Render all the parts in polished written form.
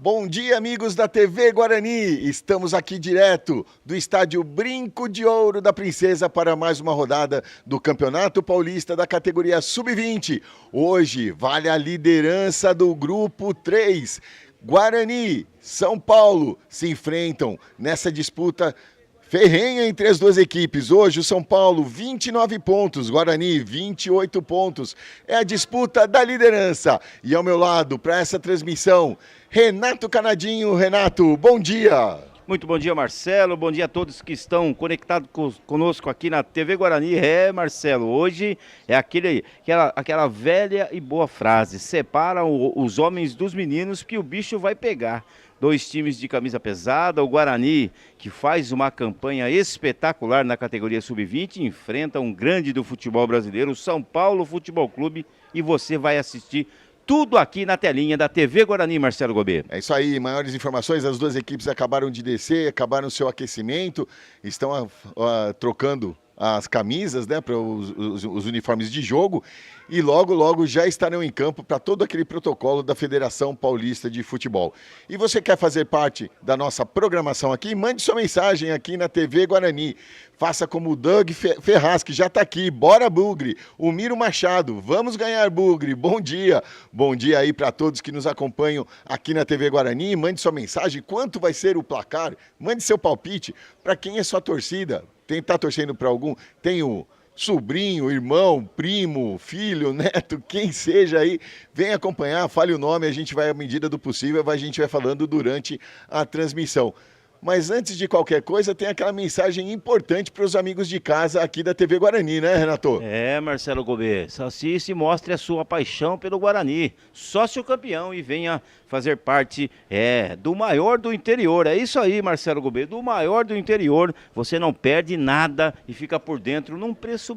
Bom dia, amigos da TV Guarani. Estamos aqui direto do estádio Brinco de Ouro da Princesa para mais uma rodada do Campeonato Paulista da categoria Sub-20. Hoje vale a liderança do grupo 3. Guarani, São Paulo se enfrentam nessa disputa ferrenha entre as duas equipes. Hoje o São Paulo 29 pontos, Guarani 28 pontos. É a disputa da liderança. E ao meu lado, para essa transmissão, Renato Canadinho. Renato, bom dia. Muito bom dia, Marcelo. Bom dia a todos que estão conectados conosco aqui na TV Guarani. Marcelo, hoje é aquela velha e boa frase: separa os homens dos meninos que o bicho vai pegar. Dois times de camisa pesada, o Guarani, que faz uma campanha espetacular na categoria Sub-20, enfrenta um grande do futebol brasileiro, o São Paulo Futebol Clube, e você vai assistir tudo aqui na telinha da TV Guarani, Marcelo Gobet. É isso aí, maiores informações, as duas equipes acabaram de descer, acabaram o seu aquecimento, estão trocando as camisas, né, para os uniformes de jogo, e logo já estarão em campo para todo aquele protocolo da Federação Paulista de Futebol. E você quer fazer parte da nossa programação aqui? Mande sua mensagem aqui na TV Guarani. Faça como o Doug Ferraz, que já está aqui. Bora, Bugre. O Miro Machado, vamos ganhar, Bugre. Bom dia. Bom dia aí para todos que nos acompanham aqui na TV Guarani. Mande sua mensagem. Quanto vai ser o placar? Mande seu palpite. Para quem é sua torcida? Tá torcendo para algum? Tem o sobrinho, irmão, primo, filho, neto, quem seja aí, vem acompanhar, fale o nome, a gente vai, à medida do possível, a gente vai falando durante a transmissão. Mas antes de qualquer coisa, tem aquela mensagem importante para os amigos de casa aqui da TV Guarani, né, Renato? Marcelo Gobet, assiste e mostre a sua paixão pelo Guarani, sócio campeão, e venha fazer parte do maior do interior. É isso aí, Marcelo Gobet, do maior do interior. Você não perde nada e fica por dentro num preço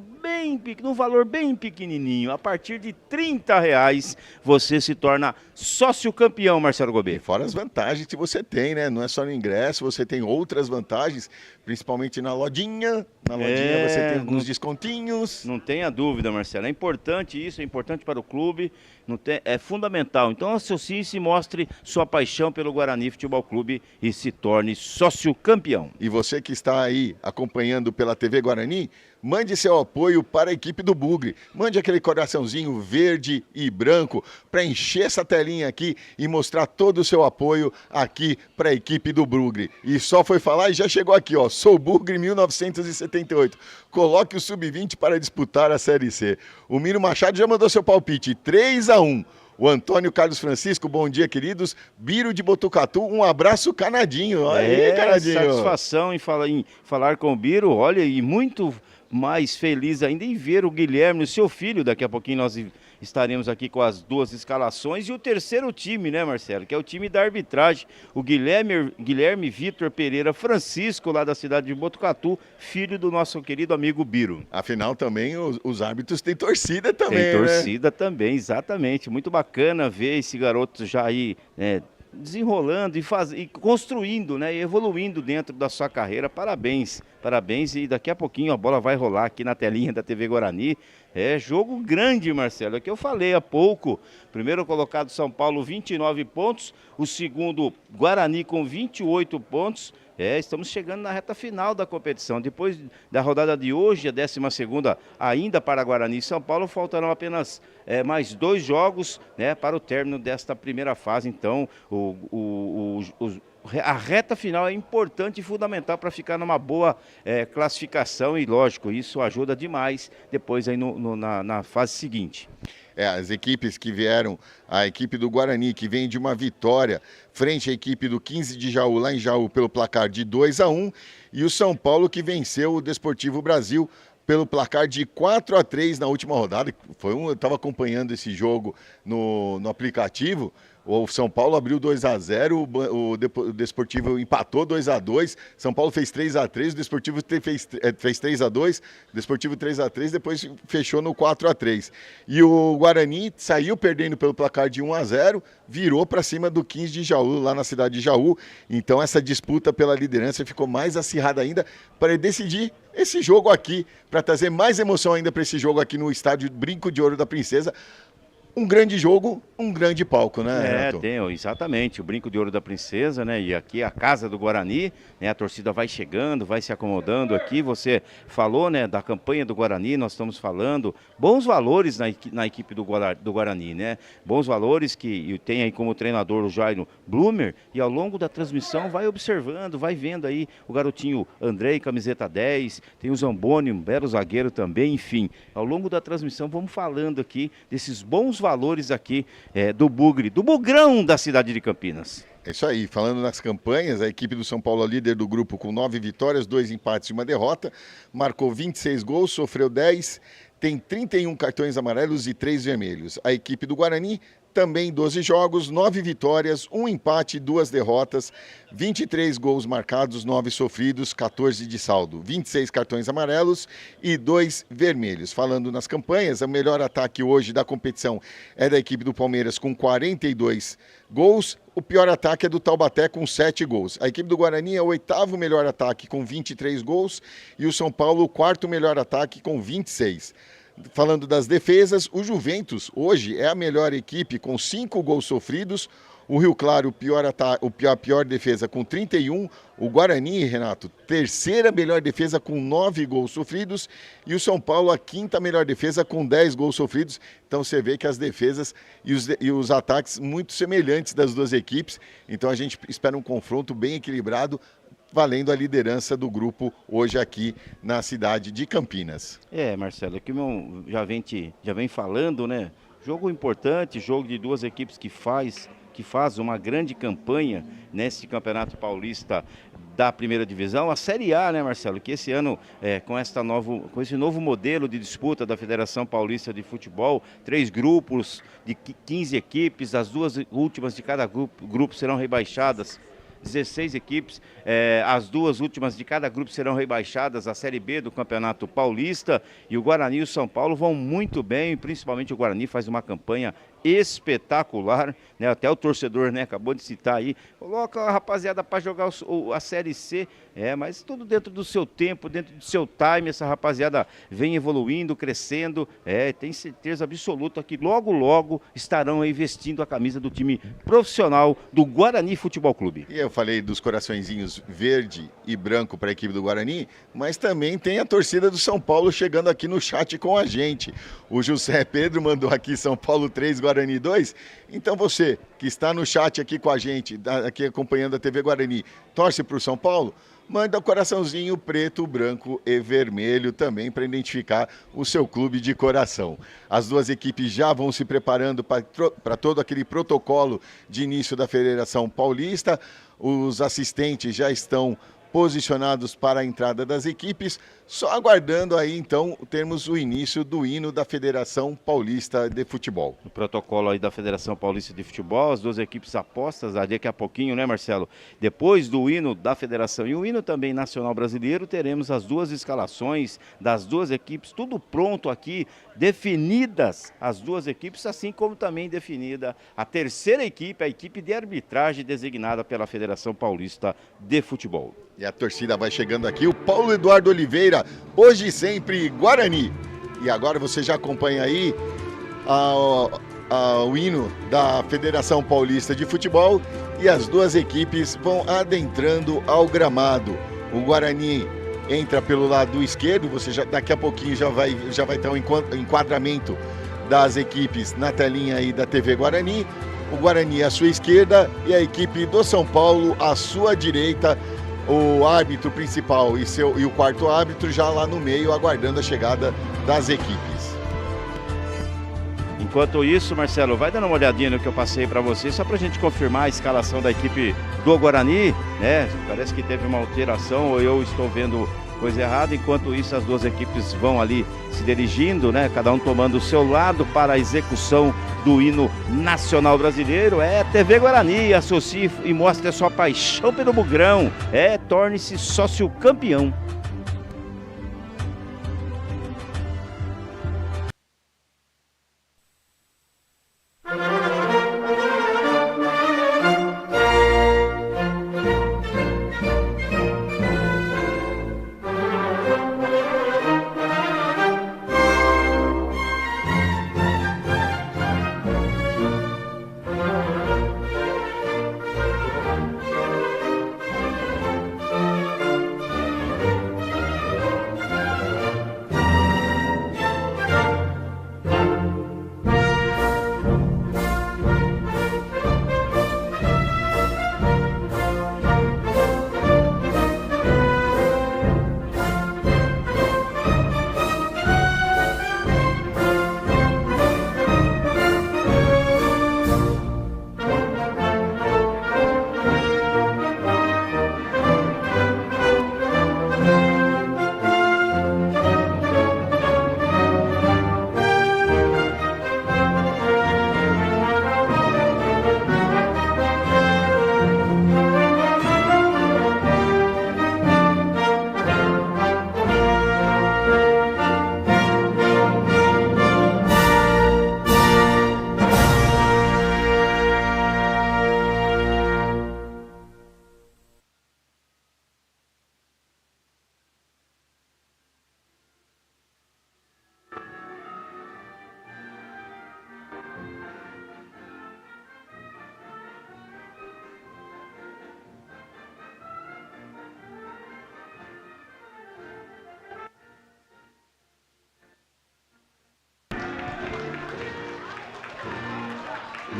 num valor bem pequenininho. A partir de R$30 você se torna sócio campeão, Marcelo Gobet. E fora as vantagens que você tem, né? Não é só no ingresso, você tem outras vantagens, principalmente na lojinha. Na lojinha você tem alguns descontinhos. Não tenha dúvida, Marcelo. É importante isso, é importante para o clube. É fundamental. Então associe-se e mostre sua paixão pelo Guarani Futebol Clube e se torne sócio campeão. E você que está aí acompanhando pela TV Guarani, mande seu apoio para a equipe do Bugre. Mande aquele coraçãozinho verde e branco para encher essa telinha aqui e mostrar todo o seu apoio aqui para a equipe do Bugre. E só foi falar e já chegou aqui, ó. Sou Bugre 1978. Coloque o Sub-20 para disputar a Série C. O Miro Machado já mandou seu palpite, 3-1. O Antônio Carlos Francisco, bom dia, queridos. Biro de Botucatu, um abraço Canadinho. Olha aí, Canadinho. Satisfação em falar com o Biro, olha, e muito mais feliz ainda em ver o Guilherme, o seu filho. Daqui a pouquinho nós estaremos aqui com as duas escalações e o terceiro time, né, Marcelo? Que é o time da arbitragem, o Guilherme Vitor Pereira Francisco, lá da cidade de Botucatu, filho do nosso querido amigo Biro. Afinal, também os árbitros têm torcida também, Tem torcida também, exatamente. Muito bacana ver esse garoto já aí, desenrolando e construindo, né, e evoluindo dentro da sua carreira. Parabéns, e daqui a pouquinho a bola vai rolar aqui na telinha da TV Guarani. É jogo grande, Marcelo, é que eu falei há pouco. Primeiro colocado São Paulo, 29 pontos, o segundo Guarani com 28 pontos. Estamos chegando na reta final da competição. Depois da rodada de hoje, a 12ª ainda para Guarani e São Paulo, faltarão apenas mais 2 jogos, né, para o término desta primeira fase. Então, a reta final é importante e fundamental para ficar numa boa classificação e, lógico, isso ajuda demais depois aí na fase seguinte. As equipes que vieram, a equipe do Guarani, que vem de uma vitória frente à equipe do 15 de Jaú, lá em Jaú, pelo placar de 2-1, e o São Paulo, que venceu o Desportivo Brasil pelo placar de 4-3 na última rodada. Eu estava acompanhando esse jogo no aplicativo. O São Paulo abriu 2-0, o Desportivo empatou 2-2, São Paulo fez 3-3, o Desportivo fez 3-2, o Desportivo 3-3, depois fechou no 4-3. E o Guarani saiu perdendo pelo placar de 1-0, virou para cima do 15 de Jaú, lá na cidade de Jaú. Então essa disputa pela liderança ficou mais acirrada ainda para decidir esse jogo aqui, para trazer mais emoção ainda para esse jogo aqui no estádio Brinco de Ouro da Princesa. um grande jogo, um grande palco, né, Renato? Exatamente, o Brinco de Ouro da Princesa, né? E aqui a casa do Guarani, né? A torcida vai chegando, vai se acomodando aqui. Você falou, né, da campanha do Guarani, nós estamos falando bons valores na equipe do Guarani, né? Bons valores que tem aí como treinador o Jairo Blumer, e ao longo da transmissão vai observando, vai vendo aí o garotinho Andrei, camiseta 10, tem o Zamboni, um belo zagueiro também, enfim. Ao longo da transmissão vamos falando aqui desses bons valores aqui do Bugre, do Bugrão da cidade de Campinas. É isso aí, falando nas campanhas, a equipe do São Paulo é líder do grupo com 9 vitórias, 2 empates e 1 derrota, marcou 26 gols, sofreu 10, tem 31 cartões amarelos e 3 vermelhos. A equipe do Guarani também 12 jogos, 9 vitórias, 1 empate e 2 derrotas, 23 gols marcados, 9 sofridos, 14 de saldo, 26 cartões amarelos e 2 vermelhos. Falando nas campanhas, o melhor ataque hoje da competição é da equipe do Palmeiras com 42 gols, o pior ataque é do Taubaté com 7 gols. A equipe do Guarani é o 8º melhor ataque com 23 gols e o São Paulo o 4º melhor ataque com 26. Falando das defesas, o Juventus hoje é a melhor equipe com 5 gols sofridos, o Rio Claro a pior defesa com 31, o Guarani, Renato, terceira melhor defesa com 9 gols sofridos e o São Paulo a 5ª melhor defesa com 10 gols sofridos. Então você vê que as defesas e os ataques muito semelhantes das duas equipes, então a gente espera um confronto bem equilibrado, valendo a liderança do grupo hoje aqui na cidade de Campinas. Marcelo, aqui já vem falando, né? Jogo importante, jogo de duas equipes que faz uma grande campanha nesse Campeonato Paulista da primeira divisão, a Série A, né, Marcelo? Que esse ano, com esse novo modelo de disputa da Federação Paulista de Futebol, 3 grupos de 15 equipes, as 2 últimas de cada grupo serão rebaixadas. 16 equipes, as 2 últimas de cada grupo serão rebaixadas à Série B do Campeonato Paulista, e o Guarani e o São Paulo vão muito bem, principalmente o Guarani faz uma campanha espetacular, né? Até o torcedor, né, acabou de citar aí, coloca a rapaziada para jogar a Série C, mas tudo dentro do seu tempo, dentro do seu time, essa rapaziada vem evoluindo, crescendo, tem certeza absoluta que logo, logo estarão aí vestindo a camisa do time profissional do Guarani Futebol Clube. E eu falei dos coraçõezinhos verde e branco para a equipe do Guarani, mas também tem a torcida do São Paulo chegando aqui no chat com a gente. O José Pedro mandou aqui São Paulo 3, Guarani 2. Então você que está no chat aqui com a gente, aqui acompanhando a TV Guarani, torce para o São Paulo? Manda o coraçãozinho preto, branco e vermelho também para identificar o seu clube de coração. As duas equipes já vão se preparando para todo aquele protocolo de início da Federação Paulista. Os assistentes já estão posicionados para a entrada das equipes, só aguardando aí então termos o início do hino da Federação Paulista de Futebol. O protocolo aí da Federação Paulista de Futebol, as duas equipes apostas, daqui a pouquinho, né, Marcelo? Depois do hino da Federação e o hino também nacional brasileiro, teremos as 2 escalações das 2 equipes, tudo pronto aqui, definidas as 2 equipes, assim como também definida a terceira equipe, a equipe de arbitragem designada pela Federação Paulista de Futebol. E a torcida vai chegando aqui, o Paulo Eduardo Oliveira, hoje e sempre Guarani. E agora você já acompanha aí o hino da Federação Paulista de Futebol e as 2 equipes vão adentrando ao gramado. O Guarani entra pelo lado esquerdo, daqui a pouquinho já vai ter um enquadramento das equipes na telinha aí da TV Guarani. O Guarani à sua esquerda e a equipe do São Paulo à sua direita. O árbitro principal e o quarto árbitro já lá no meio, aguardando a chegada das equipes. Enquanto isso, Marcelo, vai dando uma olhadinha no que eu passei para você, só para a gente confirmar a escalação da equipe do Guarani, né? Parece que teve uma alteração ou eu estou vendo coisa errada. Enquanto isso, as 2 equipes vão ali se dirigindo, né? Cada um tomando o seu lado para a execução do hino nacional brasileiro. TV Guarani, associe e mostre a sua paixão pelo Bugrão. Torne-se sócio campeão.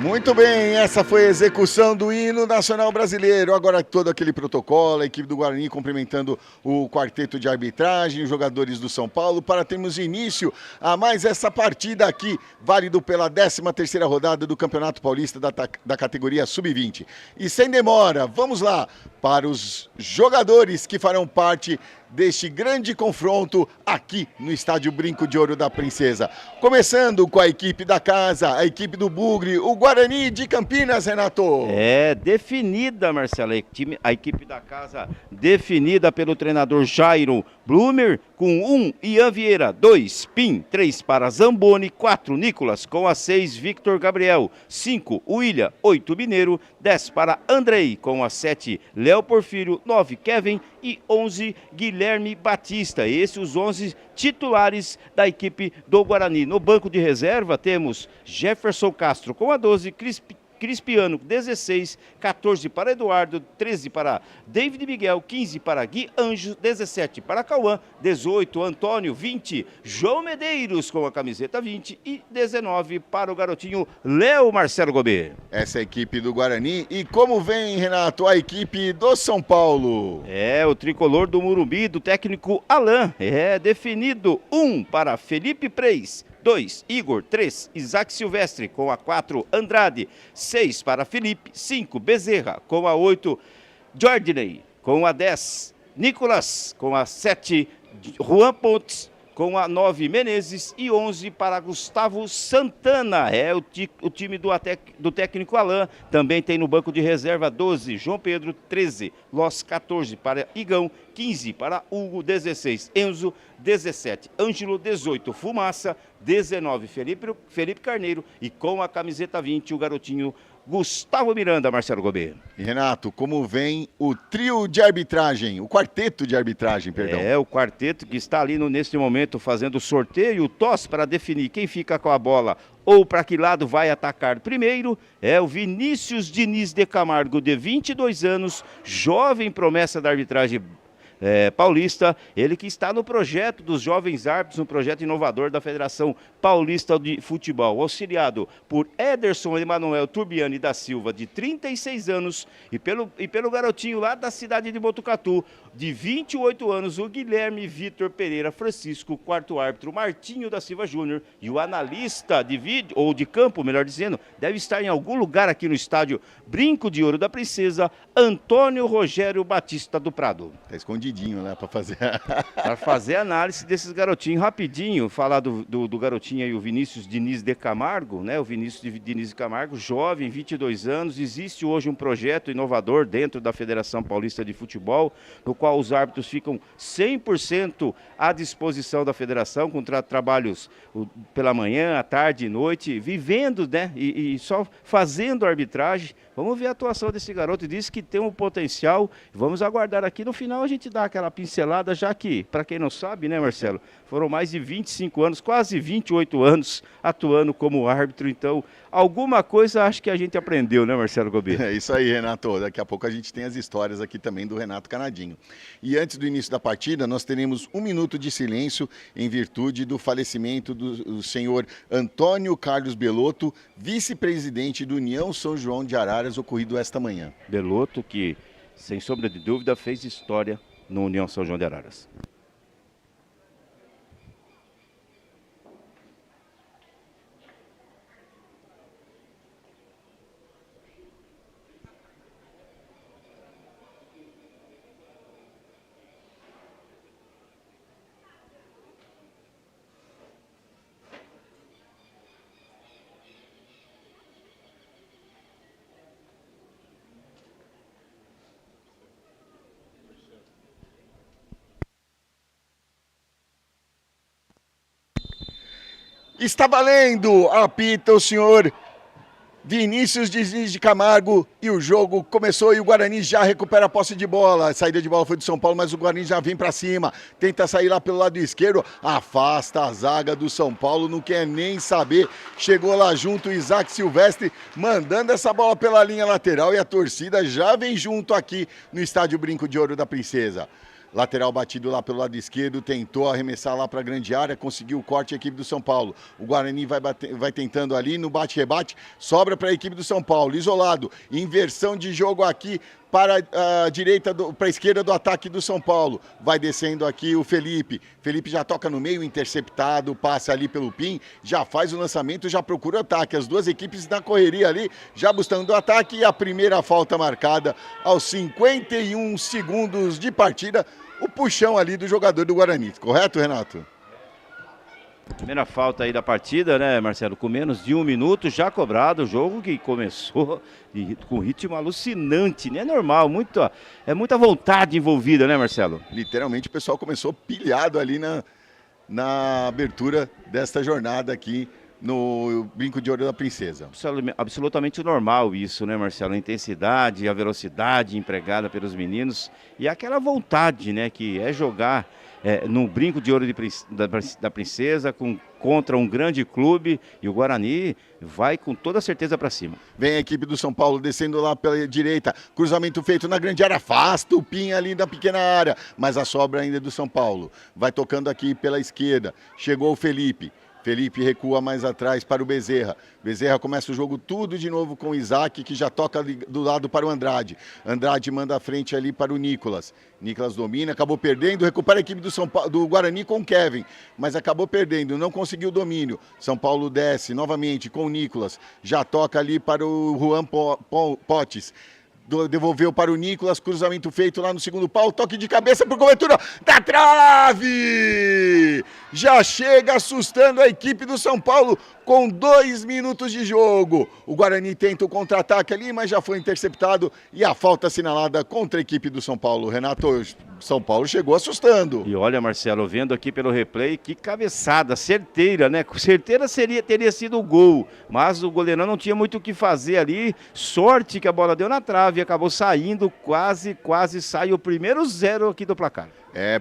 Muito bem, essa foi a execução do hino nacional brasileiro. Agora todo aquele protocolo, a equipe do Guarani cumprimentando o quarteto de arbitragem, os jogadores do São Paulo, para termos início a mais essa partida aqui, válido pela 13ª rodada do Campeonato Paulista da categoria Sub-20. E sem demora, vamos lá para os jogadores que farão parte deste grande confronto aqui no Estádio Brinco de Ouro da Princesa. Começando com a equipe da casa, a equipe do Bugre, o Guarani de Campinas, Renato. É, definida, Marcelo, a equipe da casa definida pelo treinador Jairo Blumer, com 1, Ian Vieira, 2, Pim, 3 para Zamboni, 4, Nicolas, com a 6, Victor Gabriel, 5, William, 8, Mineiro, 10 para Andrei, com a 7, Léo Porfírio, 9, Kevin e 11, Guilherme Batista. Esses os 11 titulares da equipe do Guarani. No banco de reserva temos Jefferson Castro com a 12, Crispiano, 16, 14 para Eduardo, 13 para David Miguel, 15 para Gui Anjo, 17 para Cauã, 18 Antônio, 20 João Medeiros com a camiseta 20 e 19 para o garotinho Léo Marcelo Gobet. Essa é a equipe do Guarani. E como vem, Renato, a equipe do São Paulo? É, o tricolor do Morumbi, do técnico Alain. É definido 1 para Felipe Preis, 2, Igor, 3, Isaac Silvestre, com a 4, Andrade, 6 para Felipe, 5, Bezerra, com a 8, Jordney, com a 10, Nicolas, com a 7, Juan Pontes, com a 9, Menezes e 11 para Gustavo Santana. É o time do técnico Alain. Também tem no banco de reserva 12, João Pedro, 13, Los 14 para Igão, 15 para Hugo, 16, Enzo, 17, Ângelo, 18, Fumaça, 19, Felipe Carneiro e com a camiseta 20, o garotinho Gustavo Miranda, Marcelo Gobet. E Renato, como vem o trio de arbitragem, o quarteto de arbitragem, perdão. É, o quarteto que está ali neste momento fazendo o sorteio, o tosse para definir quem fica com a bola ou para que lado vai atacar primeiro. É o Vinícius Diniz de Camargo, de 22 anos, jovem promessa da arbitragem paulista, ele que está no projeto dos jovens árbitros, um projeto inovador da Federação Paulista de Futebol, auxiliado por Ederson Emanuel Turbiani da Silva, de 36 anos, e pelo garotinho lá da cidade de Botucatu, de 28 anos, o Guilherme Vitor Pereira Francisco, quarto árbitro Martinho da Silva Júnior, e o analista de vídeo, ou de campo, melhor dizendo, deve estar em algum lugar aqui no estádio Brinco de Ouro da Princesa, Antônio Rogério Batista do Prado. Tá escondidinho, né, para fazer para fazer análise desses garotinhos rapidinho, falar do garotinho aí, o Vinícius Diniz de Camargo, né? O Vinícius Diniz de Camargo, jovem, 22 anos, existe hoje um projeto inovador dentro da Federação Paulista de Futebol, no qual os árbitros ficam 100% à disposição da federação, com trabalhos pela manhã, à tarde e noite, vivendo, né? E só fazendo arbitragem. Vamos ver a atuação desse garoto, diz que tem um potencial, vamos aguardar aqui, no final a gente dá aquela pincelada, já que, para quem não sabe, né, Marcelo, foram mais de 25 anos, quase 28 anos atuando como árbitro, então alguma coisa acho que a gente aprendeu, né, Marcelo Gobet? É isso aí, Renato, daqui a pouco a gente tem as histórias aqui também do Renato Canadinho. E antes do início da partida, nós teremos 1 minuto de silêncio em virtude do falecimento do senhor Antônio Carlos Belotto, vice-presidente do União São João de Araras, ocorrido esta manhã. Belotto que, sem sombra de dúvida, fez história no União São João de Araras. Está valendo! Apita o senhor Vinícius Diniz de Camargo e o jogo começou e o Guarani já recupera a posse de bola. A saída de bola foi do São Paulo, mas o Guarani já vem para cima. Tenta sair lá pelo lado esquerdo, afasta a zaga do São Paulo, não quer nem saber. Chegou lá junto o Isaac Silvestre, mandando essa bola pela linha lateral e a torcida já vem junto aqui no Estádio Brinco de Ouro da Princesa. Lateral batido lá pelo lado esquerdo, tentou arremessar lá para a grande área, conseguiu o corte a equipe do São Paulo. O Guarani vai tentando ali no bate-rebate, sobra para a equipe do São Paulo, isolado, inversão de jogo aqui para a direita, para a esquerda do ataque do São Paulo. Vai descendo aqui o Felipe. Felipe já toca no meio, interceptado, passa ali pelo PIN, já faz o lançamento, já procura o ataque. As duas equipes na correria ali, já buscando o ataque. E a primeira falta marcada aos 51 segundos de partida. O puxão ali do jogador do Guarani. Correto, Renato? Primeira falta aí da partida, né, Marcelo? Com menos de 1 minuto, já cobrado o jogo que começou com ritmo alucinante, né? É normal, é muita vontade envolvida, né, Marcelo? Literalmente o pessoal começou pilhado ali na abertura desta jornada aqui no Brinco de Ouro da Princesa. Absolutamente normal isso, né, Marcelo? A intensidade, a velocidade empregada pelos meninos e aquela vontade, né, que é jogar no Brinco de Ouro da Princesa contra um grande clube, e o Guarani vai com toda certeza para cima. Vem a equipe do São Paulo descendo lá pela direita, cruzamento feito na grande área, afasta o PIN ali da pequena área, mas a sobra ainda é do São Paulo. Vai tocando aqui pela esquerda, chegou o Felipe. Felipe recua mais atrás para o Bezerra. Bezerra começa o jogo tudo de novo com o Isaac, que já toca do lado para o Andrade. Andrade manda a frente ali para o Nicolas. Nicolas domina, acabou perdendo, recupera a equipe do Guarani com o Kevin, mas acabou perdendo, não conseguiu o domínio. São Paulo desce novamente com o Nicolas, já toca ali para o Juan Potes. Devolveu para o Nicolas, cruzamento feito lá no segundo pau, toque de cabeça por cobertura da trave! Já chega assustando a equipe do São Paulo com 2 minutos de jogo. O Guarani tenta o contra-ataque ali, mas já foi interceptado e a falta assinalada contra a equipe do São Paulo. Renato, São Paulo chegou assustando. E olha, Marcelo, vendo aqui pelo replay, que cabeçada, certeira, né? Certeira teria sido o gol, mas o goleirão não tinha muito o que fazer ali. Sorte que a bola deu na trave e acabou saindo, quase sai o primeiro 0 aqui do placar.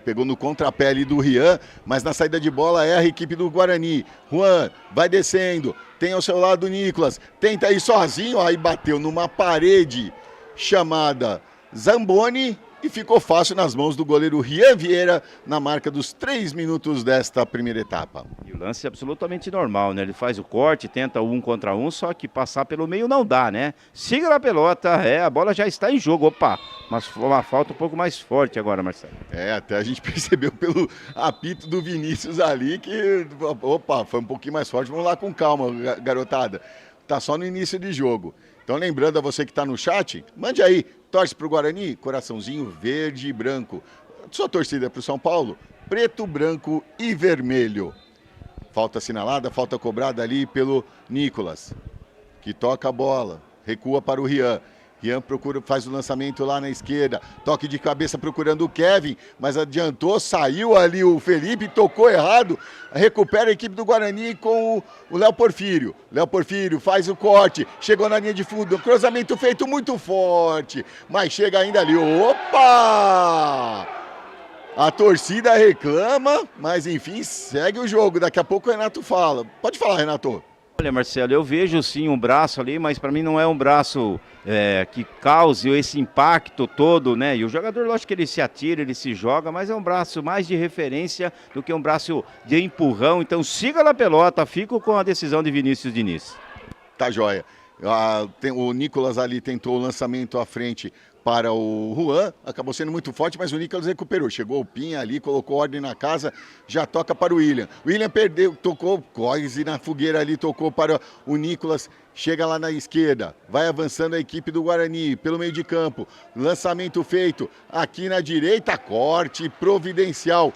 Pegou no contrapé ali do Rian, mas na saída de bola é a equipe do Guarani. Juan vai descendo, tem ao seu lado o Nicolas, tenta ir sozinho, aí bateu numa parede chamada Zamboni e ficou fácil nas mãos do goleiro Rian Vieira na marca dos 3 minutos desta primeira etapa. E o lance é absolutamente normal, né? Ele faz o corte, tenta o 1 contra 1, só que passar pelo meio não dá, né? Siga na pelota, a bola já está em jogo, mas foi uma falta um pouco mais forte agora, Marcelo. Até a gente percebeu pelo apito do Vinícius ali que, foi um pouquinho mais forte. Vamos lá com calma, garotada. Tá só no início de jogo. Então, lembrando a você que está no chat, mande aí, torce para o Guarani, coraçãozinho verde e branco. Sua torcida é para o São Paulo, preto, branco e vermelho. Falta assinalada, falta cobrada ali pelo Nicolas, que toca a bola, recua para o Rian. Rian faz o lançamento lá na esquerda, toque de cabeça procurando o Kevin, mas adiantou, saiu ali o Felipe, tocou errado, recupera a equipe do Guarani com o Léo Porfírio. Léo Porfírio faz o corte, chegou na linha de fundo, cruzamento feito muito forte, mas chega ainda ali, opa! A torcida reclama, mas enfim, segue o jogo, daqui a pouco o Renato fala. Pode falar, Renato. Olha, Marcelo, eu vejo sim um braço ali, mas para mim não é um braço que cause esse impacto todo, né? E o jogador, lógico que ele se atira, ele se joga, mas é um braço mais de referência do que um braço de empurrão. Então siga na pelota, fico com a decisão de Vinícius Diniz. Tá joia. O Nicolas ali tentou o lançamento à frente para o Juan, acabou sendo muito forte, mas o Nicolas recuperou. Chegou o Pinha ali, colocou ordem na casa, já toca para o William. O William perdeu, tocou quase na fogueira ali, tocou para o Nicolas, chega lá na esquerda, vai avançando a equipe do Guarani, pelo meio de campo. Lançamento feito aqui na direita, corte providencial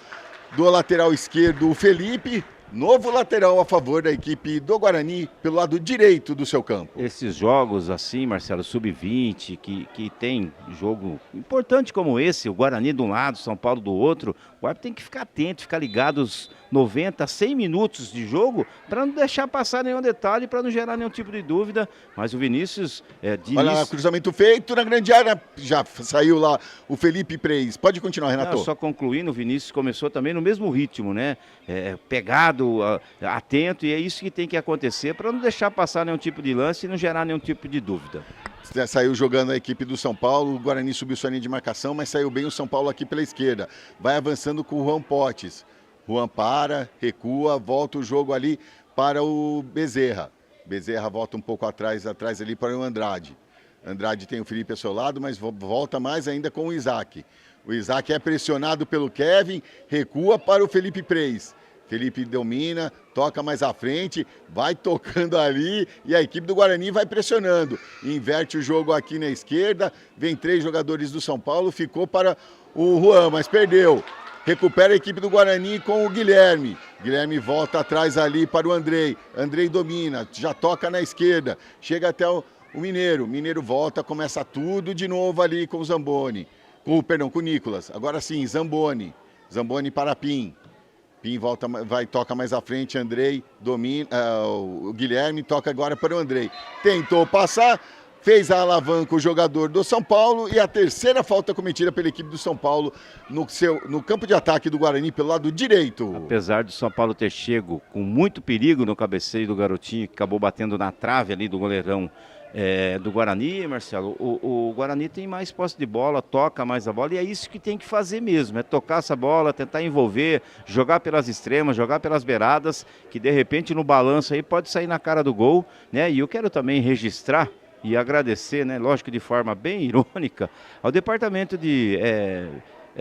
do lateral esquerdo, o Felipe. Novo lateral a favor da equipe do Guarani pelo lado direito do seu campo. Esses jogos assim, Marcelo, sub-20, que tem jogo importante como esse, o Guarani de um lado, São Paulo do outro, o árbitro tem que ficar atento, ficar ligado os 90, 100 minutos de jogo para não deixar passar nenhum detalhe, para não gerar nenhum tipo de dúvida. Mas o Vinícius Diniz... Olha lá, cruzamento feito na grande área, já saiu lá o Felipe Preis. Pode continuar, Renato. Só concluindo, o Vinícius começou também no mesmo ritmo, né? Pegado ligado, atento, e é isso que tem que acontecer para não deixar passar nenhum tipo de lance e não gerar nenhum tipo de dúvida. Saiu jogando a equipe do São Paulo, o Guarani subiu sua linha de marcação, mas saiu bem o São Paulo aqui pela esquerda. Vai avançando com o Juan Potes. Juan para, recua, volta o jogo ali para o Bezerra. Bezerra volta um pouco atrás ali para o Andrade. Andrade tem o Felipe ao seu lado, mas volta mais ainda com o Isaac. O Isaac é pressionado pelo Kevin, recua para o Felipe Preis. Felipe domina, toca mais à frente, vai tocando ali e a equipe do Guarani vai pressionando. Inverte o jogo aqui na esquerda, vem 3 jogadores do São Paulo, ficou para o Juan, mas perdeu. Recupera a equipe do Guarani com o Guilherme. Guilherme volta atrás ali para o Andrei. Andrei domina, já toca na esquerda, chega até o Mineiro. Mineiro volta, começa tudo de novo ali com o Zamboni. Com o Nicolas. Agora sim, Zamboni. Zamboni para Pim. Pim volta, toca mais à frente, Andrei domina, o Guilherme toca agora para o Andrei. Tentou passar, fez a alavanca o jogador do São Paulo e a terceira falta cometida pela equipe do São Paulo no campo de ataque do Guarani pelo lado direito. Apesar do São Paulo ter chego com muito perigo no cabeceio do garotinho, que acabou batendo na trave ali do goleirão do Guarani, Marcelo, o Guarani tem mais posse de bola, toca mais a bola e é isso que tem que fazer mesmo, é tocar essa bola, tentar envolver, jogar pelas extremas, jogar pelas beiradas, que de repente no balanço aí pode sair na cara do gol, né? E eu quero também registrar e agradecer, né, lógico de forma bem irônica, ao departamento de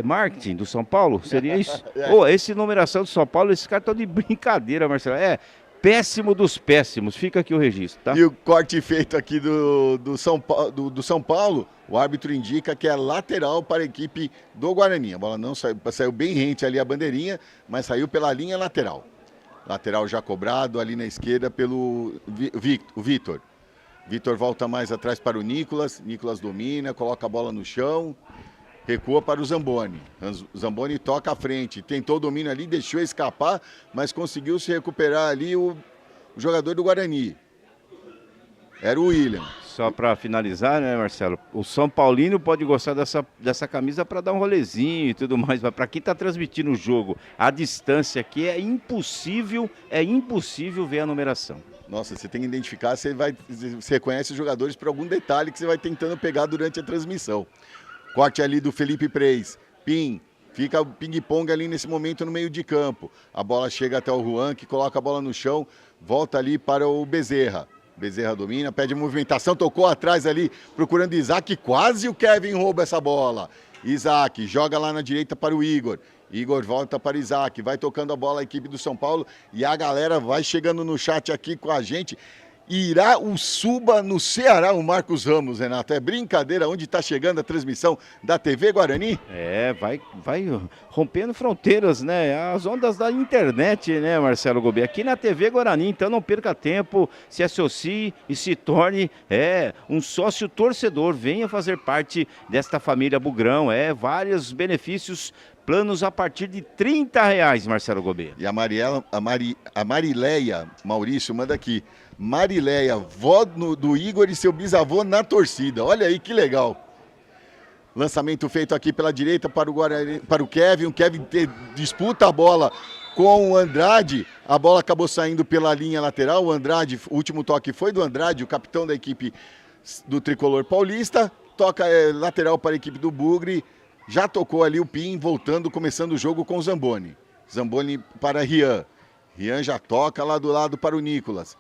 marketing do São Paulo, seria isso? Esse numeração do São Paulo, esses caras estão de brincadeira, Marcelo, péssimo dos péssimos, fica aqui o registro, tá? E o corte feito aqui do São Paulo, o árbitro indica que é lateral para a equipe do Guarani. A bola não saiu bem rente ali a bandeirinha, mas saiu pela linha lateral. Lateral já cobrado ali na esquerda pelo Vitor. Vitor volta mais atrás para o Nicolas. Nicolas domina, coloca a bola no chão. Recua para o Zamboni. O Zamboni toca à frente. Tentou o domínio ali, deixou escapar, mas conseguiu se recuperar ali o jogador do Guarani. Era o William. Só para finalizar, né, Marcelo? O São Paulino pode gostar dessa camisa para dar um rolezinho e tudo mais, mas para quem está transmitindo o jogo à distância aqui é impossível ver a numeração. Nossa, você tem que identificar, você reconhece os jogadores por algum detalhe que você vai tentando pegar durante a transmissão. Corte ali do Felipe Preis. Pim. Fica o ping-pong ali nesse momento no meio de campo. A bola chega até o Juan, que coloca a bola no chão. Volta ali para o Bezerra. Bezerra domina, pede movimentação. Tocou atrás ali, procurando Isaac. Quase o Kevin rouba essa bola. Isaac joga lá na direita para o Igor. Igor volta para Isaac. Vai tocando a bola a equipe do São Paulo. E a galera vai chegando no chat aqui com a gente. Irá o Suba no Ceará, o Marcos Ramos, Renato. É brincadeira onde está chegando a transmissão da TV Guarani? Vai rompendo fronteiras, né? As ondas da internet, né, Marcelo Gobi? Aqui na TV Guarani, então não perca tempo, se associe e se torne um sócio torcedor. Venha fazer parte desta família Bugrão. Vários benefícios, planos a partir de R$30, Marcelo Gobi. E a Marileia Maurício manda aqui. Marileia, vó do Igor e seu bisavô na torcida. Olha aí que legal. Lançamento feito aqui pela direita para o Kevin. O Kevin disputa a bola com o Andrade. A bola acabou saindo pela linha lateral. O Andrade, o último toque foi do Andrade, o capitão da equipe do Tricolor Paulista. Toca lateral para a equipe do Bugre. Já tocou ali o Pim, voltando, começando o jogo com o Zamboni. Zamboni para Rian. Rian já toca lá do lado para o Nicolas.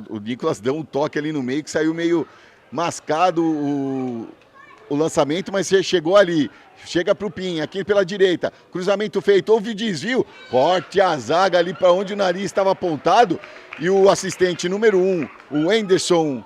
O Nicolas deu um toque ali no meio, que saiu meio mascado o lançamento, mas chegou ali. Chega para o Pim, aqui pela direita. Cruzamento feito, houve desvio. Corte a zaga ali para onde o nariz estava apontado. E o assistente número 1, o Anderson,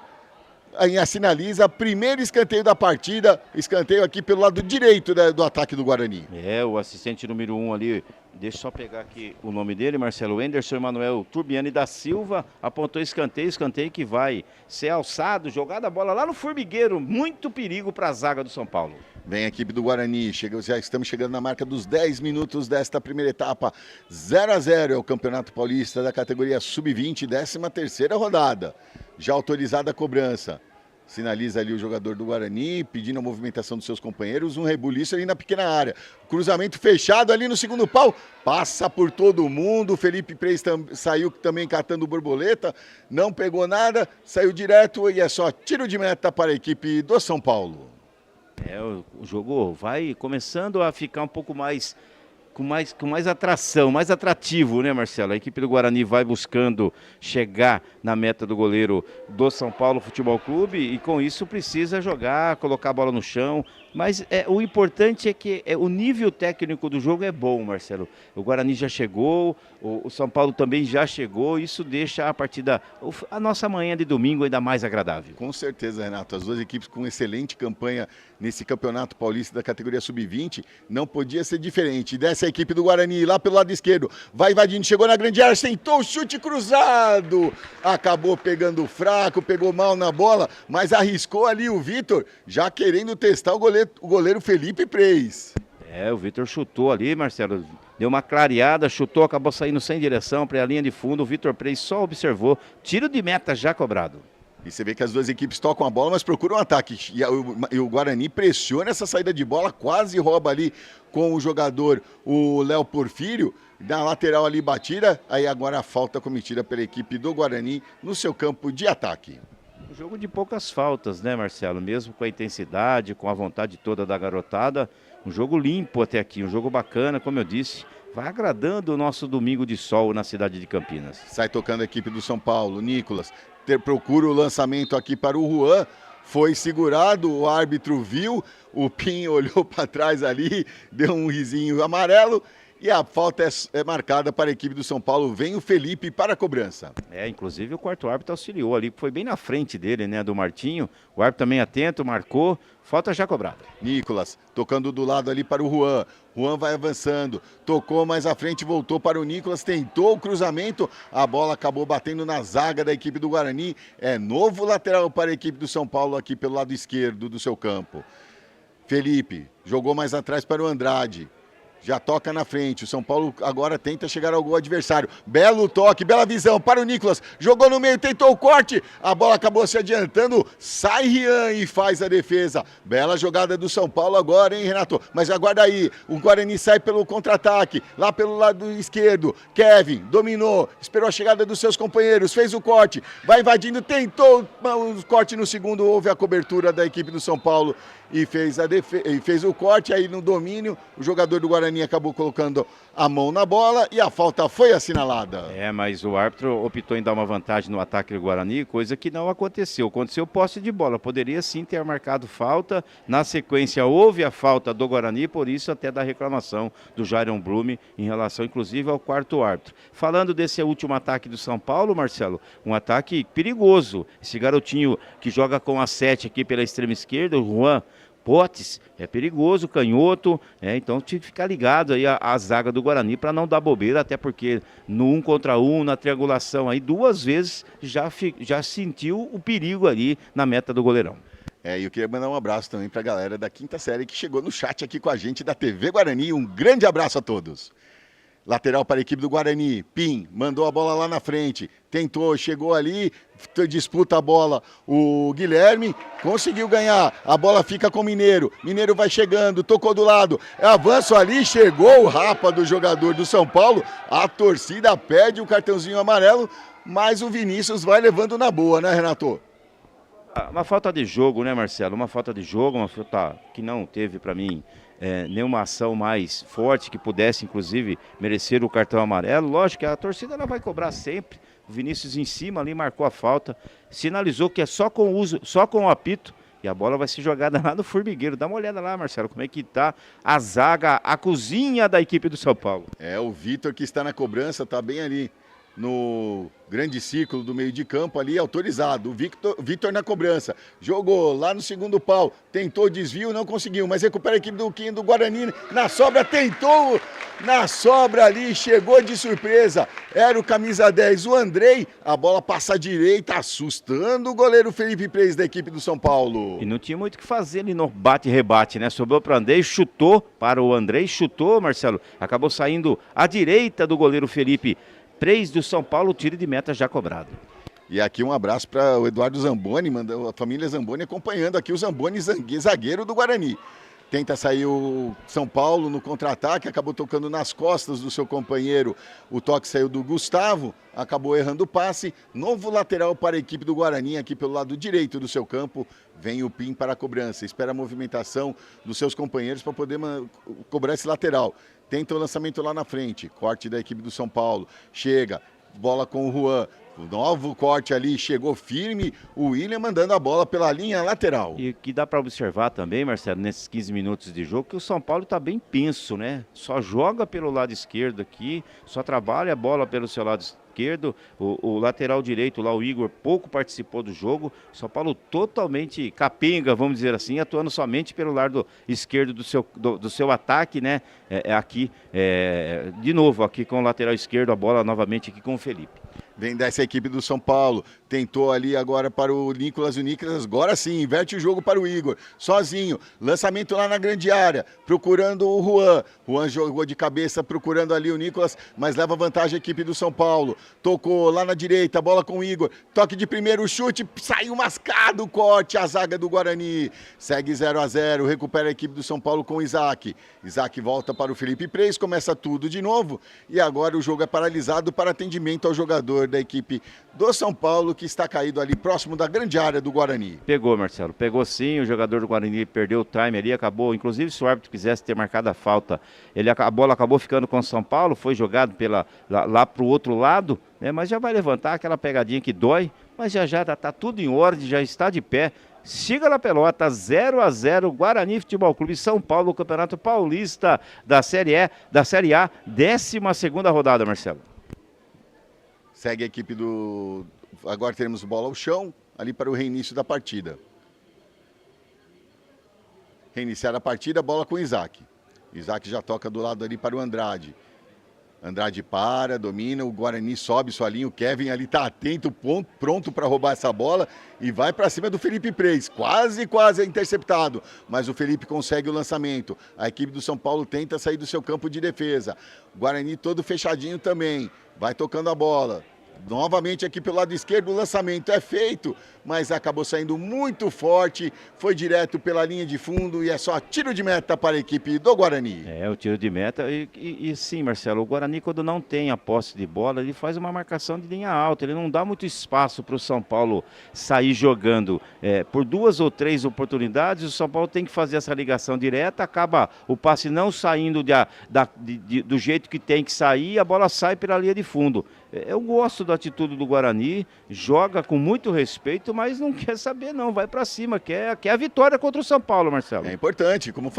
sinaliza primeiro escanteio da partida, escanteio aqui pelo lado direito do ataque do Guarani. O assistente número 1 ali, deixa eu só pegar aqui o nome dele, Marcelo. Anderson Emanuel Turbiani da Silva, apontou escanteio que vai ser alçado, jogada a bola lá no formigueiro, muito perigo para a zaga do São Paulo. Vem a equipe do Guarani, já estamos chegando na marca dos 10 minutos desta primeira etapa. 0-0 é o Campeonato Paulista da categoria Sub-20, 13ª rodada. Já autorizada a cobrança. Sinaliza ali o jogador do Guarani, pedindo a movimentação dos seus companheiros, um rebuliço ali na pequena área. Cruzamento fechado ali no segundo pau, passa por todo mundo, o Felipe Preis saiu também catando borboleta, não pegou nada, saiu direto e é só tiro de meta para a equipe do São Paulo. O jogo vai começando a ficar um pouco mais... Com mais atração, mais atrativo, né, Marcelo? A equipe do Guarani vai buscando chegar na meta do goleiro do São Paulo Futebol Clube e com isso precisa jogar, colocar a bola no chão. Mas o importante é que o nível técnico do jogo é bom, Marcelo. O Guarani já chegou, o São Paulo também já chegou, isso deixa a partida, a nossa manhã de domingo ainda mais agradável. Com certeza, Renato. As duas equipes com excelente campanha nesse Campeonato Paulista da categoria Sub-20, não podia ser diferente. Desce a equipe do Guarani lá pelo lado esquerdo, vai invadindo, chegou na grande área, sentou o chute cruzado, acabou pegando fraco, pegou mal na bola, mas arriscou ali o Vitor, já querendo testar o goleiro Felipe Preis. O Vitor chutou ali, Marcelo, deu uma clareada, chutou, acabou saindo sem direção para a linha de fundo, o Vitor Preis só observou, tiro de meta já cobrado. E você vê que as duas equipes tocam a bola, mas procuram um ataque. E o Guarani pressiona essa saída de bola, quase rouba ali com o jogador, o Léo Porfírio, na lateral ali batida, aí agora a falta cometida pela equipe do Guarani no seu campo de ataque. Um jogo de poucas faltas, né, Marcelo? Mesmo com a intensidade, com a vontade toda da garotada, um jogo limpo até aqui, um jogo bacana, como eu disse, vai agradando o nosso domingo de sol na cidade de Campinas. Sai tocando a equipe do São Paulo, Nicolas, procura o lançamento aqui para o Juan, foi segurado, o árbitro viu, o Pinho olhou para trás ali, deu um risinho amarelo, e a falta é marcada para a equipe do São Paulo. Vem o Felipe para a cobrança. Inclusive o quarto árbitro auxiliou ali, foi bem na frente dele, né, do Martinho. O árbitro também atento, marcou, falta já cobrada. Nicolas, tocando do lado ali para o Juan. Juan vai avançando, tocou mais à frente, voltou para o Nicolas, tentou o cruzamento, a bola acabou batendo na zaga da equipe do Guarani. É novo lateral para a equipe do São Paulo aqui pelo lado esquerdo do seu campo. Felipe jogou mais atrás para o Andrade. Já toca na frente, o São Paulo agora tenta chegar ao gol adversário. Belo toque, bela visão para o Nicolas. Jogou no meio, tentou o corte. A bola acabou se adiantando. Sai Rian e faz a defesa. Bela jogada do São Paulo agora, hein, Renato? Mas aguarda aí. O Guarani sai pelo contra-ataque. Lá pelo lado esquerdo. Kevin dominou, esperou a chegada dos seus companheiros. Fez o corte, vai invadindo, tentou o corte no segundo. Houve a cobertura da equipe do São Paulo. E fez o corte, aí no domínio, o jogador do Guarani acabou colocando a mão na bola e a falta foi assinalada. Mas o árbitro optou em dar uma vantagem no ataque do Guarani, coisa que não aconteceu. Aconteceu posse de bola, poderia sim ter marcado falta, na sequência houve a falta do Guarani, por isso até da reclamação do Jairon Blume em relação inclusive ao quarto árbitro. Falando desse último ataque do São Paulo, Marcelo, um ataque perigoso. Esse garotinho que joga com a 7 aqui pela extrema esquerda, o Juan Potes, é perigoso, canhoto, então tinha que ficar ligado aí a zaga do Guarani para não dar bobeira, até porque no 1 contra 1, na triangulação aí, 2 vezes já sentiu o perigo ali na meta do goleirão. E eu queria mandar um abraço também para a galera da quinta série que chegou no chat aqui com a gente da TV Guarani, um grande abraço a todos. Lateral para a equipe do Guarani, Pim, mandou a bola lá na frente, tentou, chegou ali, disputa a bola, o Guilherme conseguiu ganhar, a bola fica com o Mineiro vai chegando, tocou do lado, avanço ali, chegou o rapa do jogador do São Paulo, a torcida pede o cartãozinho amarelo, mas o Vinícius vai levando na boa, né, Renato? Uma falta de jogo, né, Marcelo? Uma falta de jogo, uma falta que não teve para mim nenhuma ação mais forte que pudesse, inclusive, merecer o cartão amarelo. Lógico que a torcida ela vai cobrar sempre. O Vinícius em cima ali marcou a falta, sinalizou que é só com o apito e a bola vai ser jogada lá no formigueiro. Dá uma olhada lá, Marcelo, como é que tá a zaga, a cozinha da equipe do São Paulo. O Vitor que está na cobrança, tá bem ali no grande círculo do meio de campo ali, autorizado. O Vitor na cobrança, jogou lá no segundo pau, tentou desvio, não conseguiu, mas recupera a equipe do Guarani, na sobra, tentou, na sobra ali, chegou de surpresa, era o camisa 10, o Andrei, a bola passa à direita, assustando o goleiro Felipe Preis da equipe do São Paulo. E não tinha muito o que fazer ali no bate-rebate, né? Sobrou para o Andrei, chutou para o Andrei, chutou, Marcelo, acabou saindo à direita do goleiro Felipe Preis do São Paulo, tiro de meta já cobrado. E aqui um abraço para o Eduardo Zamboni, a família Zamboni acompanhando aqui o Zamboni, zagueiro do Guarani. Tenta sair o São Paulo no contra-ataque, acabou tocando nas costas do seu companheiro. O toque saiu do Gustavo, acabou errando o passe. Novo lateral para a equipe do Guarani, aqui pelo lado direito do seu campo. Vem o Pim para a cobrança, espera a movimentação dos seus companheiros para poder cobrar esse lateral. Tenta o lançamento lá na frente, corte da equipe do São Paulo. Chega, bola com o Juan. O novo corte ali, chegou firme, o William mandando a bola pela linha lateral. E que dá para observar também, Marcelo, nesses 15 minutos de jogo, que o São Paulo está bem penso, né? Só joga pelo lado esquerdo aqui, só trabalha a bola pelo seu lado esquerdo. O lateral direito lá, o Igor, pouco participou do jogo. São Paulo totalmente capenga, vamos dizer assim, atuando somente pelo lado esquerdo do seu ataque, né? De novo, aqui com o lateral esquerdo, a bola novamente aqui com o Felipe. Vem dessa equipe do São Paulo, tentou ali agora para o Nicolas agora sim, inverte o jogo para o Igor, sozinho, lançamento lá na grande área, procurando o Juan. Juan jogou de cabeça procurando ali o Nicolas, mas leva vantagem a equipe do São Paulo. Tocou lá na direita, bola com o Igor, toque de primeiro, chute, saiu mascado o corte, a zaga do Guarani. Segue 0-0, recupera a equipe do São Paulo com o Isaac. Isaac volta para o Felipe Preis, começa tudo de novo e agora o jogo é paralisado para atendimento ao jogador da equipe do São Paulo, que está caído ali próximo da grande área do Guarani. Pegou, Marcelo, pegou sim, o jogador do Guarani perdeu o time ali, acabou, inclusive se o árbitro quisesse ter marcado a falta, a bola acabou ficando com o São Paulo, foi jogado lá para o outro lado, né, mas já vai levantar aquela pegadinha que dói, mas já está tudo em ordem, já está de pé. Siga na pelota, 0-0, Guarani Futebol Clube São Paulo, Campeonato Paulista da Série A, 12ª rodada, Marcelo. Segue a equipe do... Agora teremos bola ao chão, ali para o reinício da partida. Reiniciar a partida, bola com o Isaac. Isaac já toca do lado ali para o Andrade. Andrade para, domina, o Guarani sobe sua linha, o Kevin ali está atento, pronto para roubar essa bola e vai para cima do Felipe Preis, quase é interceptado, mas o Felipe consegue o lançamento. A equipe do São Paulo tenta sair do seu campo de defesa, o Guarani todo fechadinho também, vai tocando a bola. Novamente aqui pelo lado esquerdo, o lançamento é feito, mas acabou saindo muito forte, foi direto pela linha de fundo e é só tiro de meta para a equipe do Guarani. É, o tiro de meta e sim, Marcelo, o Guarani quando não tem a posse de bola, ele faz uma marcação de linha alta, ele não dá muito espaço para o São Paulo sair jogando. Por 2 ou 3 oportunidades, o São Paulo tem que fazer essa ligação direta, acaba o passe não saindo do jeito que tem que sair, a bola sai pela linha de fundo. Eu gosto da atitude do Guarani, joga com muito respeito, mas não quer saber não, vai para cima, quer a vitória contra o São Paulo, Marcelo. É importante, como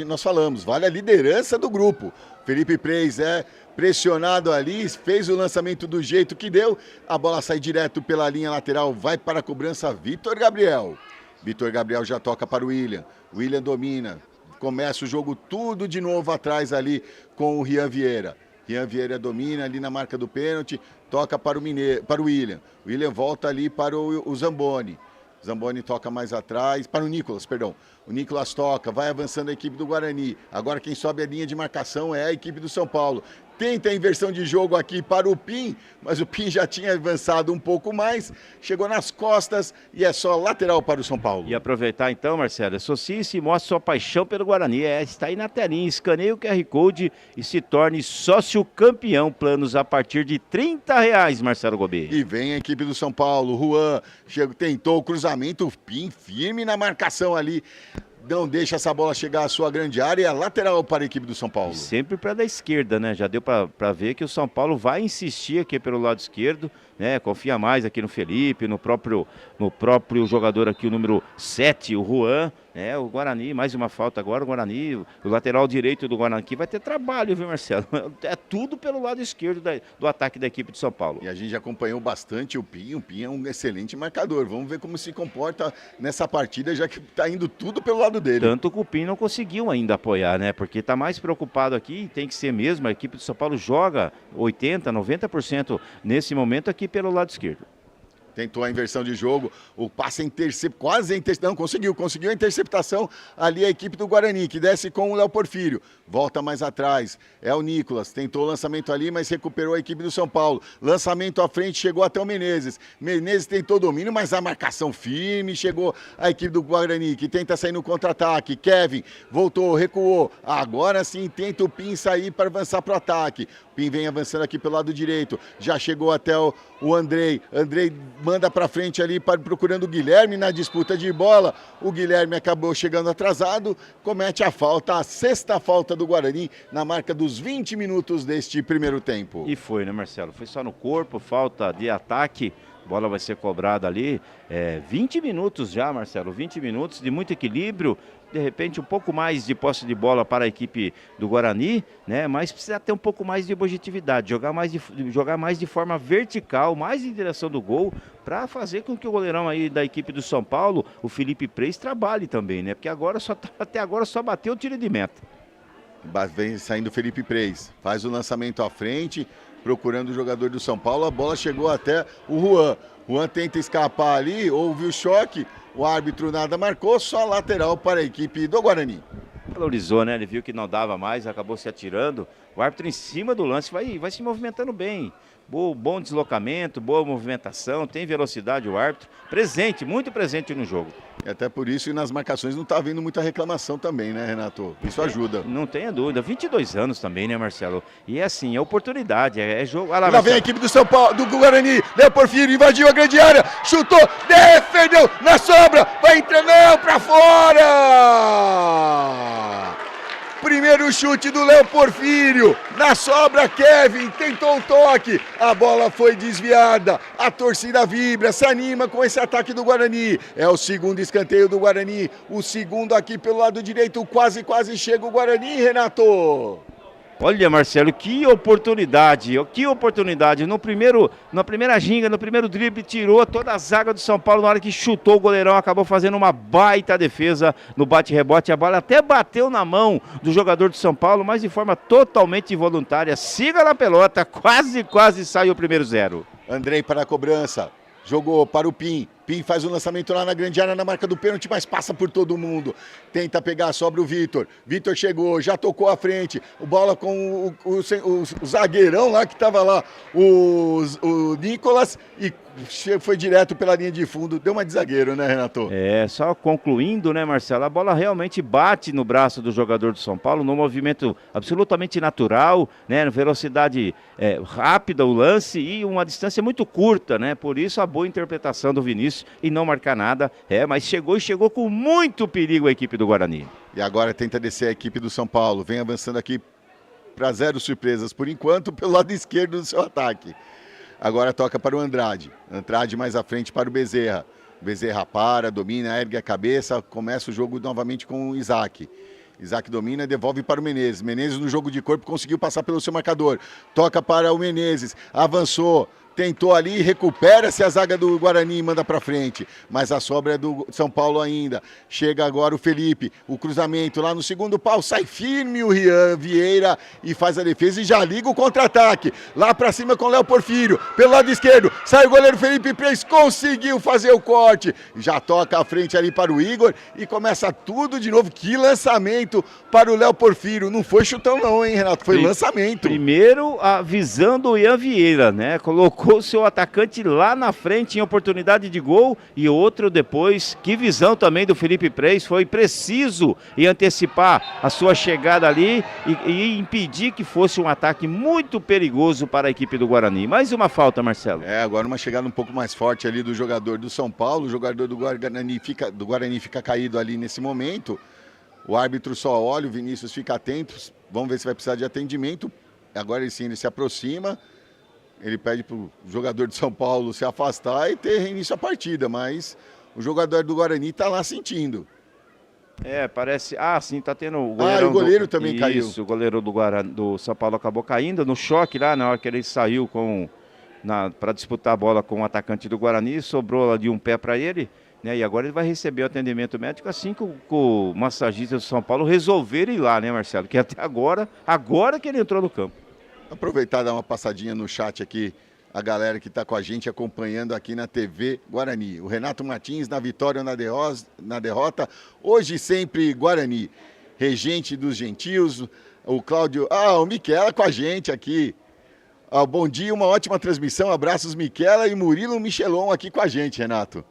nós falamos, vale a liderança do grupo. Felipe Preis é pressionado ali, fez o lançamento do jeito que deu, a bola sai direto pela linha lateral, vai para a cobrança Vitor Gabriel. Vitor Gabriel já toca para o William domina, começa o jogo tudo de novo atrás ali com o Rian Vieira. Rian Vieira domina ali na marca do pênalti, toca para o William. O William volta ali para o Zamboni. Zamboni toca mais atrás, para o Nicolas, perdão. O Nicolas toca, vai avançando a equipe do Guarani. Agora quem sobe a linha de marcação é a equipe do São Paulo. Tenta a inversão de jogo aqui para o Pim, mas o Pim já tinha avançado um pouco mais, chegou nas costas e é só lateral para o São Paulo. E aproveitar então, Marcelo, associe-se e mostre sua paixão pelo Guarani. Está aí na telinha, escaneie o QR Code e se torne sócio campeão. Planos a partir de R$30, Marcelo Gobi. E vem a equipe do São Paulo, Juan, tentou o cruzamento, o Pim firme na marcação ali. Não deixa essa bola chegar à sua grande área e é lateral para a equipe do São Paulo. Sempre para da esquerda, né? Já deu para ver que o São Paulo vai insistir aqui pelo lado esquerdo, né? Confia mais aqui no Felipe, no próprio jogador aqui, o número 7, o Juan. O Guarani, mais uma falta agora, o Guarani, o lateral direito do Guarani aqui vai ter trabalho, viu, Marcelo? É tudo pelo lado esquerdo do ataque da equipe de São Paulo. E a gente acompanhou bastante o Pim é um excelente marcador. Vamos ver como se comporta nessa partida, já que está indo tudo pelo lado dele. Tanto que o Pim não conseguiu ainda apoiar, né? Porque está mais preocupado aqui, tem que ser mesmo, a equipe de São Paulo joga 80%, 90% nesse momento aqui pelo lado esquerdo. Tentou a inversão de jogo, o passe quase a interceptação, conseguiu a interceptação ali a equipe do Guarani, que desce com o Léo Porfírio, volta mais atrás, é o Nicolas, tentou o lançamento ali, mas recuperou a equipe do São Paulo, lançamento à frente, chegou até o Menezes tentou domínio, mas a marcação firme, chegou a equipe do Guarani, que tenta sair no contra-ataque, Kevin voltou, recuou, agora sim tenta o Pim sair para avançar para o ataque, Pim vem avançando aqui pelo lado direito, já chegou até o Andrei manda para frente ali procurando o Guilherme na disputa de bola. O Guilherme acabou chegando atrasado, comete a falta, a sexta falta do Guarani na marca dos 20 minutos deste primeiro tempo. E foi, né, Marcelo? Foi só no corpo, falta de ataque. Bola vai ser cobrada ali. 20 minutos já, Marcelo. 20 minutos de muito equilíbrio. De repente, um pouco mais de posse de bola para a equipe do Guarani, né? Mas precisa ter um pouco mais de objetividade, jogar mais de forma vertical, mais em direção do gol, para fazer com que o goleirão aí da equipe do São Paulo, o Felipe Preis, trabalhe também, né? Porque até agora só bateu o tiro de meta. Vem saindo o Felipe Preis, faz o lançamento à frente, procurando o jogador do São Paulo, a bola chegou até o Juan. Juan tenta escapar ali, houve o choque, o árbitro nada marcou, só lateral para a equipe do Guarani. Valorizou, né? Ele viu que não dava mais, acabou se atirando. O árbitro em cima do lance vai se movimentando bem. Bom deslocamento, boa movimentação, tem velocidade o árbitro. Presente, muito presente no jogo. E até por isso, e nas marcações não está havendo muita reclamação também, né, Renato? Isso ajuda. Não tenha dúvida. 22 anos também, né, Marcelo? E é assim, é oportunidade, é jogo. Lá vem a equipe do São Paulo, do Guarani. Léo Porfírio invadiu a grande área, chutou, defendeu, na sobra, vai entrando para fora! Primeiro chute do Léo Porfírio, na sobra Kevin, tentou o toque, a bola foi desviada, a torcida vibra, se anima com esse ataque do Guarani, é o segundo escanteio do Guarani, o segundo aqui pelo lado direito, quase chega o Guarani, Renato. Olha, Marcelo, que oportunidade, na primeira ginga, no primeiro drible, tirou toda a zaga do São Paulo, na hora que chutou o goleirão, acabou fazendo uma baita defesa no bate-rebote, a bola até bateu na mão do jogador do São Paulo, mas de forma totalmente involuntária, siga na pelota, quase saiu o primeiro 0. Andrei para a cobrança, jogou para o Pim faz o lançamento lá na grande área, na marca do pênalti, mas passa por todo mundo. Tenta pegar, sobra o Vitor. Vitor chegou, já tocou à frente. O bola com o zagueirão lá que estava lá, o Nicolas, e foi direto pela linha de fundo. Deu uma de zagueiro, né, Renato? Só concluindo, né, Marcelo? A bola realmente bate no braço do jogador do São Paulo, num movimento absolutamente natural, né? Velocidade rápida o lance e uma distância muito curta, né? Por isso a boa interpretação do Vinícius e não marcar nada, mas chegou com muito perigo a equipe do Guarani. E agora tenta descer a equipe do São Paulo, vem avançando aqui para 0 surpresas por enquanto, pelo lado esquerdo do seu ataque. Agora toca para o Andrade mais à frente para o Bezerra. Bezerra domina, ergue a cabeça, começa o jogo novamente com o Isaac. Isaac domina, devolve para o Menezes. Menezes no jogo de corpo conseguiu passar pelo seu marcador. Toca para o Menezes, avançou. Tentou ali, recupera-se a zaga do Guarani e manda para frente. Mas a sobra é do São Paulo ainda. Chega agora o Felipe, o cruzamento lá no segundo pau. Sai firme o Rian Vieira e faz a defesa e já liga o contra-ataque. Lá para cima com o Léo Porfírio, pelo lado esquerdo. Sai o goleiro Felipe Preis, conseguiu fazer o corte. Já toca a frente ali para o Igor e começa tudo de novo. Que lançamento para o Léo Porfírio. Não foi chutão não, hein, Renato? Foi lançamento. Primeiro a visão do Ian Vieira, né? Colocou o seu atacante lá na frente em oportunidade de gol e outro depois. Que visão também do Felipe Preis, foi preciso em antecipar a sua chegada ali e impedir que fosse um ataque muito perigoso para a equipe do Guarani. Mais uma falta, Marcelo. Agora uma chegada um pouco mais forte ali do jogador do São Paulo, o jogador do Guarani fica caído ali nesse momento. O árbitro só olha, o Vinícius fica atento, vamos ver se vai precisar de atendimento. Agora sim ele se aproxima. Ele pede para o jogador de São Paulo se afastar e ter início a partida, mas o jogador do Guarani está lá sentindo. Parece... sim, está tendo o goleiro. O goleiro também caiu. Isso, o goleiro do São Paulo acabou caindo no choque lá, na hora que ele saiu para disputar a bola com o atacante do Guarani, sobrou lá de um pé para ele, né? E agora ele vai receber o atendimento médico assim que o massagista do São Paulo resolver ir lá, né, Marcelo? Que até agora que ele entrou no campo. Aproveitar e dar uma passadinha no chat aqui a galera que está com a gente acompanhando aqui na TV Guarani. O Renato Martins na vitória ou na derrota, hoje sempre Guarani. Regente dos Gentios, o Cláudio... o Miquela com a gente aqui. Bom dia, uma ótima transmissão, abraços Miquela e Murilo Michelon aqui com a gente, Renato.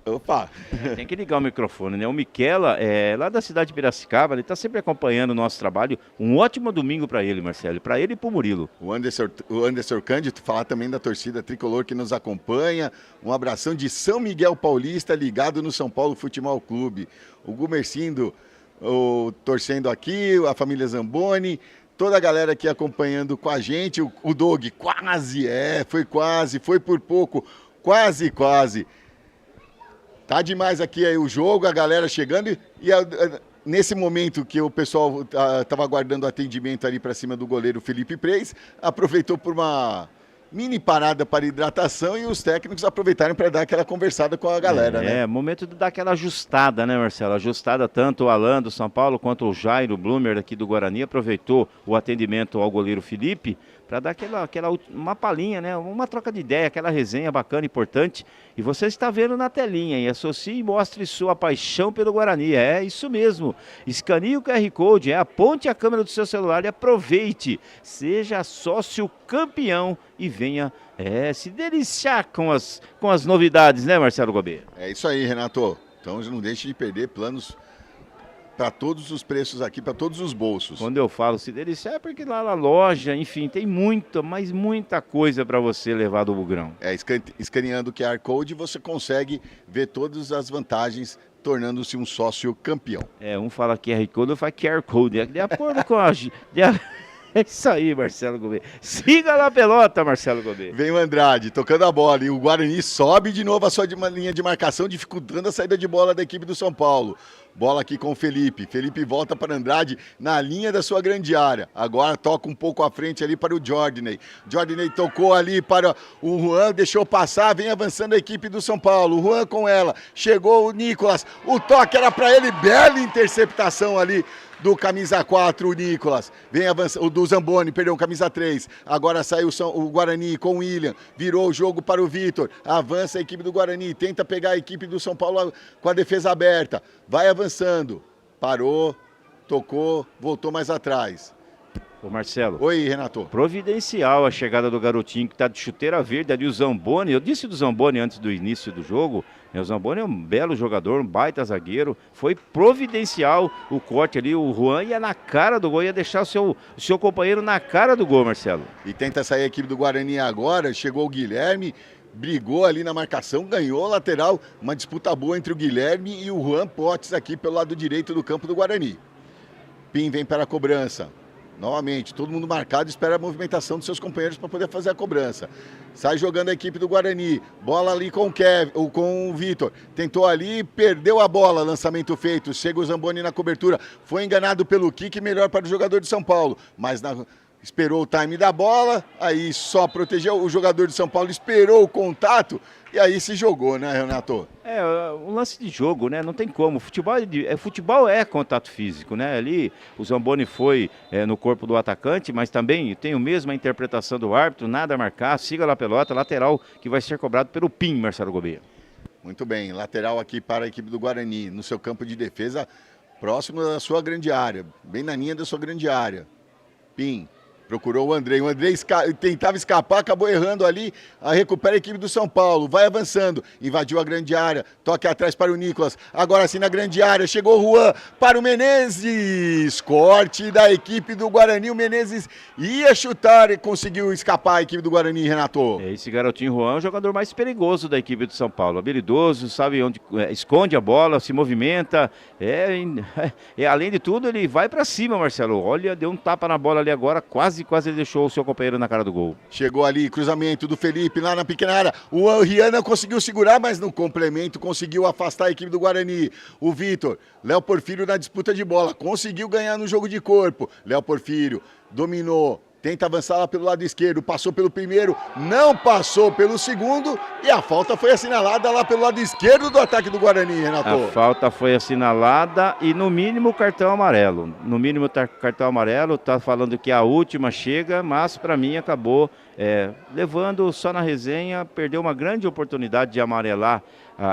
Opa! Tem que ligar o microfone, né? O Miquela, lá da cidade de Piracicaba, ele está sempre acompanhando o nosso trabalho. Um ótimo domingo para ele, Marcelo, para ele e para o Murilo. O Anderson Cândido, falar também da torcida tricolor que nos acompanha. Um abração de São Miguel Paulista, ligado no São Paulo Futebol Clube. O Gumercindo torcendo aqui, a família Zamboni, toda a galera aqui acompanhando com a gente. O Doug, foi por pouco, quase. Tá demais aqui aí o jogo, a galera chegando e nesse momento que o pessoal estava aguardando atendimento ali para cima do goleiro Felipe Preis, aproveitou por uma mini parada para hidratação e os técnicos aproveitaram para dar aquela conversada com a galera, né? Momento de dar aquela ajustada, né, Marcelo? Ajustada tanto o Alan do São Paulo quanto o Jairo Blumer aqui do Guarani aproveitou o atendimento ao goleiro Felipe para dar uma palhinha, né? Uma troca de ideia, aquela resenha bacana, importante. E você está vendo na telinha, e associe e mostre sua paixão pelo Guarani. É isso mesmo. Escaneie o QR Code, aponte a câmera do seu celular e aproveite. Seja sócio campeão e venha se deliciar com as novidades, né, Marcelo Gobet? É isso aí, Renato. Então não deixe de perder planos para todos os preços aqui, para todos os bolsos. Quando eu falo se deliciar é porque lá na loja, enfim, tem muita coisa para você levar do Bugrão. Escaneando o QR Code, você consegue ver todas as vantagens, tornando-se um sócio campeão. Um fala QR Code, eu falo QR Code. De acordo com a... É isso aí, Marcelo Gobet. Siga lá a pelota, Marcelo Gobet. Vem o Andrade, tocando a bola. E o Guarani sobe de novo a sua linha de marcação, dificultando a saída de bola da equipe do São Paulo. Bola aqui com o Felipe. Felipe volta para Andrade na linha da sua grande área. Agora toca um pouco à frente ali para o Jordaney. Jordaney tocou ali para o Juan, deixou passar, vem avançando a equipe do São Paulo. O Juan com ela. Chegou o Nicolas. O toque era para ele. Bela interceptação ali do camisa 4, o Nicolas. Vem avançando, o do Zamboni, perdão, camisa 3. Agora saiu o Guarani com o William. Virou o jogo para o Vitor. Avança a equipe do Guarani. Tenta pegar a equipe do São Paulo com a defesa aberta. Vai avançando. Parou, tocou, voltou mais atrás. Ô Marcelo. Oi, Renato. Providencial a chegada do garotinho que está de chuteira verde ali, o Zamboni. Eu disse do Zamboni antes do início do jogo. O Zamboni é um belo jogador, um baita zagueiro. Foi providencial o corte ali. O Juan ia na cara do gol, ia deixar o seu companheiro na cara do gol, Marcelo. E tenta sair a equipe do Guarani agora. Chegou o Guilherme, brigou ali na marcação, ganhou a lateral. Uma disputa boa entre o Guilherme e o Juan Potes aqui pelo lado direito do campo do Guarani. Pim vem para a cobrança. Novamente, todo mundo marcado, espera a movimentação dos seus companheiros para poder fazer a cobrança. Sai jogando a equipe do Guarani. Bola ali com o Vitor. Tentou ali, perdeu a bola. Lançamento feito. Chega o Zamboni na cobertura. Foi enganado pelo kick, melhor para o jogador de São Paulo. Mas esperou o time da bola, aí só protegeu. O jogador de São Paulo esperou o contato e aí se jogou, né, Renato? Um lance de jogo, né? Não tem como. Futebol é contato físico, né? Ali o Zamboni foi no corpo do atacante, mas também tem a mesma interpretação do árbitro, nada a marcar, siga lá a pelota, lateral que vai ser cobrado pelo Pim, Marcelo Gobet. Muito bem, lateral aqui para a equipe do Guarani, no seu campo de defesa, próximo da sua grande área, bem na linha da sua grande área. Pim. Procurou o Andrei tentava escapar, acabou errando ali, recupera a equipe do São Paulo, vai avançando, invadiu a grande área, toque atrás para o Nicolas, agora sim na grande área, chegou o Juan para o Menezes, corte da equipe do Guarani, o Menezes ia chutar e conseguiu escapar a equipe do Guarani, Renato. Esse garotinho Juan é o jogador mais perigoso da equipe do São Paulo, habilidoso, sabe onde esconde a bola, se movimenta, além de tudo ele vai para cima, Marcelo, olha, deu um tapa na bola ali agora, quase ele deixou o seu companheiro na cara do gol. Chegou ali, cruzamento do Felipe lá na pequena área. O Rian conseguiu segurar, mas no complemento conseguiu afastar a equipe do Guarani. O Vitor, Léo Porfírio na disputa de bola, conseguiu ganhar no jogo de corpo. Léo Porfírio dominou, tenta avançar lá pelo lado esquerdo, passou pelo primeiro, não passou pelo segundo, e a falta foi assinalada lá pelo lado esquerdo do ataque do Guarani, Renato. A falta foi assinalada e no mínimo cartão amarelo. No mínimo cartão amarelo, tá falando que a última chega, mas para mim acabou levando só na resenha, perdeu uma grande oportunidade de amarelar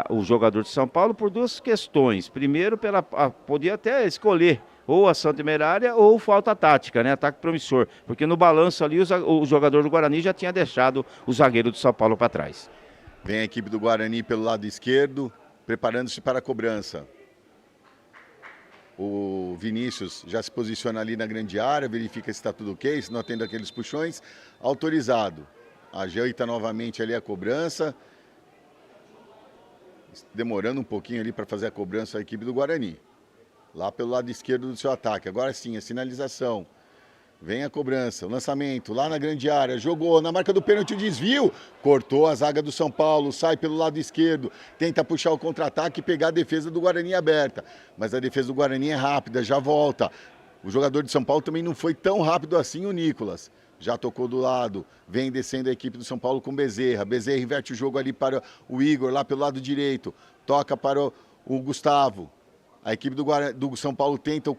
o jogador de São Paulo por duas questões. Primeiro, podia até escolher ou ação temerária ou falta tática, né? Ataque promissor. Porque no balanço ali o jogador do Guarani já tinha deixado o zagueiro do São Paulo para trás. Vem a equipe do Guarani pelo lado esquerdo, preparando-se para a cobrança. O Vinícius já se posiciona ali na grande área, verifica se está tudo ok, se não atende aqueles puxões. Autorizado. Ajeita novamente ali a cobrança. Demorando um pouquinho ali para fazer a cobrança a equipe do Guarani. Lá pelo lado esquerdo do seu ataque. Agora sim, a sinalização. Vem a cobrança, o lançamento lá na grande área. Jogou na marca do pênalti, o desvio. Cortou a zaga do São Paulo, sai pelo lado esquerdo. Tenta puxar o contra-ataque e pegar a defesa do Guarani aberta. Mas a defesa do Guarani é rápida, já volta. O jogador de São Paulo também não foi tão rápido assim, o Nicolas. Já tocou do lado, vem descendo a equipe do São Paulo com Bezerra. Bezerra inverte o jogo ali para o Igor, lá pelo lado direito. Toca para o Gustavo. A equipe do São Paulo tenta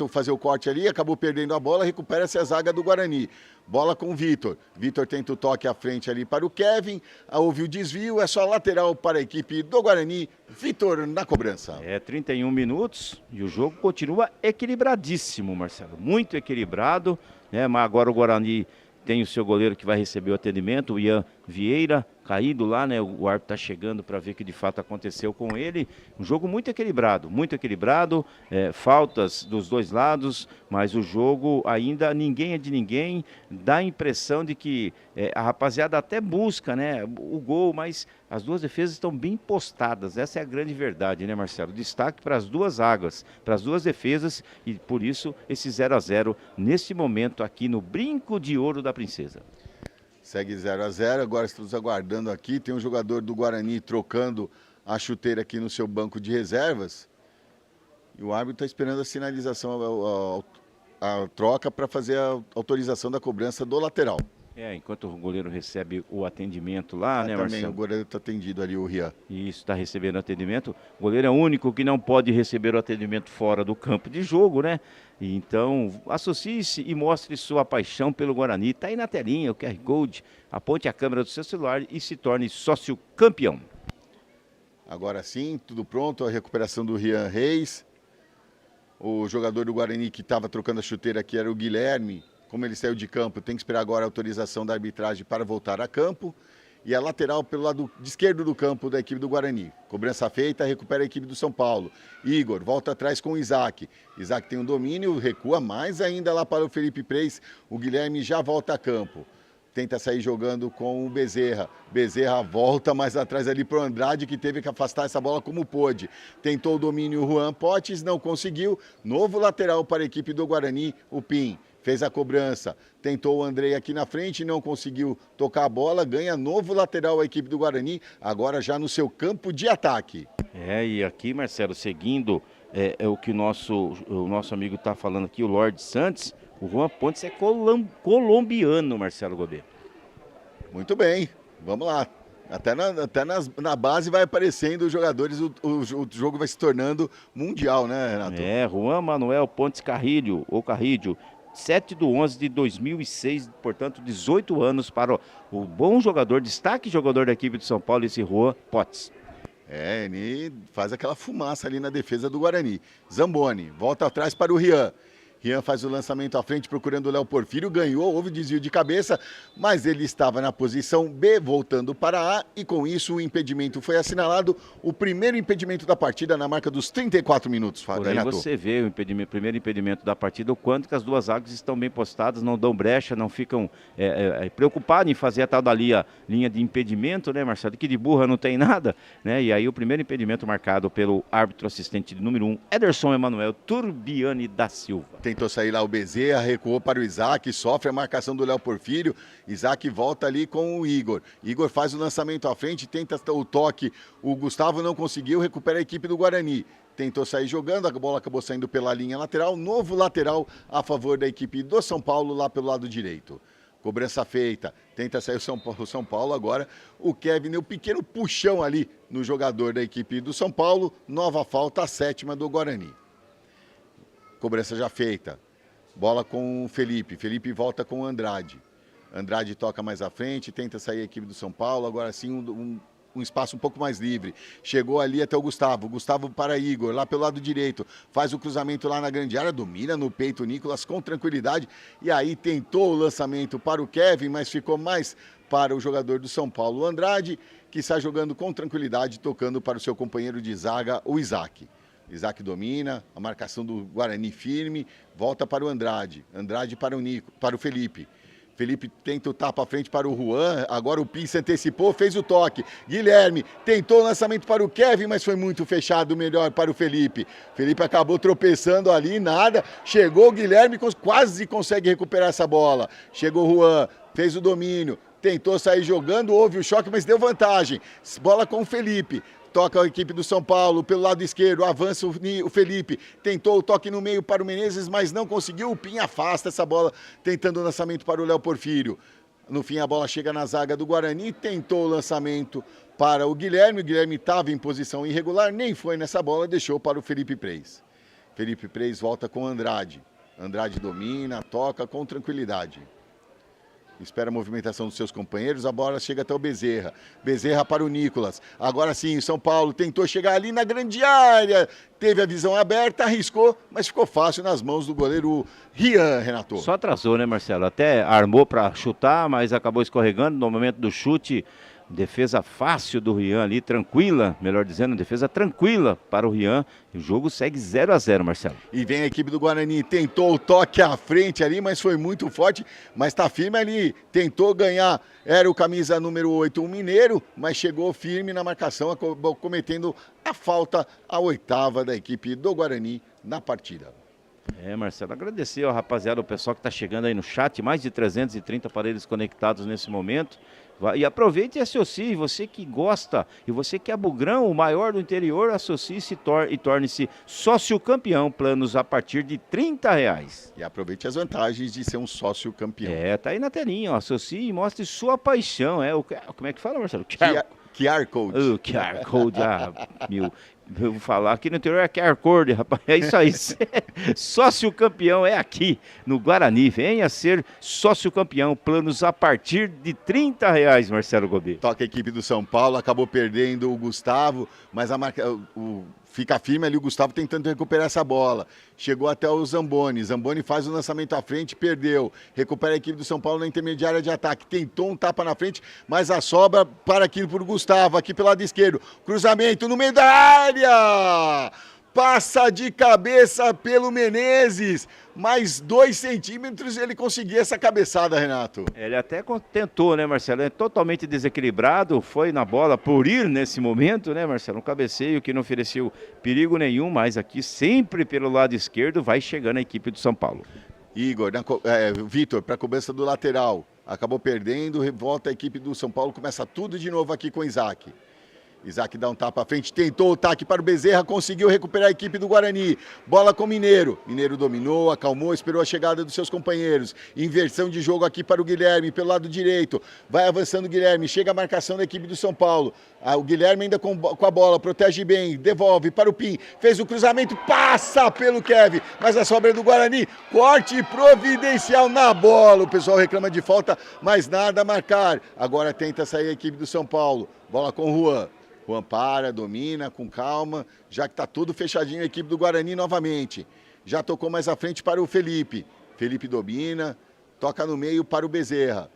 fazer o corte ali, acabou perdendo a bola, recupera-se a zaga do Guarani. Bola com o Vitor. Vitor tenta o toque à frente ali para o Kevin. Houve o desvio, é só lateral para a equipe do Guarani. Vitor na cobrança. 31 minutos e o jogo continua equilibradíssimo, Marcelo. Muito equilibrado, né? Mas agora o Guarani tem o seu goleiro que vai receber o atendimento, o Ian Vieira, caído lá, né? O árbitro está chegando para ver o que de fato aconteceu com ele. Um jogo muito equilibrado, faltas dos dois lados, mas o jogo ainda ninguém é de ninguém. Dá a impressão de que a rapaziada até busca, né, o gol, mas as duas defesas estão bem postadas. Essa é a grande verdade, né, Marcelo? Destaque para as duas águas, para as duas defesas, e por isso esse 0-0 nesse momento aqui no Brinco de Ouro da Princesa. Segue 0-0, agora estamos aguardando aqui, tem um jogador do Guarani trocando a chuteira aqui no seu banco de reservas. E o árbitro está esperando a sinalização, a troca para fazer a autorização da cobrança do lateral. Enquanto o goleiro recebe o atendimento lá, né, Também Marcelo? o goleiro está atendido ali, o Rian. Isso, está recebendo atendimento. O goleiro é o único que não pode receber o atendimento fora do campo de jogo, né? Então, associe-se e mostre sua paixão pelo Guarani. Está aí na telinha o QR Code, aponte a câmera do seu celular e se torne sócio campeão. Agora sim, tudo pronto, a recuperação do Rian Reis. O jogador do Guarani que estava trocando a chuteira aqui era o Guilherme. Como ele saiu de campo, tem que esperar agora a autorização da arbitragem para voltar a campo. E a lateral pelo lado esquerdo do campo da equipe do Guarani. Cobrança feita, recupera a equipe do São Paulo. Igor volta atrás com o Isaac. Isaac tem um domínio, recua mais ainda lá para o Felipe Preis. O Guilherme já volta a campo. Tenta sair jogando com o Bezerra. Bezerra volta mais atrás ali para o Andrade, que teve que afastar essa bola como pôde. Tentou o domínio o Juan Potes, não conseguiu. Novo lateral para a equipe do Guarani, o Pim. Fez a cobrança, tentou o Andrei aqui na frente, não conseguiu tocar a bola, ganha novo lateral a equipe do Guarani, agora já no seu campo de ataque. E aqui, Marcelo, seguindo o que o nosso amigo está falando aqui, o Lorde Santos, o Juan Pontes é colombiano, Marcelo Godet. Muito bem, vamos lá. Até na base vai aparecendo os jogadores, o jogo vai se tornando mundial, né, Renato? Juan Manuel Pontes Carrilho, ou Carrilho, 7/11/2006, portanto 18 anos para o bom jogador, destaque jogador da equipe de São Paulo, esse Juan Potes. Ele faz aquela fumaça ali na defesa do Guarani. Zamboni, volta atrás para o Rian. Rian faz o lançamento à frente procurando o Léo Porfírio, ganhou, houve desvio de cabeça, mas ele estava na posição B, voltando para A, e com isso o impedimento foi assinalado, o primeiro impedimento da partida na marca dos 34 minutos, Por aí você vê o primeiro impedimento da partida, o quanto que as duas águas estão bem postadas, não dão brecha, não ficam preocupados em fazer a tal da linha de impedimento, né, Marcelo? Que de burra não tem nada, né? E aí o primeiro impedimento marcado pelo árbitro assistente de número 1, Ederson Emanuel Turbiani da Silva. Tentou sair lá o Bezerra, recuou para o Isaac, sofre a marcação do Léo Porfírio. Isaac volta ali com o Igor. Igor faz o lançamento à frente, tenta o toque. O Gustavo não conseguiu, recupera a equipe do Guarani. tentou sair jogando, a bola acabou saindo pela linha lateral, novo lateral a favor da equipe do São Paulo lá pelo lado direito. Cobrança feita, tenta sair o São Paulo agora, o Kevin deu um pequeno puxão ali no jogador da equipe do São Paulo, nova falta, a 7ª do Guarani. Cobrança já feita, bola com o Felipe, Felipe volta com o Andrade. Andrade toca mais à frente, tenta sair a equipe do São Paulo, agora sim um espaço um pouco mais livre. Chegou ali até o Gustavo para Igor, lá pelo lado direito, faz o cruzamento lá na grande área, domina no peito o Nicolas com tranquilidade, e aí tentou o lançamento para o Kevin, mas ficou mais para o jogador do São Paulo, o Andrade, que está jogando com tranquilidade, tocando para o seu companheiro de zaga, o Isaac. Isaac domina, a marcação do Guarani firme, volta para o Andrade, Andrade para o Felipe. Felipe tenta o tapa à frente para o Juan, agora o Pin se antecipou, fez o toque. Guilherme tentou o lançamento para o Kevin, mas foi muito fechado, melhor para o Felipe. Felipe acabou tropeçando ali, nada. Chegou o Guilherme, quase consegue recuperar essa bola. Chegou o Juan, fez o domínio, tentou sair jogando, houve o choque, mas deu vantagem. Bola com o Felipe. Toca a equipe do São Paulo pelo lado esquerdo, avança o Felipe, tentou o toque no meio para o Menezes, mas não conseguiu, o Pin afasta essa bola, tentando o lançamento para o Léo Porfírio. No fim a bola chega na zaga do Guarani, tentou o lançamento para o Guilherme estava em posição irregular, nem foi nessa bola, deixou para o Felipe Preis. Felipe Preis volta com Andrade, Andrade domina, toca com tranquilidade. Espera a movimentação dos seus companheiros, a bola chega até o Bezerra. Bezerra para o Nicolas. Agora sim, o São Paulo tentou chegar ali na grande área. Teve a visão aberta, arriscou, mas ficou fácil nas mãos do goleiro Rian, Renato. Só atrasou, né, Marcelo? Até armou para chutar, mas acabou escorregando no momento do chute. Defesa fácil do Rian ali, tranquila, melhor dizendo, defesa tranquila para o Rian. E o jogo segue 0-0, Marcelo. E vem a equipe do Guarani, tentou o toque à frente ali, mas foi muito forte, mas está firme ali, tentou ganhar, era o camisa número 8, o Mineiro, mas chegou firme na marcação, acabou cometendo a falta, a 8ª da equipe do Guarani na partida. Marcelo, agradecer ao rapaziada, o pessoal que está chegando aí no chat, mais de 330 aparelhos conectados nesse momento. E aproveite e associe, você que gosta e você que é bugrão, o maior do interior, associe-se e torne-se sócio campeão, planos a partir de R$30. E aproveite as vantagens de ser um sócio campeão. Tá aí na telinha, ó, associe e mostre sua paixão, como é que fala, Marcelo? QR Code. QR Code, eu vou falar aqui no interior é QR Code, rapaz, é isso aí. Sócio campeão é aqui no Guarani, venha ser sócio campeão, planos a partir de R$30, Marcelo Gobi. Toca a equipe do São Paulo, acabou perdendo o Gustavo, mas fica firme ali o Gustavo tentando recuperar essa bola. Chegou até o Zamboni faz o lançamento à frente, perdeu. Recupera a equipe do São Paulo na intermediária de ataque. Tentou um tapa na frente, mas a sobra para aqui por Gustavo, aqui pelo lado esquerdo. Cruzamento no meio da área! Passa de cabeça pelo Menezes. Mais 2 centímetros ele conseguia essa cabeçada, Renato. Ele até tentou, né, Marcelo? É totalmente desequilibrado, foi na bola por ir nesse momento, né, Marcelo? Um cabeceio que não ofereceu perigo nenhum, mas aqui sempre pelo lado esquerdo vai chegando a equipe do São Paulo. Igor, Vitor, para a cobrança do lateral. Acabou perdendo, volta a equipe do São Paulo, começa tudo de novo aqui com o Isaac. Isaac dá um tapa à frente, tentou o taque para o Bezerra, conseguiu recuperar a equipe do Guarani. Bola com o Mineiro. Mineiro dominou, acalmou, esperou a chegada dos seus companheiros. Inversão de jogo aqui para o Guilherme, pelo lado direito. Vai avançando o Guilherme, chega a marcação da equipe do São Paulo. O Guilherme ainda com a bola, protege bem, devolve para o Pin. Fez o cruzamento, passa pelo Kevin. Mas a sobra do Guarani, corte providencial na bola. O pessoal reclama de falta, mas nada a marcar. Agora tenta sair a equipe do São Paulo. Bola com o Juan. Juan para, domina com calma, já que está tudo fechadinho a equipe do Guarani novamente. Já tocou mais à frente para o Felipe. Felipe domina, toca no meio para o Bezerra.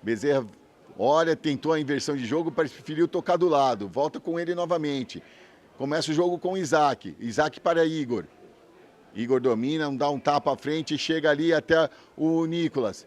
Bezerra, olha, tentou a inversão de jogo, preferiu tocar do lado. Volta com ele novamente. Começa o jogo com o Isaac. Isaac para Igor. Igor domina, dá um tapa à frente e chega ali até o Nicolas.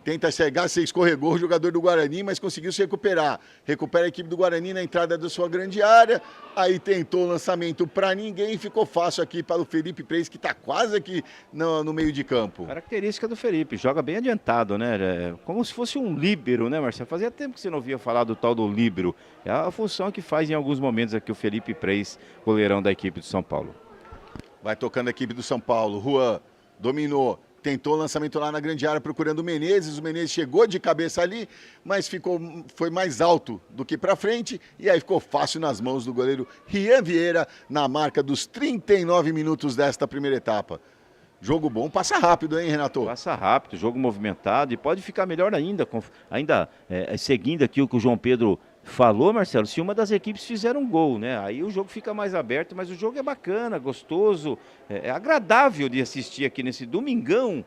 tenta chegar, se escorregou o jogador do Guarani, mas conseguiu se recuperar. Recupera a equipe do Guarani na entrada da sua grande área, aí tentou o lançamento para ninguém, ficou fácil aqui para o Felipe Preis, que está quase aqui no meio de campo. Característica do Felipe, joga bem adiantado, né? Como se fosse um líbero, né, Marcelo? Fazia tempo que você não ouvia falar do tal do líbero. É a função que faz em alguns momentos aqui o Felipe Preis, goleirão da equipe do São Paulo. Vai tocando a equipe do São Paulo, Juan dominou. Tentou o lançamento lá na grande área procurando o Menezes chegou de cabeça ali, mas foi mais alto do que para frente e aí ficou fácil nas mãos do goleiro Rian Vieira na marca dos 39 minutos desta primeira etapa. Jogo bom, passa rápido, hein, Renato? Passa rápido, jogo movimentado e pode ficar melhor ainda, seguindo aqui o que o João Pedro falou, Marcelo, se uma das equipes fizer um gol, né? Aí o jogo fica mais aberto, mas o jogo é bacana, gostoso, é agradável de assistir aqui nesse domingão.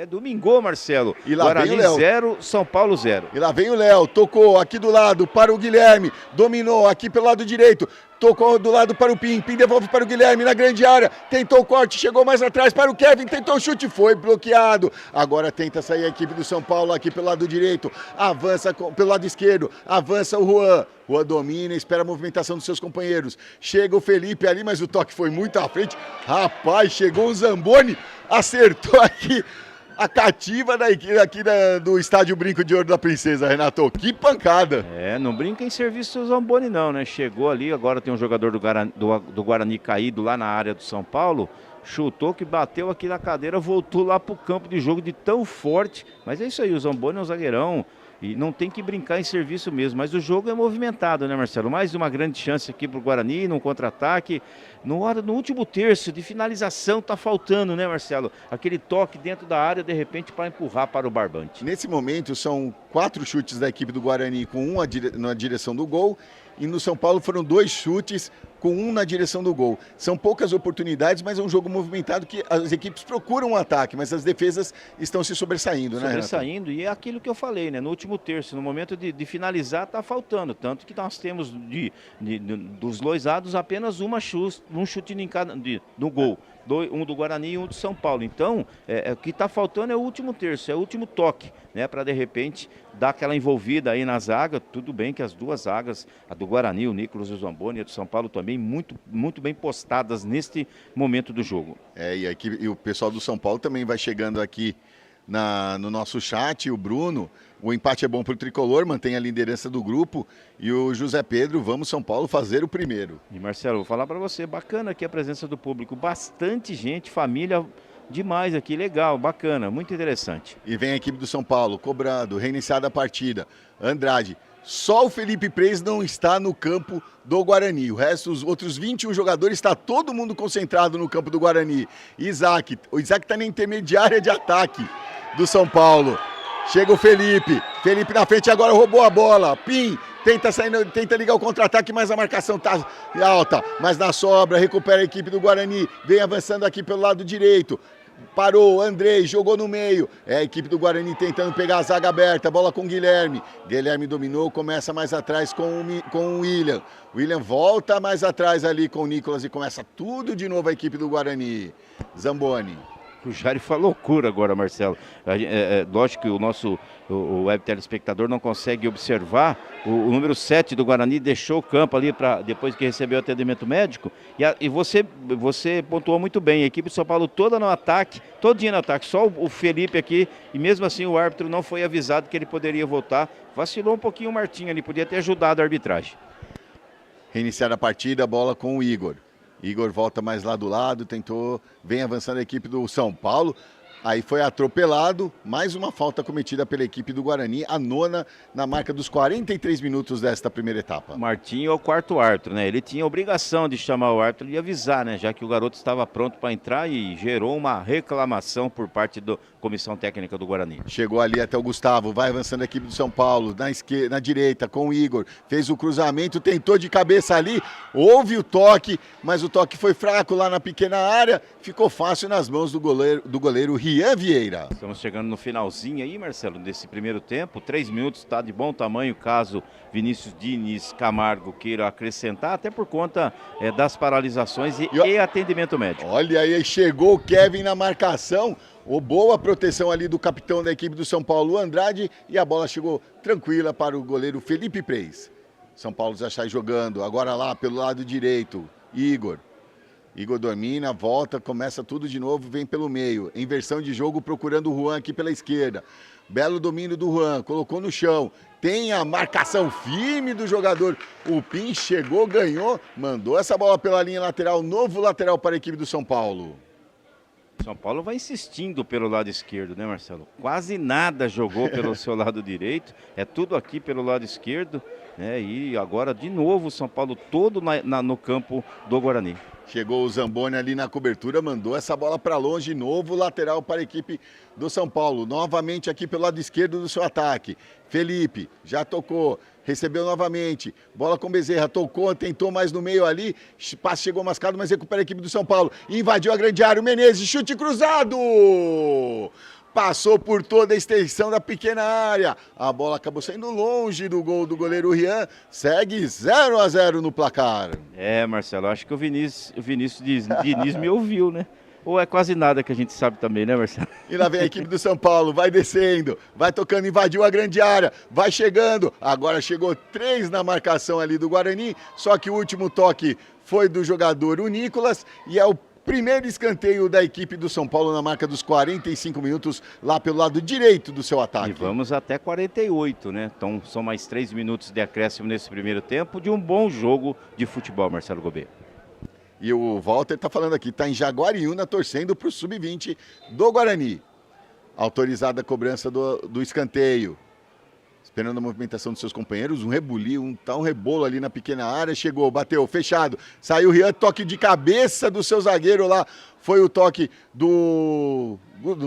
Domingou, Marcelo. E lá Guarani 0, São Paulo 0. E lá vem o Léo, tocou aqui do lado para o Guilherme, dominou aqui pelo lado direito, tocou do lado para o Pim devolve para o Guilherme na grande área, tentou o corte, chegou mais atrás para o Kevin, tentou o chute, foi bloqueado. Agora tenta sair a equipe do São Paulo aqui pelo lado direito, avança pelo lado esquerdo, avança o Juan. Juan domina, espera a movimentação dos seus companheiros. Chega o Felipe ali, mas o toque foi muito à frente. Rapaz, chegou o Zamboni, acertou aqui a cativa do estádio Brinco de Ouro da Princesa, Renato. Que pancada! Não brinca em serviço do Zamboni não, né? Chegou ali, agora tem um jogador do Guarani caído lá na área do São Paulo. Chutou que bateu aqui na cadeira, voltou lá pro campo de jogo de tão forte. Mas é isso aí, o Zamboni é um zagueirão. E não tem que brincar em serviço mesmo, mas o jogo é movimentado, né, Marcelo? Mais uma grande chance aqui pro Guarani, num contra-ataque. No último terço de finalização tá faltando, né, Marcelo? Aquele toque dentro da área, de repente, para empurrar para o barbante. Nesse momento, são 4 chutes da equipe do Guarani, com um na direção do gol. E no São Paulo foram 2 chutes com um na direção do gol. São poucas oportunidades, mas é um jogo movimentado que as equipes procuram um ataque, mas as defesas estão se sobressaindo, né, Renato? Sobressaindo, e é aquilo que eu falei, né? No último terço, no momento de finalizar, tá faltando. Tanto que nós temos dos dois lados apenas um chute no gol. Um do Guarani e um do São Paulo. Então, o que está faltando é o último terço, é o último toque, né? Para de repente dar aquela envolvida aí na zaga. Tudo bem que as duas zagas, a do Guarani, o Nicolas e o Zamboni, e a do São Paulo também, muito, muito bem postadas neste momento do jogo. E o pessoal do São Paulo também vai chegando aqui no nosso chat, o Bruno. O empate é bom para o Tricolor, mantém a liderança do grupo. E o José Pedro, vamos São Paulo fazer o primeiro. E Marcelo, vou falar para você, bacana aqui a presença do público, bastante gente, família demais aqui, legal, bacana, muito interessante. E vem a equipe do São Paulo, cobrado, reiniciada a partida. Andrade, só o Felipe Preis não está no campo do Guarani. O resto, os outros 21 jogadores, está todo mundo concentrado no campo do Guarani. O Isaac está na intermediária de ataque do São Paulo. Chega o Felipe na frente agora, roubou a bola, Pim, tenta ligar o contra-ataque, mas a marcação tá alta, mas na sobra, recupera a equipe do Guarani, vem avançando aqui pelo lado direito, parou, Andrei, jogou no meio, a equipe do Guarani tentando pegar a zaga aberta, bola com o Guilherme dominou, começa mais atrás com o William volta mais atrás ali com o Nicolas e começa tudo de novo a equipe do Guarani. Zamboni. O Jair foi loucura agora, Marcelo. Lógico que o web telespectador não consegue observar. O número 7 do Guarani deixou o campo ali depois que recebeu o atendimento médico. E você pontuou muito bem. A equipe de São Paulo toda no ataque, todinha no ataque. Só o Felipe aqui. E mesmo assim o árbitro não foi avisado que ele poderia voltar. Vacilou um pouquinho o Martinho ali. Podia ter ajudado a arbitragem. Reiniciar a partida, bola com o Igor. Igor volta mais lá do lado, vem avançando a equipe do São Paulo. Aí foi atropelado, mais uma falta cometida pela equipe do Guarani, a 9ª na marca dos 43 minutos desta primeira etapa. Martinho é o quarto árbitro, né? Ele tinha a obrigação de chamar o árbitro e avisar, né? Já que o garoto estava pronto para entrar e gerou uma reclamação por parte da comissão técnica do Guarani. Chegou ali até o Gustavo, vai avançando a equipe do São Paulo, na direita com o Igor, fez o cruzamento, tentou de cabeça ali, houve o toque, mas o toque foi fraco lá na pequena área, ficou fácil nas mãos do goleiro Rian Vieira. Estamos chegando no finalzinho aí, Marcelo, desse primeiro tempo. 3 minutos está de bom tamanho, caso Vinícius Diniz Camargo queira acrescentar, até por conta das paralisações e atendimento médico. Olha aí, chegou o Kevin na marcação. Boa proteção ali do capitão da equipe do São Paulo, Andrade, e a bola chegou tranquila para o goleiro Felipe Preis. São Paulo já sai jogando, agora lá pelo lado direito, Igor domina, volta, começa tudo de novo, vem pelo meio. Inversão de jogo procurando o Juan aqui pela esquerda. Belo domínio do Juan, colocou no chão. Tem a marcação firme do jogador. O Pim chegou, ganhou, mandou essa bola pela linha lateral. Novo lateral para a equipe do São Paulo. São Paulo vai insistindo pelo lado esquerdo, né, Marcelo? Quase nada jogou pelo seu lado direito. É tudo aqui pelo lado esquerdo. E agora, de novo, o São Paulo todo no campo do Guarani. Chegou o Zamboni ali na cobertura, mandou essa bola para longe, novo lateral para a equipe do São Paulo. Novamente aqui pelo lado esquerdo do seu ataque. Felipe já tocou, recebeu novamente, bola com Bezerra, tocou, tentou mais no meio ali, passe chegou mascado, mas recupera a equipe do São Paulo. Invadiu a grande área, o Menezes, chute cruzado! Passou por toda a extensão da pequena área. A bola acabou saindo longe do gol do goleiro Rian. Segue 0-0 no placar. Marcelo, acho que o Vinícius Diniz me ouviu, né? Ou é quase nada que a gente sabe também, né, Marcelo? E lá vem a equipe do São Paulo, vai descendo, vai tocando, invadiu a grande área, vai chegando. Agora chegou 3 na marcação ali do Guarani, só que o último toque foi do jogador o Nicolas e é o primeiro escanteio da equipe do São Paulo na marca dos 45 minutos, lá pelo lado direito do seu ataque. E vamos até 48, né? Então são mais 3 minutos de acréscimo nesse primeiro tempo de um bom jogo de futebol, Marcelo Gobet. E o Walter está falando aqui, está em Jaguariúna torcendo para o Sub-20 do Guarani. Autorizada a cobrança do escanteio. Esperando a movimentação dos seus companheiros, um rebuliço, um rebolo ali na pequena área, chegou, bateu, fechado, saiu o Rian, toque de cabeça do seu zagueiro lá, foi o toque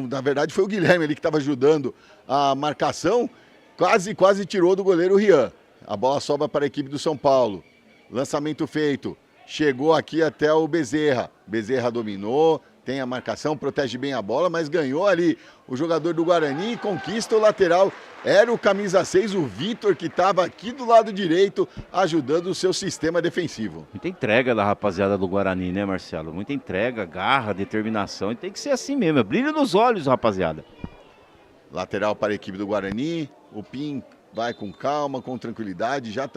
na verdade foi o Guilherme ali que estava ajudando a marcação, quase tirou do goleiro Rian. A bola sobra para a equipe do São Paulo, lançamento feito, chegou aqui até o Bezerra dominou, tem a marcação, protege bem a bola, mas ganhou ali o jogador do Guarani e conquista o lateral. Era o camisa 6, o Vitor, que estava aqui do lado direito, ajudando o seu sistema defensivo. Muita entrega da rapaziada do Guarani, né, Marcelo? Muita entrega, garra, determinação. E tem que ser assim mesmo, brilho nos olhos, rapaziada. Lateral para a equipe do Guarani, o Pim vai com calma, com tranquilidade, já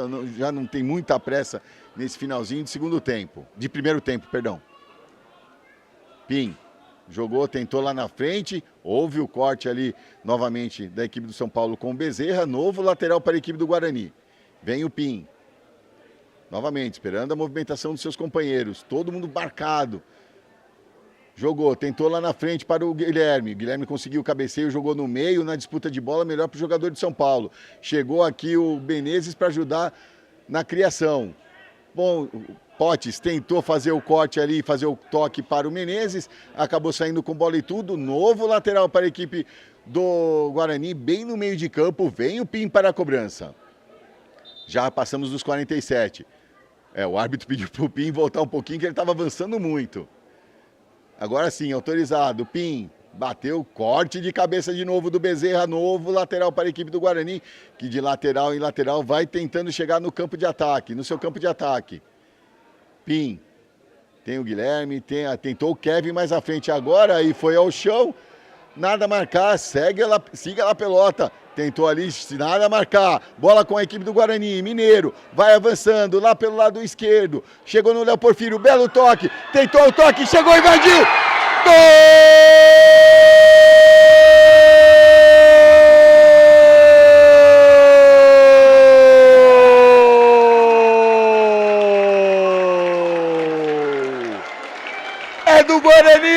não tem muita pressa nesse finalzinho de primeiro tempo, perdão. Pim jogou, tentou lá na frente, houve o corte ali novamente da equipe do São Paulo com o Bezerra, novo lateral para a equipe do Guarani. Vem o Pim, novamente esperando a movimentação dos seus companheiros, todo mundo marcado. Jogou, tentou lá na frente para o Guilherme conseguiu o cabeceio, jogou no meio, na disputa de bola, melhor para o jogador de São Paulo. Chegou aqui o Menezes para ajudar na criação. Bom, Potes tentou fazer o corte ali, fazer o toque para o Menezes, acabou saindo com bola e tudo, novo lateral para a equipe do Guarani, bem no meio de campo, vem o Pim para a cobrança. Já passamos dos 47. O árbitro pediu para o Pim voltar um pouquinho, que ele estava avançando muito. Agora sim, autorizado, Pim, bateu, corte de cabeça de novo do Bezerra, novo lateral para a equipe do Guarani, que de lateral em lateral vai tentando chegar no campo de ataque, no seu campo de ataque. Pim, tem o Guilherme, tentou o Kevin mais à frente agora e foi ao chão, nada a marcar, siga lá a pelota, tentou ali, nada a marcar, bola com a equipe do Guarani, Mineiro, vai avançando lá pelo lado esquerdo, chegou no Léo Porfírio, belo toque, tentou o toque, chegou, invadiu, gol! É do Guarani!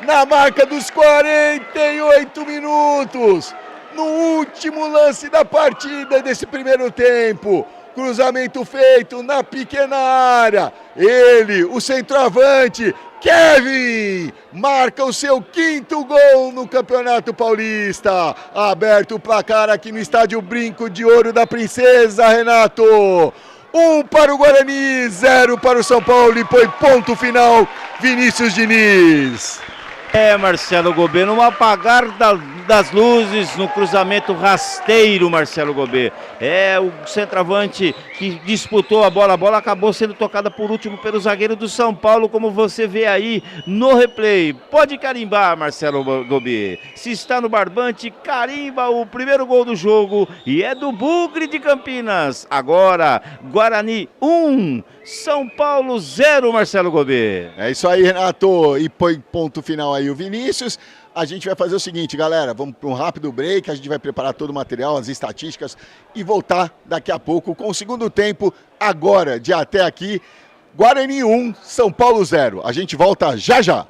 Na marca dos 48 minutos, no último lance da partida desse primeiro tempo, cruzamento feito na pequena área, ele, o centroavante, Kevin, marca o seu 5º gol no Campeonato Paulista. Aberto o placar aqui no estádio Brinco de Ouro da Princesa, Renato. 1 para o Guarani, 0 para o São Paulo e põe ponto final Vinícius Diniz. Marcelo Gobet, no apagar das luzes, no cruzamento rasteiro, Marcelo Gobet. O centroavante que disputou a bola acabou sendo tocada por último pelo zagueiro do São Paulo, como você vê aí no replay. Pode carimbar, Marcelo Gobet. Se está no barbante, carimba o primeiro gol do jogo e é do Bugre de Campinas. Agora, Guarani 1, São Paulo 0, Marcelo Gobet. É isso aí, Renato. E põe ponto final aí o Vinícius. A gente vai fazer o seguinte, galera, vamos para um rápido break, a gente vai preparar todo o material, as estatísticas e voltar daqui a pouco com o segundo tempo, agora de até aqui, Guarani 1, São Paulo 0. A gente volta já já.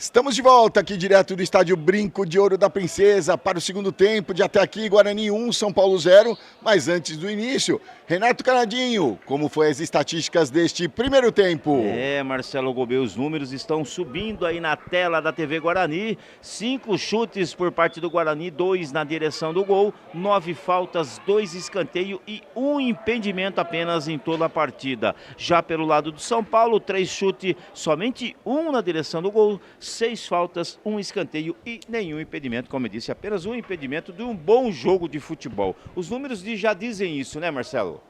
Estamos de volta aqui direto do estádio Brinco de Ouro da Princesa para o segundo tempo de até aqui, Guarani 1, São Paulo 0. Mas antes do início, Renato Canadinho, como foi as estatísticas deste primeiro tempo? Marcelo Gobê, os números estão subindo aí na tela da TV Guarani. 5 chutes por parte do Guarani, 2 na direção do gol, 9 faltas, 2 escanteio e 1 impedimento apenas em toda a partida. Já pelo lado do São Paulo, 3 chutes, somente 1 na direção do gol, 6 faltas, 1 escanteio e nenhum impedimento, como eu disse, apenas um impedimento de um bom jogo de futebol. Os números já dizem isso, né, Marcelo?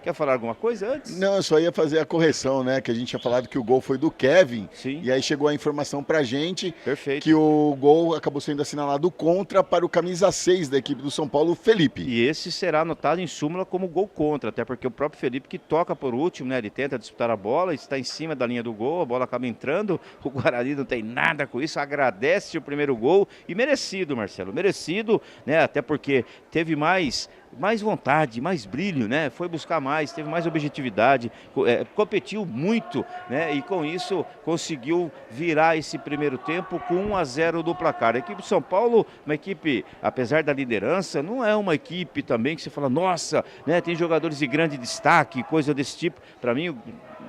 Quer falar alguma coisa antes? Não, eu só ia fazer a correção, né? Que a gente tinha falado que o gol foi do Kevin. Sim. E aí chegou a informação pra gente. Perfeito. Que o gol acabou sendo assinalado contra para o camisa 6 da equipe do São Paulo, Felipe. E esse será anotado em súmula como gol contra, até porque o próprio Felipe que toca por último, né? Ele tenta disputar a bola, está em cima da linha do gol, a bola acaba entrando, o Guarani não tem nada com isso, agradece o primeiro gol e merecido, Marcelo, merecido, né? Até porque teve mais vontade, mais brilho, né? Foi buscar mais, teve mais objetividade, competiu muito, né? E com isso conseguiu virar esse primeiro tempo com 1-0 do placar. A equipe de São Paulo, uma equipe, apesar da liderança, não é uma equipe também que você fala, nossa, né? Tem jogadores de grande destaque, coisa desse tipo. Para mim,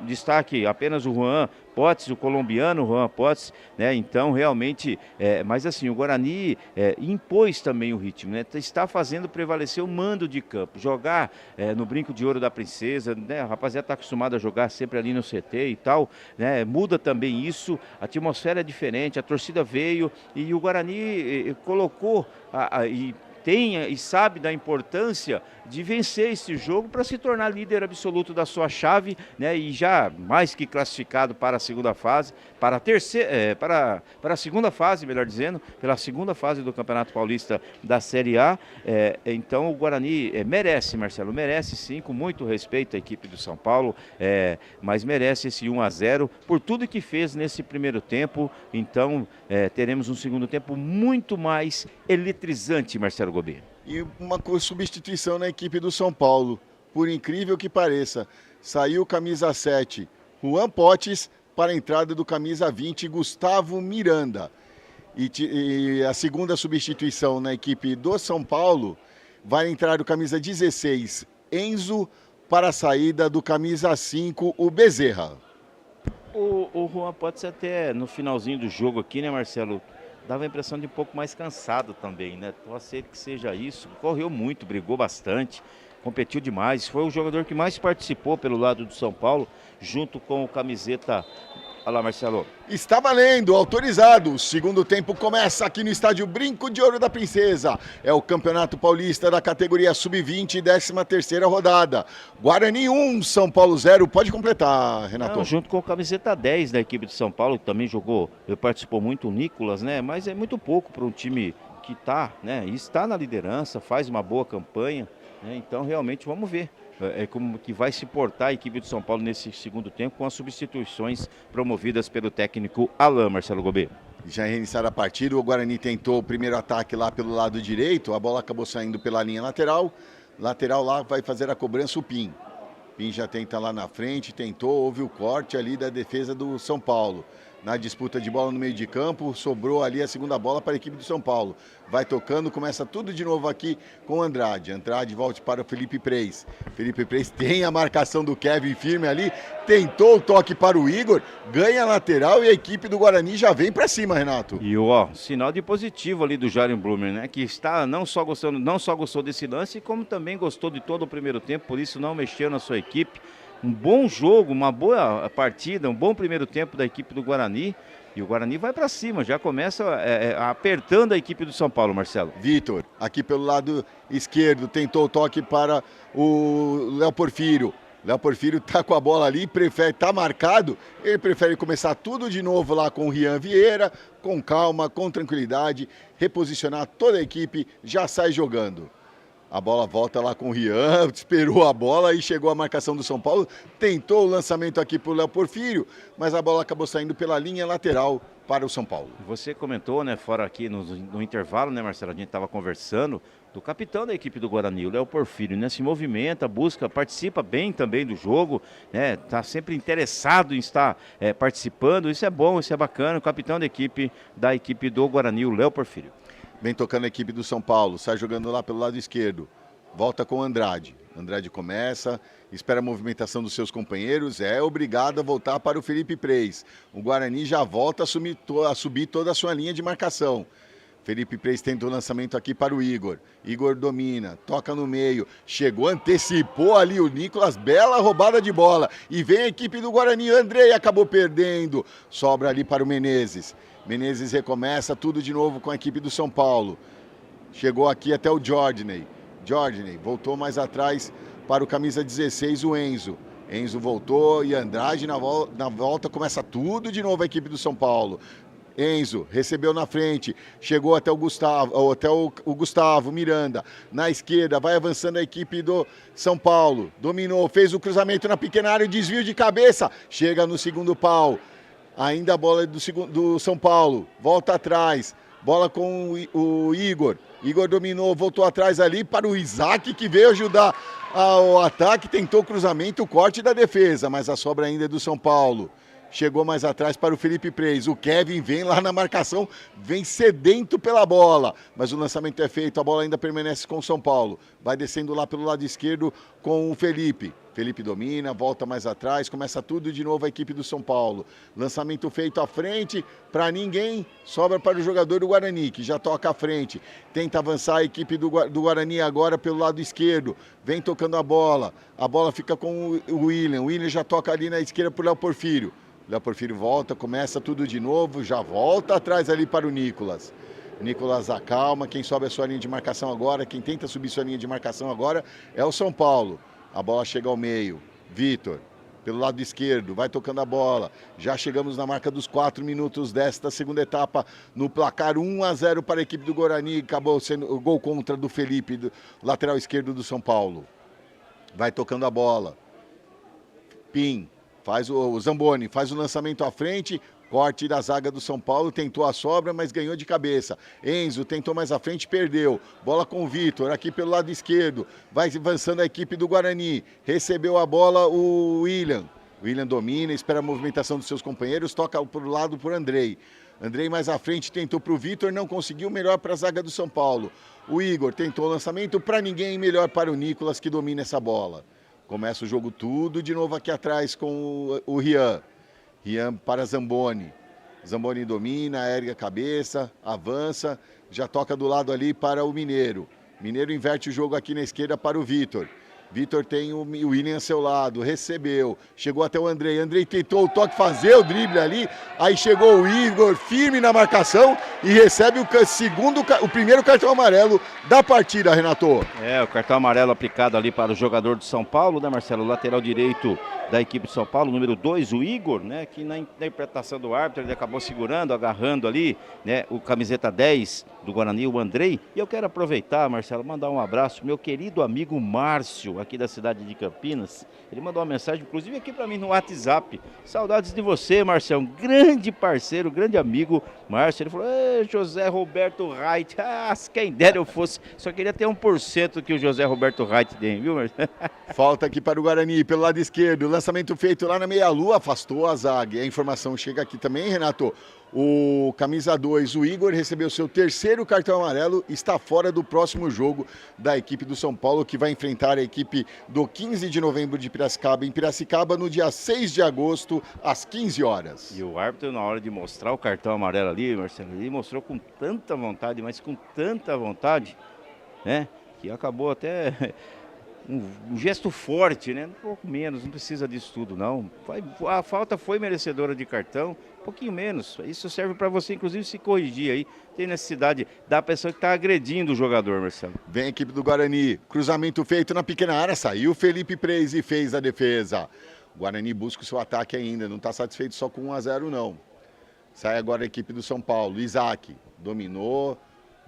destaque apenas o Juan Potts, o colombiano Juan Potts, né? Então realmente, mas assim, o Guarani impôs também o ritmo, né? Está fazendo prevalecer o mando de campo, jogar no Brinco de Ouro da Princesa, né? A rapaziada está acostumada a jogar sempre ali no CT e tal, né? Muda também isso, a atmosfera é diferente, a torcida veio e o Guarani colocou e sabe da importância de vencer esse jogo para se tornar líder absoluto da sua chave, né? E já mais que classificado para a segunda fase, para a segunda fase, melhor dizendo, pela segunda fase do Campeonato Paulista da Série A. Então o Guarani merece, Marcelo, merece sim, com muito respeito à equipe do São Paulo, mas merece esse 1-0 por tudo que fez nesse primeiro tempo. Então teremos um segundo tempo muito mais eletrizante, Marcelo Gobê. E uma substituição na equipe do São Paulo. Por incrível que pareça, saiu o camisa 7, Juan Potts, para a entrada do camisa 20, Gustavo Miranda. E a segunda substituição na equipe do São Paulo, vai entrar o camisa 16, Enzo, para a saída do camisa 5, o Bezerra. O Juan Potts até no finalzinho do jogo aqui, né, Marcelo? Dava a impressão de um pouco mais cansado também, né? Pode ser que seja isso. Correu muito, brigou bastante, competiu demais. Foi o jogador que mais participou pelo lado do São Paulo, junto com o camiseta. Olha lá, Marcelo. Está valendo, autorizado. O segundo tempo começa aqui no estádio Brinco de Ouro da Princesa. É o Campeonato Paulista da categoria Sub-20, 13ª rodada. Guarani 1, São Paulo 0. Pode completar, Renato. Não, junto com o camiseta 10 da equipe de São Paulo, que também participou muito o Nicolas, né? Mas é muito pouco para um time que está na liderança, faz uma boa campanha, né? Então realmente vamos ver. Como que vai se portar a equipe do São Paulo nesse segundo tempo com as substituições promovidas pelo técnico Alain, Marcelo Gobê. Já reiniciaram a partida, o Guarani tentou o primeiro ataque lá pelo lado direito, a bola acabou saindo pela linha lateral. Lateral lá vai fazer a cobrança o Pim. Pim já tenta lá na frente, tentou, houve o corte ali da defesa do São Paulo. Na disputa de bola no meio de campo, sobrou ali a segunda bola para a equipe do São Paulo. Vai tocando, começa tudo de novo aqui com o Andrade. Andrade volta para o Felipe Preis. Felipe Preis tem a marcação do Kevin firme ali, tentou o toque para o Igor, ganha a lateral e a equipe do Guarani já vem para cima, Renato. E sinal de positivo ali do Jaren Blumer, né? Que não só gostou desse lance, como também gostou de todo o primeiro tempo, por isso não mexeu na sua equipe. Um bom jogo, uma boa partida, um bom primeiro tempo da equipe do Guarani. E o Guarani vai para cima, já começa apertando a equipe do São Paulo, Marcelo. Vitor, aqui pelo lado esquerdo, tentou o toque para o Léo Porfírio. Léo Porfírio tá com a bola ali, tá marcado, ele prefere começar tudo de novo lá com o Rian Vieira, com calma, com tranquilidade, reposicionar toda a equipe, já sai jogando. A bola volta lá com o Rian, esperou a bola e chegou a marcação do São Paulo. Tentou o lançamento aqui para o Léo Porfírio, mas a bola acabou saindo pela linha lateral para o São Paulo. Você comentou, né, fora aqui no intervalo, né, Marcelo, a gente estava conversando, do capitão da equipe do Guarani, o Léo Porfírio, né, se movimenta, busca, participa bem também do jogo, né, tá sempre interessado em estar participando, isso é bom, isso é bacana, o capitão da equipe do Guarani, o Léo Porfírio. Vem tocando a equipe do São Paulo, sai jogando lá pelo lado esquerdo, volta com o Andrade. Andrade começa, espera a movimentação dos seus companheiros, é obrigado a voltar para o Felipe Preis. O Guarani já volta a subir toda a sua linha de marcação. Felipe Preis tenta o lançamento aqui para o Igor. Igor domina, toca no meio, chegou, antecipou ali o Nicolas, bela roubada de bola. E vem a equipe do Guarani, Andrei acabou perdendo, sobra ali para o Menezes. Menezes recomeça tudo de novo com a equipe do São Paulo. Chegou aqui até o Jordaney. Jordaney voltou mais atrás para o camisa 16, o Enzo. Enzo voltou e Andrade na volta começa tudo de novo a equipe do São Paulo. Enzo recebeu na frente, chegou até o Gustavo Miranda. Na esquerda, vai avançando a equipe do São Paulo. Dominou, fez o cruzamento na pequena área, desvio de cabeça. Chega no segundo pau. Ainda a bola do São Paulo. Volta atrás. Bola com o Igor. Igor dominou, voltou atrás ali para o Isaac, que veio ajudar ao ataque. Tentou o cruzamento, o corte da defesa, mas a sobra ainda é do São Paulo. Chegou mais atrás para o Felipe Preis. O Kevin vem lá na marcação, vem sedento pela bola. Mas o lançamento é feito, a bola ainda permanece com o São Paulo. Vai descendo lá pelo lado esquerdo com o Felipe. Felipe domina, volta mais atrás, começa tudo de novo a equipe do São Paulo. Lançamento feito à frente, para ninguém, sobra para o jogador do Guarani, que já toca à frente. Tenta avançar a equipe do Guarani agora pelo lado esquerdo. Vem tocando a bola fica com o William. O William já toca ali na esquerda para o Léo Porfírio. Léo Porfírio volta, começa tudo de novo, já volta atrás ali para o Nicolas. Nicolas acalma, quem sobe a sua linha de marcação agora, quem tenta subir sua linha de marcação agora é o São Paulo. A bola chega ao meio, Vitor, pelo lado esquerdo, vai tocando a bola. Já chegamos na marca dos 4 minutos desta segunda etapa, no placar 1-0 para a equipe do Guarani, acabou sendo o gol contra do Felipe, do lateral esquerdo do São Paulo. Vai tocando a bola. Pim. Faz o Zamboni, faz o lançamento à frente, corte da zaga do São Paulo, tentou a sobra, mas ganhou de cabeça. Enzo tentou mais à frente, perdeu. Bola com o Vitor, aqui pelo lado esquerdo. Vai avançando a equipe do Guarani. Recebeu a bola o William. O William domina, espera a movimentação dos seus companheiros, toca para o lado por Andrei. Andrei mais à frente, tentou para o Vitor, não conseguiu, melhor para a zaga do São Paulo. O Igor tentou o lançamento para ninguém, melhor para o Nicolas, que domina essa bola. Começa o jogo tudo de novo aqui atrás com o Rian. Rian para Zamboni. Zamboni domina, ergue a cabeça, avança, já toca do lado ali para o Mineiro. Mineiro inverte o jogo aqui na esquerda para o Vitor. Vitor tem o William ao seu lado, recebeu, chegou até o Andrei. Andrei tentou o toque, fazer o drible ali, aí chegou o Igor, firme na marcação e recebe o primeiro cartão amarelo da partida, Renato. O cartão amarelo aplicado ali para o jogador do São Paulo, né, Marcelo? Lateral direito da equipe de São Paulo, número 2, o Igor, né, que na interpretação do árbitro ele acabou segurando, agarrando ali, né, o camiseta 10 do Guarani, o Andrei. E eu quero aproveitar, Marcelo, mandar um abraço, meu querido amigo Márcio, aqui da cidade de Campinas. Ele mandou uma mensagem, inclusive aqui para mim no WhatsApp. Saudades de você, Marcelo, um grande parceiro, grande amigo, Márcio. Ele falou, José Roberto Reit, quem dera eu fosse, só queria ter 1% que o José Roberto Reit tem, viu, Marcelo? Falta aqui para o Guarani, pelo lado esquerdo, lançamento feito lá na meia-lua, afastou a zaga. A informação chega aqui também, Renato. O camisa 2, o Igor, recebeu seu terceiro cartão amarelo, está fora do próximo jogo da equipe do São Paulo, que vai enfrentar a equipe do 15 de novembro de Piracicaba, em Piracicaba, no dia 6 de agosto, às 15 horas. E o árbitro, na hora de mostrar o cartão amarelo ali, Marcelo, ele mostrou com tanta vontade, mas com tanta vontade, né, que acabou até... Um gesto forte, né? Um pouco menos, não precisa disso tudo, não. A falta foi merecedora de cartão, um pouquinho menos. Isso serve para você, inclusive, se corrigir aí. Tem necessidade da pessoa que está agredindo o jogador, Marcelo. Vem a equipe do Guarani, cruzamento feito na pequena área, saiu Felipe Preis e fez a defesa. O Guarani busca o seu ataque ainda, não está satisfeito só com 1-0, não. Sai agora a equipe do São Paulo, Isaac, dominou.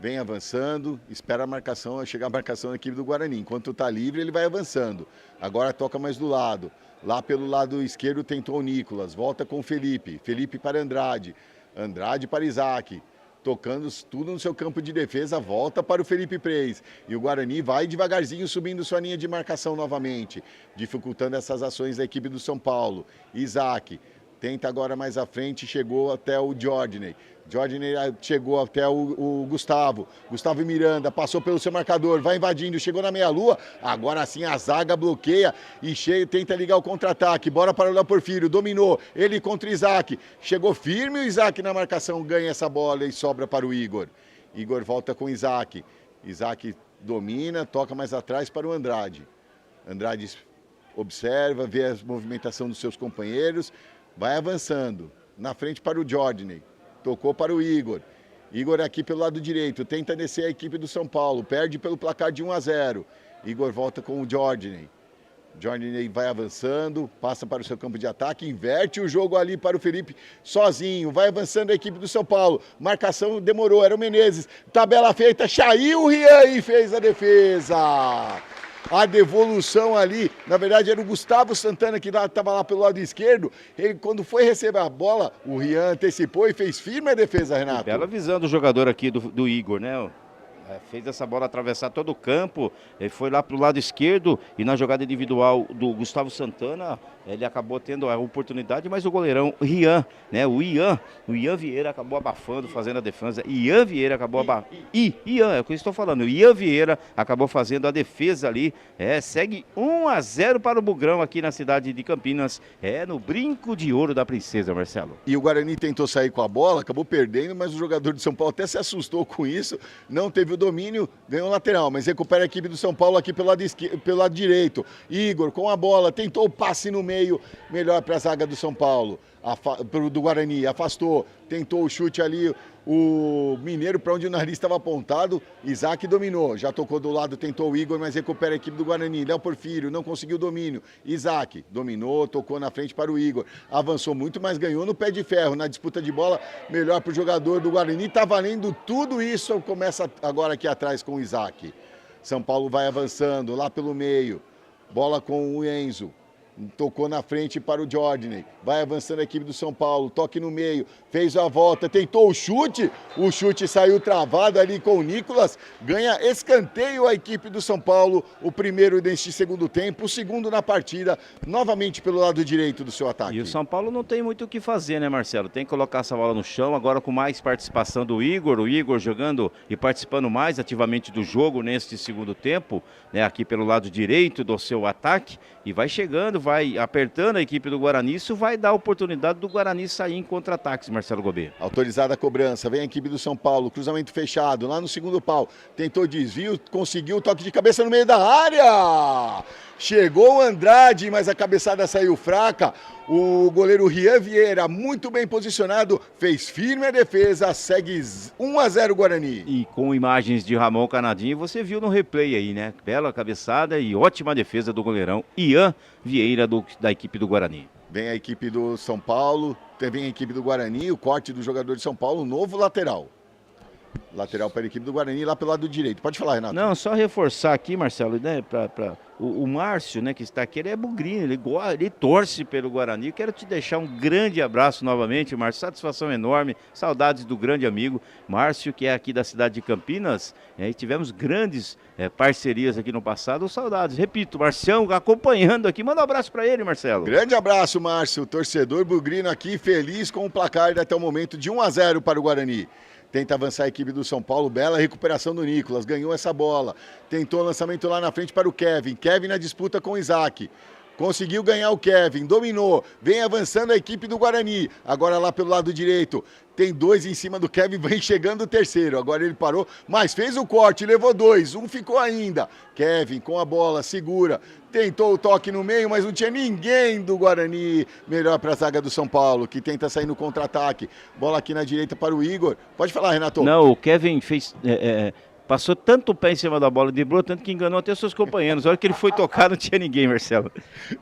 Vem avançando, espera a marcação, chegar a marcação da equipe do Guarani. Enquanto está livre, ele vai avançando. Agora toca mais do lado. Lá pelo lado esquerdo tentou o Nicolas. Volta com o Felipe. Felipe para Andrade. Andrade para Isaac. Tocando tudo no seu campo de defesa, volta para o Felipe Preis. E o Guarani vai devagarzinho subindo sua linha de marcação novamente, dificultando essas ações da equipe do São Paulo. Isaac tenta agora mais à frente, chegou até o Jordan. Jordan chegou até o Gustavo. Gustavo e Miranda, passou pelo seu marcador, vai invadindo, chegou na meia-lua. Agora sim a zaga bloqueia e tenta ligar o contra-ataque. Bora para o Léo Porfírio, dominou. Ele contra o Isaac. Chegou firme o Isaac na marcação, ganha essa bola e sobra para o Igor. Igor volta com o Isaac. Isaac domina, toca mais atrás para o Andrade. Andrade observa, vê a movimentação dos seus companheiros, vai avançando. Na frente para o Jordan. Tocou para o Igor. Igor aqui pelo lado direito, tenta descer a equipe do São Paulo, perde pelo placar de 1-0. Igor volta com o Jordan. Jordan vai avançando, passa para o seu campo de ataque, inverte o jogo ali para o Felipe sozinho, vai avançando a equipe do São Paulo. Marcação demorou, era o Menezes. Tabela feita, saiu o Rian e fez a defesa. A devolução ali, na verdade era o Gustavo Santana que estava lá pelo lado esquerdo. Ele, quando foi receber a bola, o Rian antecipou e fez firme a defesa, Renato. Bela visão do jogador aqui do Igor, né? Fez essa bola atravessar todo o campo, ele foi lá para o lado esquerdo e na jogada individual do Gustavo Santana, ele acabou tendo a oportunidade, mas o goleirão Rian, né? O Ian Vieira acabou abafando, fazendo a defesa. Ian Vieira acabou abafando. Ian, é o que eu estou falando. O Ian Vieira acabou fazendo a defesa ali. Segue 1-0 para o Bugrão aqui na cidade de Campinas. No brinco de ouro da princesa, Marcelo. E o Guarani tentou sair com a bola, acabou perdendo, mas o jogador de São Paulo até se assustou com isso. Não teve o domínio, ganhou o lateral, mas recupera a equipe do São Paulo aqui pelo lado direito. Igor com a bola, tentou o passe no meio, melhor para a zaga do São Paulo, do Guarani, afastou, tentou o chute ali, o Mineiro para onde o nariz estava apontado, Isaac dominou, já tocou do lado, tentou o Igor, mas recupera a equipe do Guarani. Léo Porfírio não conseguiu o domínio, Isaac dominou, tocou na frente para o Igor, avançou muito, mas ganhou no pé de ferro, na disputa de bola, melhor para o jogador do Guarani, tá valendo tudo isso, começa agora aqui atrás com o Isaac. São Paulo vai avançando lá pelo meio, bola com o Enzo. Tocou na frente para o Jordan, vai avançando a equipe do São Paulo, toque no meio, fez a volta, tentou o chute saiu travado ali com o Nicolas, ganha escanteio a equipe do São Paulo, o primeiro neste segundo tempo, o segundo na partida, novamente pelo lado direito do seu ataque. E o São Paulo não tem muito o que fazer, né, Marcelo? Tem que colocar essa bola no chão, agora com mais participação do Igor, o Igor jogando e participando mais ativamente do jogo neste segundo tempo, né, aqui pelo lado direito do seu ataque, e vai chegando, vai apertando a equipe do Guarani, isso vai dar a oportunidade do Guarani sair em contra-ataques, Marcelo Gobet. Autorizada a cobrança, vem a equipe do São Paulo, cruzamento fechado, lá no segundo pau, tentou desvio, conseguiu o toque de cabeça no meio da área! Chegou o Andrade, mas a cabeçada saiu fraca. O goleiro Rian Vieira, muito bem posicionado, fez firme a defesa, segue 1-0 Guarani. E com imagens de Ramon Canadinho, você viu no replay aí, né? Bela cabeçada e ótima defesa do goleirão Ian Vieira da equipe do Guarani. Vem a equipe do São Paulo, vem a equipe do Guarani, o corte do jogador de São Paulo, novo lateral. Lateral para a equipe do Guarani, lá pelo lado direito. Pode falar, Renato. Não, só reforçar aqui, Marcelo, né, o Márcio, né, que está aqui, ele é bugrino, ele torce pelo Guarani. Eu quero te deixar um grande abraço novamente, Márcio, satisfação enorme, saudades do grande amigo Márcio, que é aqui da cidade de Campinas, e tivemos grandes parcerias aqui no passado, saudades, repito, Marcião acompanhando aqui, manda um abraço para ele, Marcelo. Grande abraço, Márcio, torcedor bugrino aqui, feliz com o placar até o momento de 1-0 para o Guarani. Tenta avançar a equipe do São Paulo, bela recuperação do Nicolas, ganhou essa bola, tentou o lançamento lá na frente para o Kevin na disputa com o Isaac, conseguiu ganhar o Kevin, dominou, vem avançando a equipe do Guarani, agora lá pelo lado direito, tem dois em cima do Kevin, vem chegando o terceiro, agora ele parou, mas fez o corte, levou dois, um ficou ainda, Kevin com a bola, segura, tentou o toque no meio, mas não tinha ninguém do Guarani, melhor para a zaga do São Paulo, que tenta sair no contra-ataque, bola aqui na direita para o Igor, pode falar, Renato. Não, o Kevin fez... Passou tanto o pé em cima da bola, driblou tanto que enganou até seus companheiros. A hora que ele foi tocar, não tinha ninguém, Marcelo.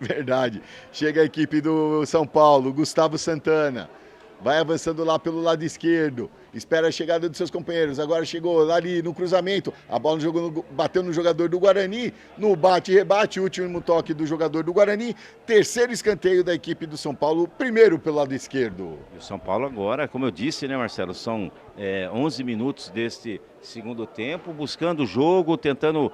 Verdade. Chega a equipe do São Paulo, Gustavo Santana. Vai avançando lá pelo lado esquerdo. espera a chegada dos seus companheiros, agora chegou lá ali no cruzamento, a bola bateu no jogador do Guarani, no bate e rebate, último toque do jogador do Guarani, terceiro escanteio da equipe do São Paulo, primeiro pelo lado esquerdo. E o São Paulo agora, como eu disse, né, Marcelo, são 11 minutos deste segundo tempo, buscando o jogo, tentando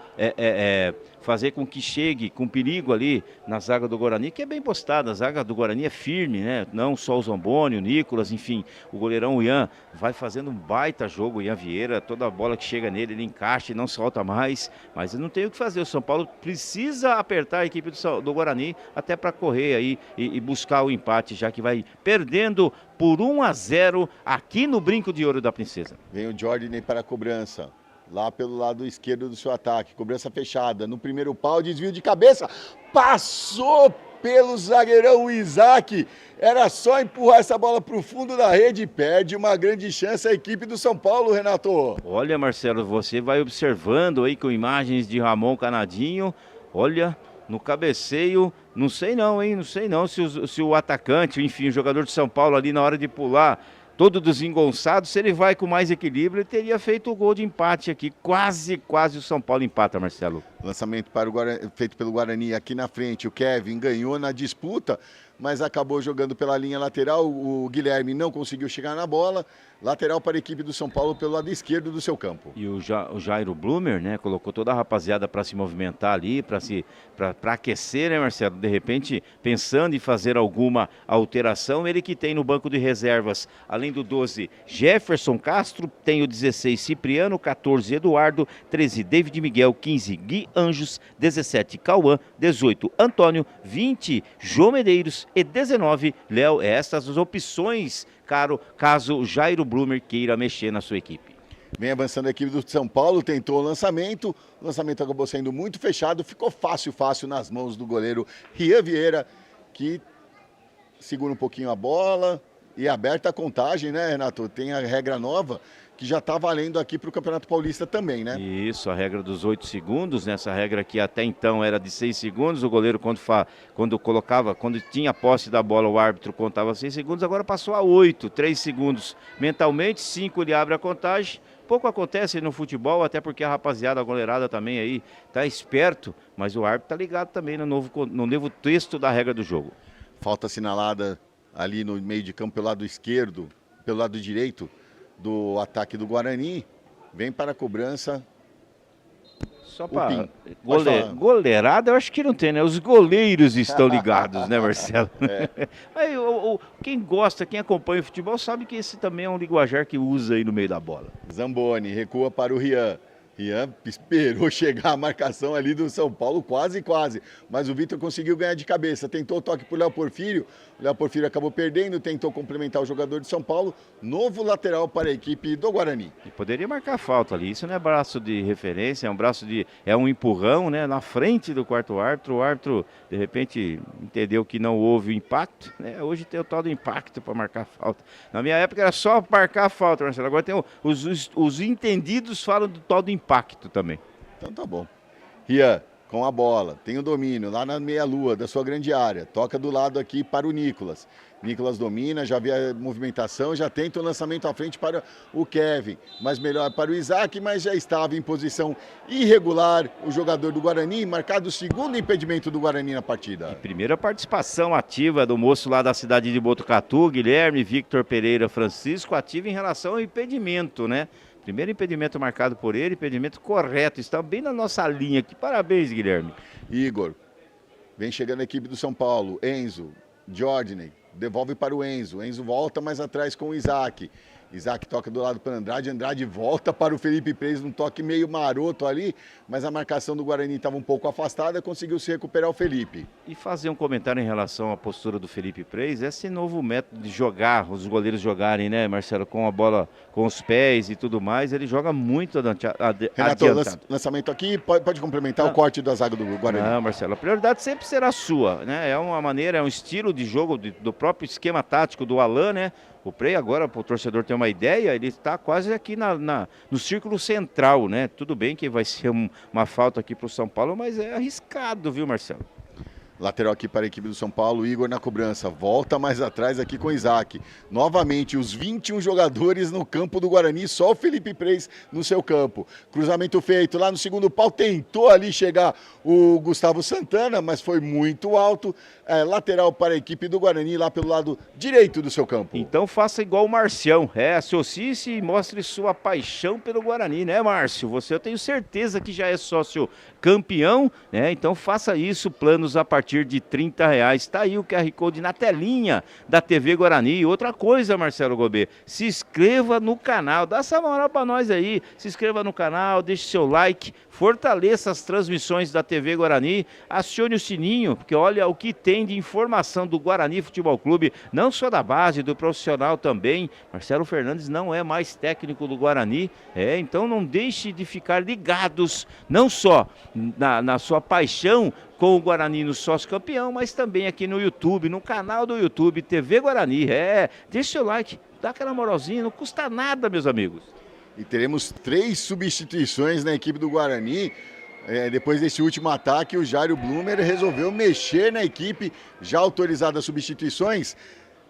fazer com que chegue com perigo ali na zaga do Guarani, que é bem postada, a zaga do Guarani é firme, né? Não só o Zamboni, o Nicolas, enfim, o goleirão Ian vai fazendo um baita jogo, o Ian Vieira, toda a bola que chega nele, ele encaixa e não solta mais, mas não tem o que fazer, o São Paulo precisa apertar a equipe do Guarani até para correr aí e buscar o empate, já que vai perdendo por 1-0 aqui no Brinco de Ouro da Princesa. Vem o Jordan para a cobrança, lá pelo lado esquerdo do seu ataque, cobrança fechada, no primeiro pau, desvio de cabeça, passou pelo zagueirão Isaac, era só empurrar essa bola para o fundo da rede, perde uma grande chance a equipe do São Paulo, Renato. Olha, Marcelo, você vai observando aí com imagens de Ramon Canadinho, olha, no cabeceio, não sei não, hein, não sei não se o atacante, enfim, o jogador de São Paulo ali na hora de pular, todo desengonçado, se ele vai com mais equilíbrio, ele teria feito o gol de empate aqui. Quase o São Paulo empata, Marcelo. Lançamento para feito pelo Guarani aqui na frente. O Kevin ganhou na disputa, mas acabou jogando pela linha lateral. O Guilherme não conseguiu chegar na bola. Lateral para a equipe do São Paulo pelo lado esquerdo do seu campo. E o Jairo Blumer, né, colocou toda a rapaziada para se movimentar ali, para aquecer, né, Marcelo? De repente, pensando em fazer alguma alteração, ele que tem no banco de reservas, além do 12, Jefferson Castro, tem o 16, Cipriano, 14, Eduardo, 13, David Miguel, 15, Gui Anjos, 17, Cauã, 18, Antônio, 20, João Medeiros e 19, Léo. Essas as opções, caso o Jairo Blumer queira mexer na sua equipe. Vem avançando a equipe do São Paulo, tentou o lançamento acabou sendo muito fechado, ficou fácil nas mãos do goleiro Rian Vieira, que segura um pouquinho a bola e aberta a contagem, né, Renato? Tem a regra nova que já está valendo aqui para o Campeonato Paulista também, né? Isso, a regra dos 8 segundos, nessa regra que até então era de 6 segundos, o goleiro quando tinha posse da bola, o árbitro contava 6 segundos, agora passou a 8, 3 segundos mentalmente, 5 ele abre a contagem. Pouco acontece no futebol, até porque a rapaziada, a goleirada também aí tá esperto, mas o árbitro tá ligado também no novo texto da regra do jogo. Falta assinalada ali no meio de campo pelo lado esquerdo, pelo lado direito do ataque do Guarani, vem para a cobrança. Só para goleirada, eu acho que não tem, né? Os goleiros estão ligados, né, Marcelo? Aí, quem gosta, quem acompanha o futebol, sabe que esse também é um linguajar que usa aí no meio da bola. Zamboni recua para o Rian. Rian esperou chegar a marcação ali do São Paulo, quase, mas o Vitor conseguiu ganhar de cabeça, tentou o toque para o Léo Porfírio, acabou perdendo, tentou complementar o jogador de São Paulo, novo lateral para a equipe do Guarani. E poderia marcar falta ali, isso não é braço de referência, é um empurrão, né, na frente do quarto árbitro, o árbitro de repente entendeu que não houve impacto, né, hoje tem o tal do impacto para marcar falta. Na minha época era só marcar falta, Marcelo, agora tem os entendidos falam do tal do impacto também. Então tá bom. Rian, com a bola, tem o domínio lá na meia-lua da sua grande área. Toca do lado aqui para o Nicolas. Nicolas domina, já vê a movimentação, já tenta o lançamento à frente para o Kevin. Mas melhor para o Isaac, mas já estava em posição irregular o jogador do Guarani, marcado o segundo impedimento do Guarani na partida. E primeira participação ativa do moço lá da cidade de Botucatu, Guilherme Victor Pereira Francisco, ativo em relação ao impedimento, né? Primeiro impedimento marcado por ele, impedimento correto, está bem na nossa linha aqui. Parabéns, Guilherme. Igor, vem chegando a equipe do São Paulo, Enzo, Jordan, devolve para o Enzo volta mais atrás com o Isaac. Isaac toca do lado para o Andrade volta para o Felipe Preis num toque meio maroto ali, mas a marcação do Guarani estava um pouco afastada, conseguiu se recuperar o Felipe. E fazer um comentário em relação à postura do Felipe Preis, esse novo método de jogar, os goleiros jogarem, né, Marcelo, com a bola com os pés e tudo mais, ele joga muito adiantado. Renato, lançamento aqui, pode complementar o corte da zaga do Guarani. Não, Marcelo, a prioridade sempre será sua, né, é uma maneira, é um estilo de jogo do próprio esquema tático do Alain, né. O Prey agora, para o torcedor ter uma ideia, ele está quase aqui no círculo central, né? Tudo bem que vai ser uma falta aqui para o São Paulo, mas é arriscado, viu, Marcelo? Lateral aqui para a equipe do São Paulo, Igor na cobrança. Volta mais atrás aqui com o Isaac. Novamente, os 21 jogadores no campo do Guarani, só o Felipe Preis no seu campo. Cruzamento feito lá no segundo pau, tentou ali chegar o Gustavo Santana, mas foi muito alto. Lateral para a equipe do Guarani, lá pelo lado direito do seu campo. Então faça igual o Marcião, associe-se e mostre sua paixão pelo Guarani, né, Márcio? Você, eu tenho certeza que já é sócio campeão, né? Então faça isso, planos a partir de R$30. Está aí o QR Code na telinha da TV Guarani. E outra coisa, Marcelo Gobet, se inscreva no canal, dá essa moral para nós aí, se inscreva no canal, deixe seu like, fortaleça as transmissões da TV Guarani, acione o sininho, porque olha o que tem de informação do Guarani Futebol Clube, não só da base, do profissional também. Marcelo Fernandes não é mais técnico do Guarani, então não deixe de ficar ligados, não só na sua paixão com o Guarani no sócio campeão, mas também aqui no YouTube, no canal do YouTube, TV Guarani. Deixa seu like, dá aquela moralzinha, não custa nada, meus amigos. E teremos 3 substituições na equipe do Guarani. Depois desse último ataque, o Jairo Blumer resolveu mexer na equipe, já autorizado as substituições.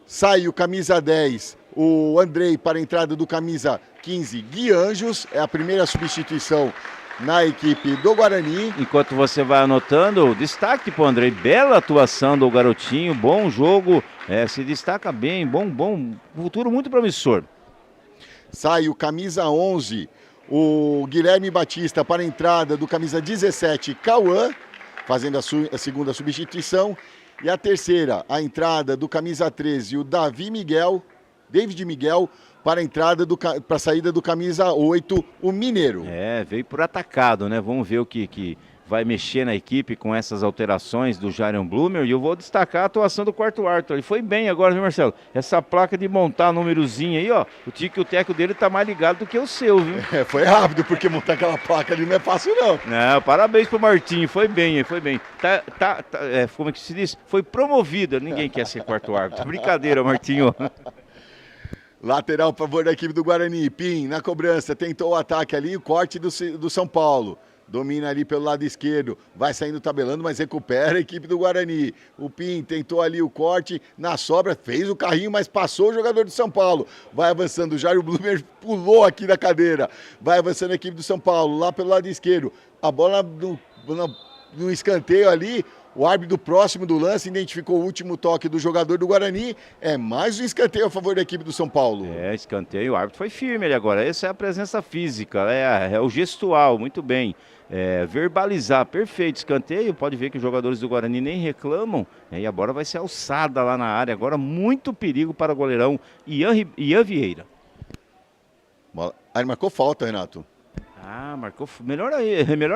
Sai o camisa 10, o Andrei, para a entrada do camisa 15, Gui Anjos, é a primeira substituição na equipe do Guarani. Enquanto você vai anotando, destaque para o Andrei, bela atuação do garotinho, bom jogo, se destaca bem, bom, futuro muito promissor. Sai o camisa 11, o Guilherme Batista, para a entrada do camisa 17, Cauã, fazendo a segunda substituição. E a terceira, a entrada do camisa 13, o David Miguel, para a saída do camisa 8, o Mineiro. Veio por atacado, né? Vamos ver o que vai mexer na equipe com essas alterações do Jairo Blumer. E eu vou destacar a atuação do quarto árbitro. Ele foi bem agora, viu, Marcelo? Essa placa de montar númerozinho aí, ó. O teco dele tá mais ligado do que o seu, viu? Foi rápido, porque montar aquela placa ali não é fácil, não. Não, parabéns pro Martinho. Foi bem. Como é que se diz? Foi promovido. Ninguém quer ser quarto árbitro. Brincadeira, Martinho. Lateral a favor da equipe do Guarani. Pim, na cobrança, tentou o ataque ali, o corte do São Paulo. Domina ali pelo lado esquerdo, vai saindo tabelando, mas recupera a equipe do Guarani. O Pim tentou ali o corte, na sobra, fez o carrinho, mas passou o jogador do São Paulo. Vai avançando, o Jairo Blumer pulou aqui da cadeira. Vai avançando a equipe do São Paulo, lá pelo lado esquerdo. A bola no escanteio ali, o árbitro próximo do lance identificou o último toque do jogador do Guarani. É mais um escanteio a favor da equipe do São Paulo. Escanteio, o árbitro foi firme ali agora. Essa é a presença física, é o gestual, muito bem. Verbalizar, perfeito, escanteio. Pode ver que os jogadores do Guarani nem reclamam, e a bola vai ser alçada lá na área. Agora muito perigo para o goleirão Ian Vieira. Ele marcou falta, Renato. Marcou melhor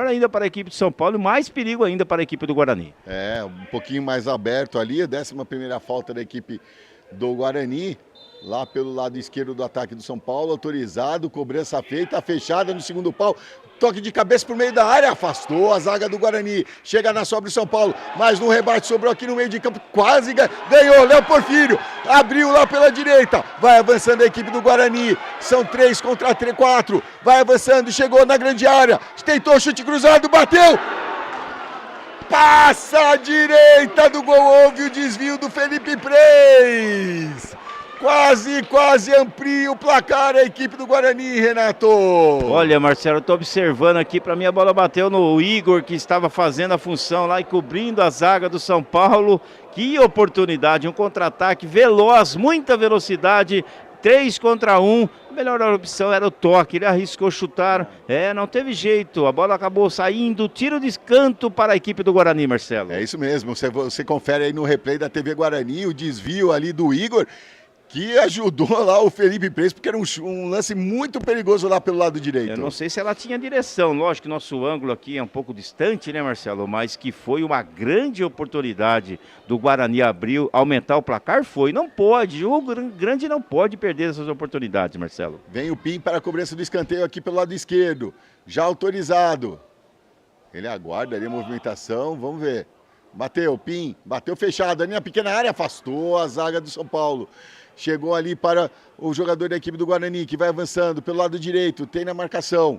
ainda para a equipe de São Paulo e mais perigo ainda para a equipe do Guarani. Um pouquinho mais aberto ali, a 11ª falta da equipe do Guarani. Lá pelo lado esquerdo do ataque do São Paulo, autorizado, cobrança feita, fechada no segundo pau, toque de cabeça por meio da área, afastou a zaga do Guarani, chega na sobra do São Paulo, mas no rebate sobrou aqui no meio de campo, quase ganhou, Léo Porfírio, abriu lá pela direita, vai avançando a equipe do Guarani, são 3 contra 4, vai avançando, chegou na grande área, tentou chute cruzado, bateu! Passa a direita do gol, houve o desvio do Felipe Preis! Quase amplia o placar a equipe do Guarani, Renato. Olha, Marcelo, eu tô observando aqui, para mim a bola bateu no Igor, que estava fazendo a função lá e cobrindo a zaga do São Paulo. Que oportunidade, um contra-ataque veloz, muita velocidade, 3 contra 1. A melhor opção era o toque, ele arriscou chutar, não teve jeito, a bola acabou saindo, tiro de canto para a equipe do Guarani, Marcelo. É isso mesmo, você confere aí no replay da TV Guarani, o desvio ali do Igor, que ajudou lá o Felipe Preis, porque era um lance muito perigoso lá pelo lado direito. Eu não sei se ela tinha direção, lógico que nosso ângulo aqui é um pouco distante, né, Marcelo? Mas que foi uma grande oportunidade do Guarani aumentar o placar, foi. Não pode, o grande não pode perder essas oportunidades, Marcelo. Vem o Pim para a cobrança do escanteio aqui pelo lado esquerdo, já autorizado. Ele aguarda ali a movimentação, vamos ver. Bateu, Pim, bateu fechado ali na pequena área, afastou a zaga do São Paulo. Chegou ali para o jogador da equipe do Guarani, que vai avançando pelo lado direito, tem na marcação.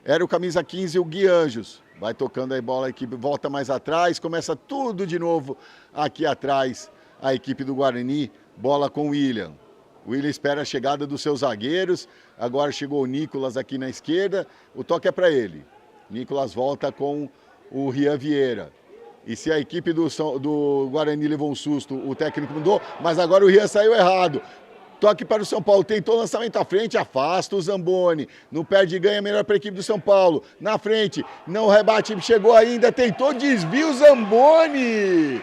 era o camisa 15, o Gui Anjos. Vai tocando a bola, a equipe volta mais atrás, começa tudo de novo aqui atrás, a equipe do Guarani, bola com o William. O William espera a chegada dos seus zagueiros, agora chegou o Nicolas aqui na esquerda, o toque é para ele. Nicolas volta com o Rian Vieira. E se a equipe do Guarani levou um susto, o técnico mudou, mas agora o Rian saiu errado. Toque para o São Paulo, tentou lançamento à frente, afasta o Zamboni. Não perde ganha, melhor para a equipe do São Paulo. Na frente, não rebate, chegou ainda, tentou desvio o Zamboni.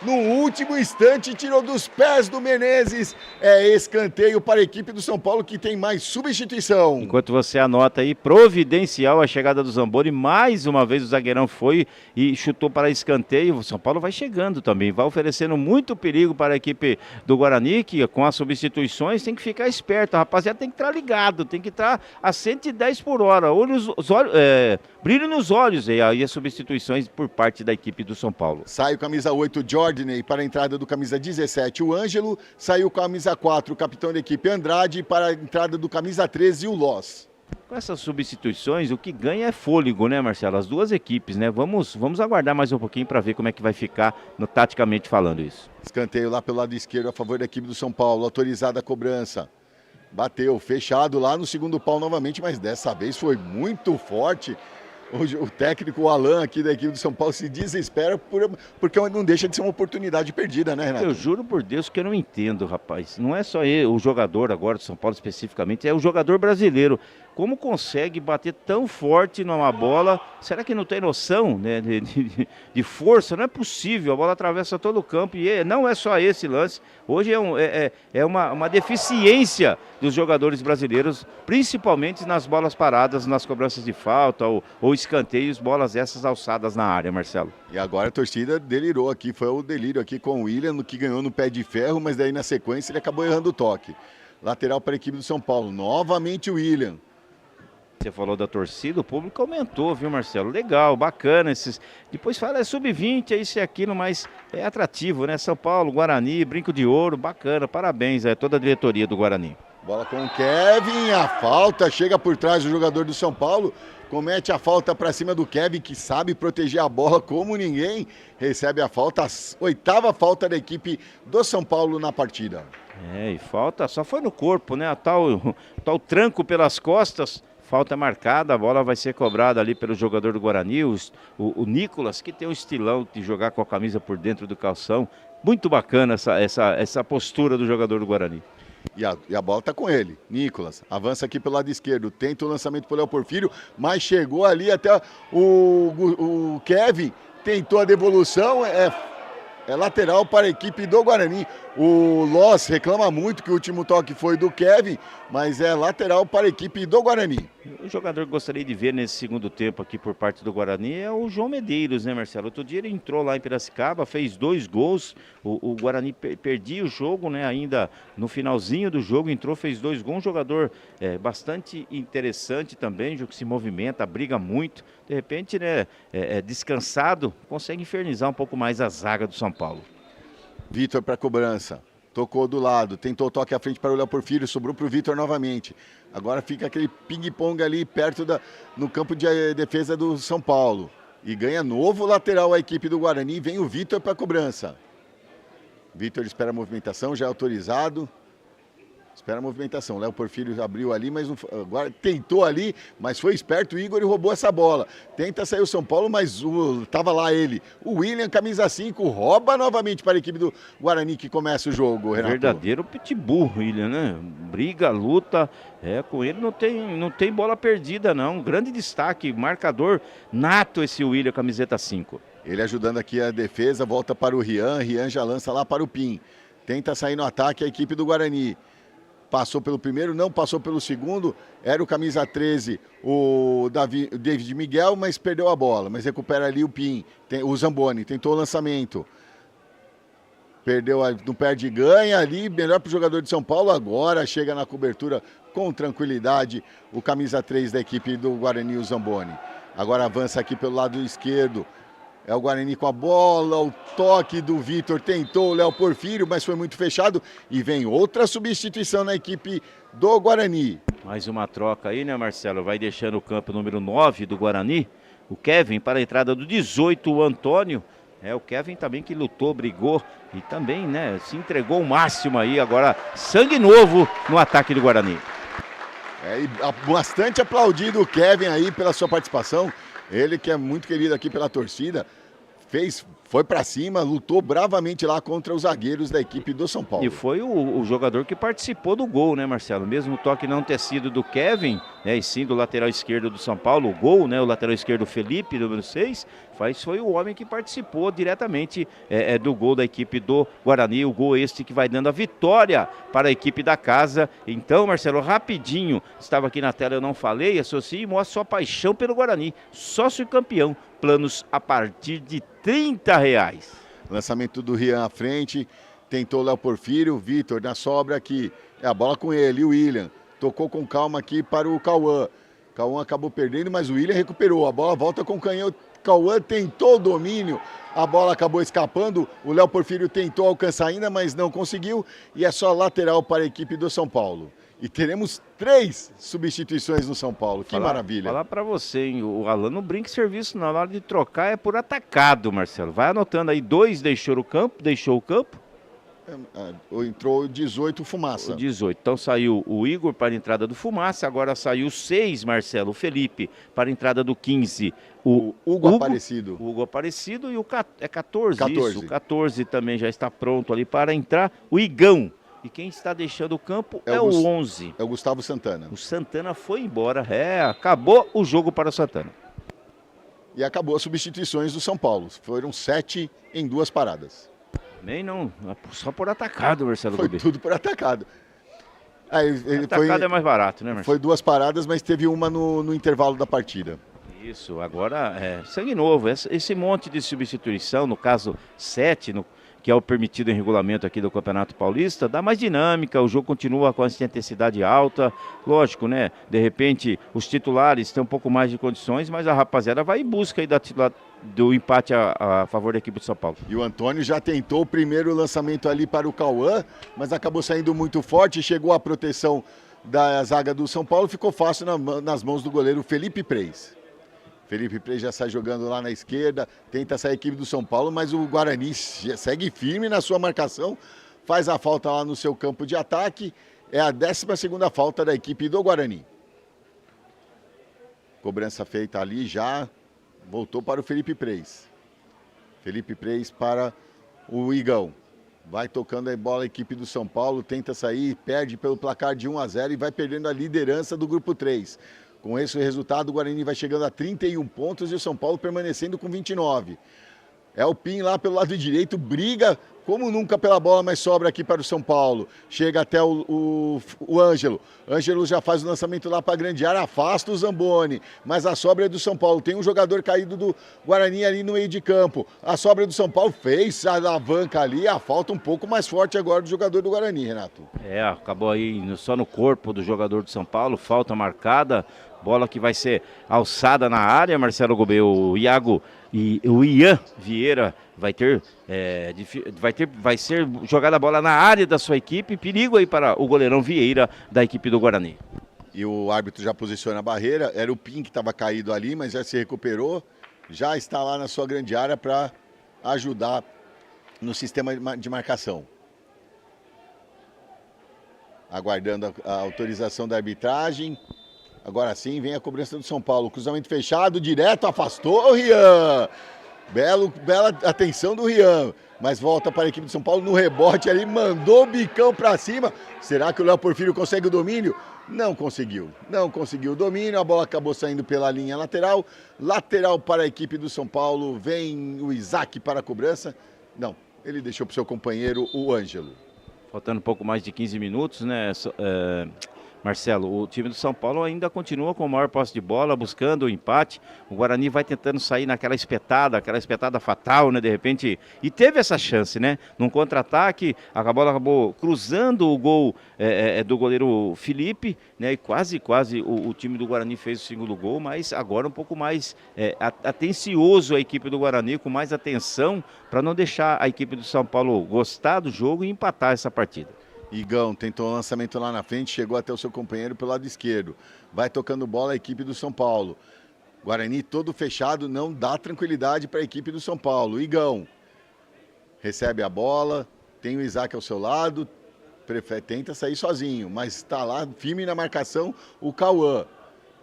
No último instante, tirou dos pés do Menezes. É escanteio para a equipe do São Paulo, que tem mais substituição. Enquanto você anota aí, providencial a chegada do Zamboni. Mais uma vez o zagueirão foi e chutou para escanteio. O São Paulo vai chegando também, vai oferecendo muito perigo para a equipe do Guarani, que com as substituições tem que ficar esperto. A rapaziada tem que estar ligado, tem que estar a 110 por hora. Brilho nos olhos aí as substituições por parte da equipe do São Paulo. Sai o camisa 8, Jordaney, para a entrada do camisa 17, o Ângelo. Saiu com a camisa 4, o capitão da equipe Andrade, para a entrada do camisa 13, o Loss. Com essas substituições, o que ganha é fôlego, né, Marcelo? As duas equipes, né? Vamos aguardar mais um pouquinho para ver como é que vai ficar taticamente falando isso. Escanteio lá pelo lado esquerdo a favor da equipe do São Paulo, autorizada a cobrança. Bateu, fechado lá no segundo pau novamente, mas dessa vez foi muito forte. O técnico, o Alan, aqui da equipe do São Paulo, se desespera porque não deixa de ser uma oportunidade perdida, né, Renato? Eu juro por Deus que eu não entendo, rapaz. Não é só ele, o jogador agora do São Paulo especificamente, é o jogador brasileiro. Como consegue bater tão forte numa bola? Será que não tem noção, né, de força? Não é possível, a bola atravessa todo o campo e não é só esse lance. Hoje é uma deficiência dos jogadores brasileiros, principalmente nas bolas paradas, nas cobranças de falta ou escanteios, bolas essas alçadas na área, Marcelo. E agora a torcida delirou aqui, foi o delírio aqui com o William, que ganhou no pé de ferro, mas daí na sequência ele acabou errando o toque. Lateral para a equipe do São Paulo, novamente o William. Você falou da torcida, o público aumentou, viu, Marcelo? Legal, bacana esses. Depois fala, é sub-20, é isso e aquilo, mas é atrativo, né? São Paulo, Guarani, Brinco de Ouro, bacana, parabéns a toda a diretoria do Guarani. Bola com o Kevin, a falta, chega por trás do jogador do São Paulo, comete a falta para cima do Kevin, que sabe proteger a bola como ninguém, recebe a falta, a 8ª falta da equipe do São Paulo na partida. E falta, só foi no corpo, né? Tal tranco pelas costas. Falta marcada, a bola vai ser cobrada ali pelo jogador do Guarani, o Nicolas, que tem um estilão de jogar com a camisa por dentro do calção. Muito bacana essa postura do jogador do Guarani. E a bola está com ele, Nicolas, avança aqui pelo lado esquerdo, tenta o lançamento para o Léo Porfírio, mas chegou ali até o Kevin, tentou a devolução, é lateral para a equipe do Guarani. O Loss reclama muito que o último toque foi do Kevin, mas é lateral para a equipe do Guarani. O jogador que gostaria de ver nesse segundo tempo aqui por parte do Guarani é o João Medeiros, né, Marcelo? Outro dia ele entrou lá em Piracicaba, fez 2 gols, o Guarani perdia o jogo, né, ainda no finalzinho do jogo, entrou, fez 2 gols, um jogador bastante interessante também, jogo que se movimenta, briga muito, de repente, né, descansado, consegue infernizar um pouco mais a zaga do São Paulo. Vitor para cobrança, tocou do lado, tentou toque à frente para o Léo Porfírio, sobrou para o Vitor novamente. Agora fica aquele ping-pong ali perto no campo de defesa do São Paulo. E ganha novo lateral a equipe do Guarani, vem o Vitor para a cobrança. Vitor espera a movimentação, já é autorizado. Espera a movimentação. Léo Porfírio abriu ali, mas não, agora tentou ali, mas foi esperto o Igor e roubou essa bola. Tenta sair o São Paulo, mas estava lá ele. O William, camisa 5, rouba novamente para a equipe do Guarani que começa o jogo, Renato. Verdadeiro pitbull, William, né? Briga, luta. Com ele não tem bola perdida, não. Grande destaque, marcador nato esse William, camiseta 5. Ele ajudando aqui a defesa, volta para o Rian já lança lá para o Pim. Tenta sair no ataque a equipe do Guarani. Passou pelo primeiro, não passou pelo segundo, era o camisa 13, o David Miguel, mas perdeu a bola, mas recupera ali o Pim, o Zamboni, tentou o lançamento, perdeu, não perde ganha ali, melhor para o jogador de São Paulo, agora chega na cobertura com tranquilidade, o camisa 3 da equipe do Guarani, o Zamboni. Agora avança aqui pelo lado esquerdo, É o Guarani com a bola, o toque do Vitor tentou o Léo Porfírio, mas foi muito fechado. E vem outra substituição na equipe do Guarani. Mais uma troca aí, né, Marcelo? Vai deixando o campo número 9 do Guarani. O Kevin para a entrada do 18, o Antônio. O Kevin também que lutou, brigou e também, né, se entregou o máximo aí. Agora, sangue novo no ataque do Guarani. E bastante aplaudido o Kevin aí pela sua participação. Ele que é muito querido aqui pela torcida, foi pra cima, lutou bravamente lá contra os zagueiros da equipe do São Paulo. E foi o jogador que participou do gol, né, Marcelo? Mesmo o toque não ter sido do Kevin, né, e sim do lateral esquerdo do São Paulo, o gol, né, o lateral esquerdo Felipe, número 6, foi o homem que participou diretamente do gol da equipe do Guarani, o gol este que vai dando a vitória para a equipe da casa. Então, Marcelo, rapidinho, estava aqui na tela, eu não falei, associe e mostre sua paixão pelo Guarani, sócio campeão, planos a partir de R$30. Lançamento do Rian à frente, tentou o Léo Porfírio, Vitor na sobra aqui, a bola com ele, o William, tocou com calma aqui para o Cauã. Cauã acabou perdendo, mas o William recuperou, a bola volta com o canhão. Cauã tentou o domínio, a bola acabou escapando, o Léo Porfírio tentou alcançar ainda, mas não conseguiu, e é só lateral para a equipe do São Paulo. E teremos 3 substituições no São Paulo, que maravilha. Falar para você, hein? O Alan não brinca serviço, na hora de trocar é por atacado, Marcelo. Vai anotando aí, 2 deixou o campo. Entrou o 18, Fumaça. O 18. Então saiu o Igor para a entrada do Fumaça, agora saiu o 6, Marcelo, o Felipe, para a entrada do 15. O Hugo Aparecido. O Hugo Aparecido e o 14, 14. Isso. O 14 também já está pronto ali para entrar. O Igão. E quem está deixando o campo é o 11. É o Gustavo Santana. O Santana foi embora. Acabou o jogo para o Santana. E acabou as substituições do São Paulo. Foram 7 em 2 paradas. Também não, só por atacado, Marcelo. Foi tudo por atacado. Atacado é mais barato, né, Marcelo? Foi 2 paradas, mas teve uma no intervalo da partida. Isso, agora sangue novo. Esse monte de substituição, no caso 7, que é o permitido em regulamento aqui do Campeonato Paulista, dá mais dinâmica, o jogo continua com essa intensidade alta, lógico, né? De repente, os titulares têm um pouco mais de condições, mas a rapaziada vai em busca aí do empate a favor da equipe de São Paulo. E o Antônio já tentou o primeiro lançamento ali para o Cauã, mas acabou saindo muito forte, chegou a proteção da zaga do São Paulo, ficou fácil nas mãos do goleiro Felipe Preis. Felipe Preis já sai jogando lá na esquerda, tenta sair a equipe do São Paulo, mas o Guarani segue firme na sua marcação, faz a falta lá no seu campo de ataque, é a 12ª falta da equipe do Guarani. Cobrança feita ali já, voltou para o Felipe Preis. Felipe Preis para o Igão. Vai tocando a bola a equipe do São Paulo, tenta sair, perde pelo placar de 1-0 e vai perdendo a liderança do grupo 3. Com esse resultado, o Guarani vai chegando a 31 pontos e o São Paulo permanecendo com 29. É o Pim lá pelo lado direito, briga como nunca pela bola, mas sobra aqui para o São Paulo. Chega até o Ângelo. Ângelo já faz o lançamento lá para a grande área, afasta o Zamboni. Mas a sobra é do São Paulo. Tem um jogador caído do Guarani ali no meio de campo. A sobra do São Paulo fez a alavanca ali, a falta um pouco mais forte agora do jogador do Guarani, Renato. Acabou aí só no corpo do jogador do São Paulo, falta marcada. Bola que vai ser alçada na área, Marcelo Goubet, o Iago e o Ian Vieira vai ser jogada a bola na área da sua equipe, perigo aí para o goleirão Vieira da equipe do Guarani. E o árbitro já posiciona a barreira, era o Pim que estava caído ali, mas já se recuperou, já está lá na sua grande área para ajudar no sistema de marcação. Aguardando a autorização da arbitragem. Agora sim, vem a cobrança do São Paulo. Cruzamento fechado, direto, afastou o Rian. Bela atenção do Rian. Mas volta para a equipe do São Paulo no rebote ali, mandou o bicão para cima. Será que o Léo Porfírio consegue o domínio? Não conseguiu o domínio, a bola acabou saindo pela linha lateral. Lateral para a equipe do São Paulo, vem o Isaac para a cobrança. Não, ele deixou para o seu companheiro, o Ângelo. Faltando um pouco mais de 15 minutos, né? Marcelo, o time do São Paulo ainda continua com o maior posse de bola, buscando o empate. O Guarani vai tentando sair naquela aquela espetada fatal, né, de repente. E teve essa chance, né? Num contra-ataque, a bola acabou cruzando o gol do goleiro Felipe, né? E quase o time do Guarani fez o segundo gol, mas agora um pouco mais atencioso a equipe do Guarani, com mais atenção, para não deixar a equipe do São Paulo gostar do jogo e empatar essa partida. Igão tentou o lançamento lá na frente, chegou até o seu companheiro pelo lado esquerdo. Vai tocando bola a equipe do São Paulo. Guarani todo fechado, não dá tranquilidade para a equipe do São Paulo. Igão recebe a bola, tem o Isaac ao seu lado, tenta sair sozinho, mas está lá firme na marcação o Cauã.